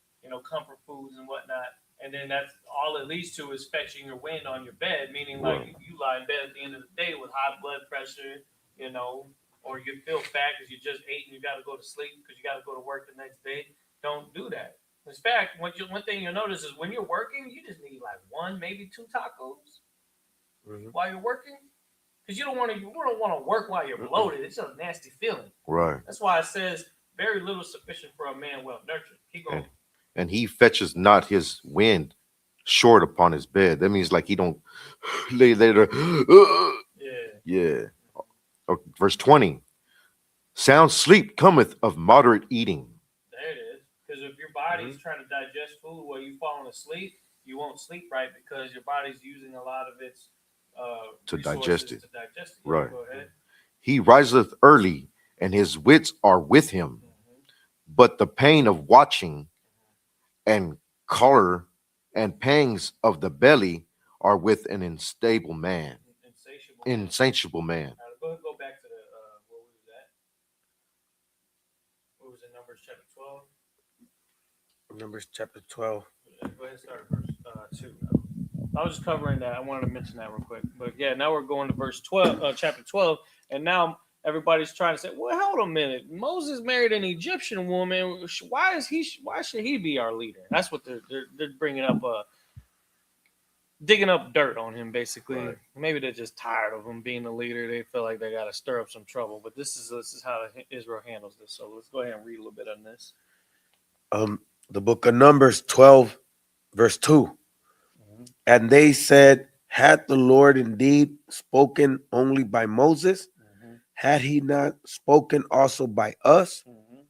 comfort foods and whatnot. And then that's all it leads to is fetching your wind on your bed, meaning like Right. you lie in bed at the end of the day with high blood pressure, or you feel fat because you just ate and you got to go to sleep because you got to go to work the next day. Don't do that. In fact, one thing you'll notice is when you're working, you just need like one, maybe two tacos Mhm. while you're working, because you don't want to work while you're bloated. It's a nasty feeling. Right. That's why it says very little sufficient for a man well nurtured. Keep going. And he fetches not his wind short upon his bed. That means like he don't lay there. Yeah. Yeah. Verse 20. Sound sleep cometh of moderate eating. There it is. Because if your body's trying to digest food while you're falling asleep, you won't sleep right because your body's using a lot of its To resources digest it. To digest it. Right. Go ahead. He riseth early, and his wits are with him. Mm-hmm. But the pain of watching and choler and pangs of the belly are with an unstable man. Insatiable man. All right, go ahead and go back to the where we was at. What was in Numbers chapter 12? Numbers chapter 12. Yeah, go ahead and start at verse 2. I was just covering that. I wanted to mention that real quick. But yeah, now we're going to verse 12, chapter 12, and now everybody's trying to say, "Well, hold a minute. Moses married an Egyptian woman. Why should he be our leader?" That's what they're bringing up, digging up dirt on him, basically. Right. Maybe they're just tired of him being the leader. They feel like they got to stir up some trouble. But this is how Israel handles this. So let's go ahead and read a little bit on this. The book of Numbers 12, verse 2. Mm-hmm. And they said, had the Lord indeed spoken only by Moses? Mm-hmm. Had he not spoken also by us? Mm-hmm.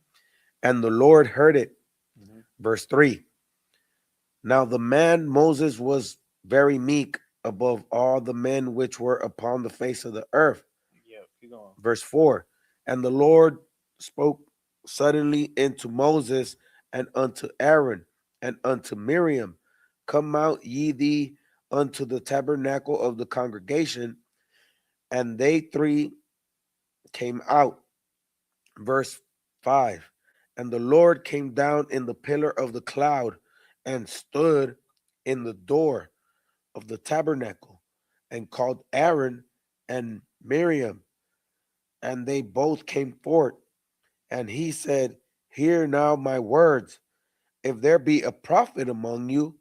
And the Lord heard it. Mm-hmm. Verse 3. Now the man Moses was very meek above all the men which were upon the face of the earth. Yeah, keep going. Verse 4. And the Lord spoke suddenly unto Moses and unto Aaron and unto Miriam, come out ye thee unto the tabernacle of the congregation. And they three came out. Verse 5. And the Lord came down in the pillar of the cloud and stood in the door of the tabernacle and called Aaron and Miriam And they both came forth. And he said, Hear now my words. If there be a prophet among you,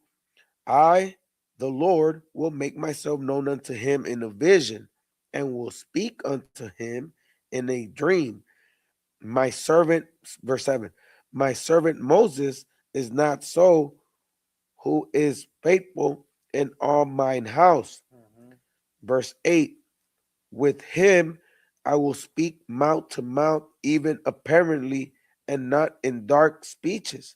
I, the Lord, will make myself known unto him in a vision, and will speak unto him in a dream. My servant, verse 7, my servant Moses is not so, who is faithful in all mine house. Verse 8, with him I will speak mouth to mouth, even apparently, and not in dark speeches.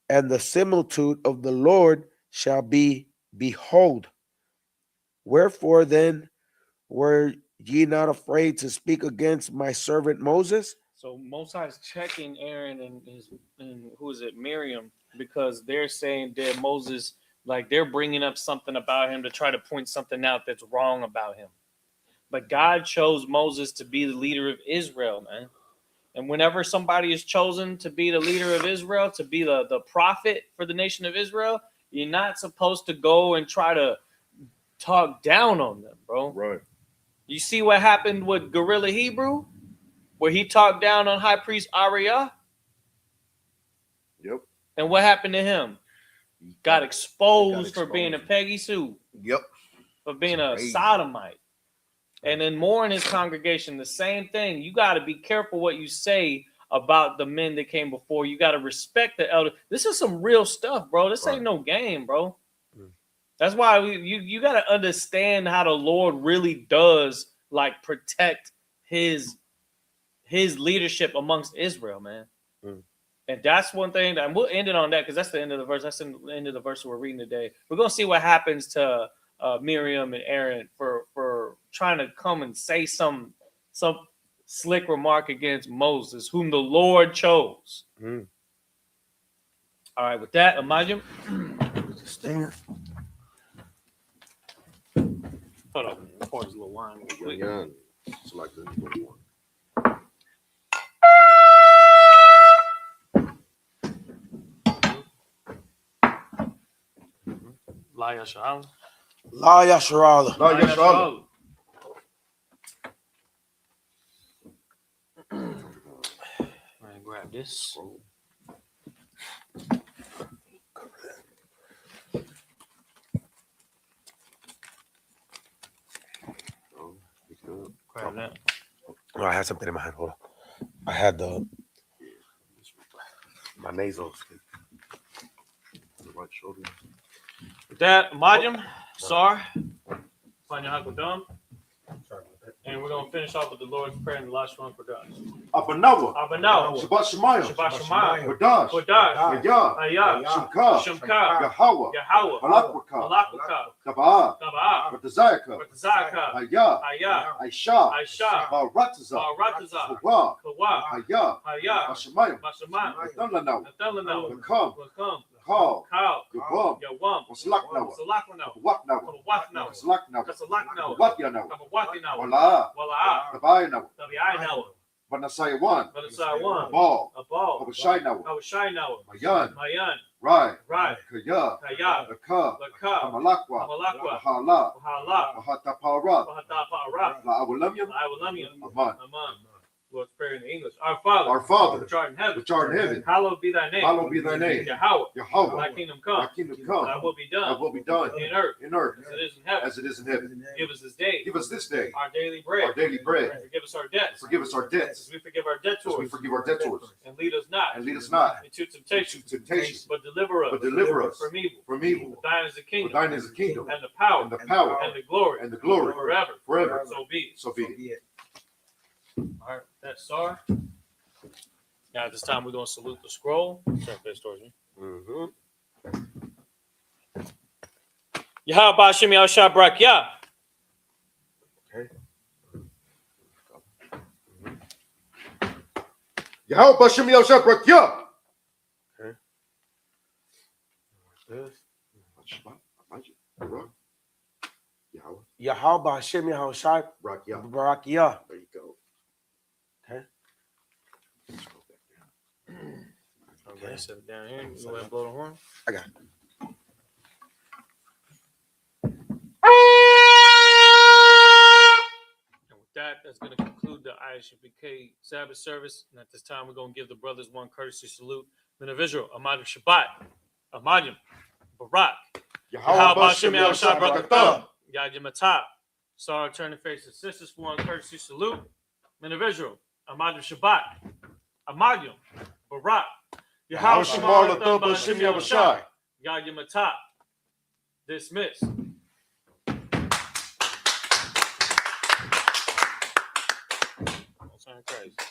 And the similitude of the Lord shall be, behold. Wherefore then were ye not afraid to speak against my servant Moses? So Most High is checking Aaron and who is it, Miriam, because they're saying that Moses, like they're bringing up something about him to try to point something out that's wrong about him. But God chose Moses to be the leader of Israel, man. And whenever somebody is chosen to be the leader of Israel, to be the prophet for the nation of Israel, you're not supposed to go and try to talk down on them, bro. Right. You see what happened with Gorilla Hebrew, where he talked down on High Priest Ariah? Yep. And what happened to him? Got exposed for being a Peggy Sue, Yep. for being It's a crazy. sodomite. And then more in his congregation, the same thing. You got to be careful what you say about the men that came before. You got to respect the elder. This is some real stuff, bro. This ain't no game, bro. That's why you got to understand how the Lord really does like protect his leadership amongst Israel, man. And that's one thing that, and we'll end it on that because that's the end of the verse. That's the end of the verse we're reading today. We're gonna see what happens to Miriam and Aaron for trying to come and say some slick remark against Moses, whom the Lord chose. All right, with that, Imagine. Stand. Hold on, pour this little wine. Real quick. Yeah. It's like this. La Yasha'Allah. La Yasharallah. No, yes, all. All right, grab this. Grab that. Oh, I had something in my hand. Hold on. I had my nasal. The right shoulder. With that, Imagine, Sar, Fanya Hakudam. And we're going to finish off with the Lord's Prayer and the last one for God. Abanawa. Abanaw. Shabbat Shemayim. Shabbat Shemayim. Kodash. Kodash. Hayah. Ayah. Shemka. Shemka. Yahweh. Yahweh. Malakwaka. Malakwaka. Kaba'ah. Taba'ah. Batazayaka. Batazaka. Hayah. Ayah. Aisha. Aisha. Ba'arataza. Ba'arataza. Kawa. Kawa. Hayah. Hayah. Bashamayim. Bashamayim. Nathanaw. Nathalanaw. Lakam. Lakam. Kal. Kal. Gabam. Yawam. Waslaknawa. Salaknaw. Waknawa. Kabawaknaw. Kaslaknawa. Kasalaknaw. Watyanawa. Kabawakinaw. Wala. Wala'ah. Kabayanawa. Tabi'aynaw. Banasayawan. Banasayawan. Bal. Abal. Kabashaynawa. Kawashaynaw. Mayan. Mayan. Rai. Rai. Kaya. Kaya. Laka. Laka. Amalakwa. Amalakwa. Hala. Wahala. Wahatapara. Wahatapa'ara. La'awalamyam. La'awalamyam. Aman. Aman. Lord's Prayer in English. Our Father. Our Father, which art in heaven. which art in heaven, Hallowed be thy name. hallowed be thy name. Yahweh. Yahweh, Thy kingdom thy come. kingdom Thy come, will be thy done. will be done In earth. in earth As it is in heaven. as it is in heaven. Give us this day. Give us this day Our daily bread. our daily bread. And forgive us our debts. Forgive us our debts As we forgive our as we debtors. forgive our debtors. And lead us not. And lead us not Into temptation. into temptation, But deliver us. but deliver us From evil. from evil. For thine is the For kingdom. thine is the kingdom, And the power. and the power, And the glory. and the glory, Forever. forever. So be it. So be it. All right. That's Sar. Now at this time we're going to salute the scroll. Turn face towards me. Yahweh Ba'Shem Yahushua Brakya. Yahweh Bashem Yahshua Brakya. Yahweh Yahweh Hashem Yahushai Brakya. Barakiyah. There you go. Okay. Okay, set it down here. You go ahead and blow the horn. I got it. And with that, that's going to conclude the Isupk Sabbath service. And at this time, we're going to give the brothers one courtesy salute. Men of Israel, Amadim Shabbat, Amadim, Barak, Yahweh Bashem Yahushua Barakatah, Yad Yamatah. Sarah, turn and face the sisters for one courtesy salute. Men of Israel, Amadim Shabbat, Amadim, Barak, Yahweh Bashem Yahushua, Yad Yamatah. Dismiss. Christ.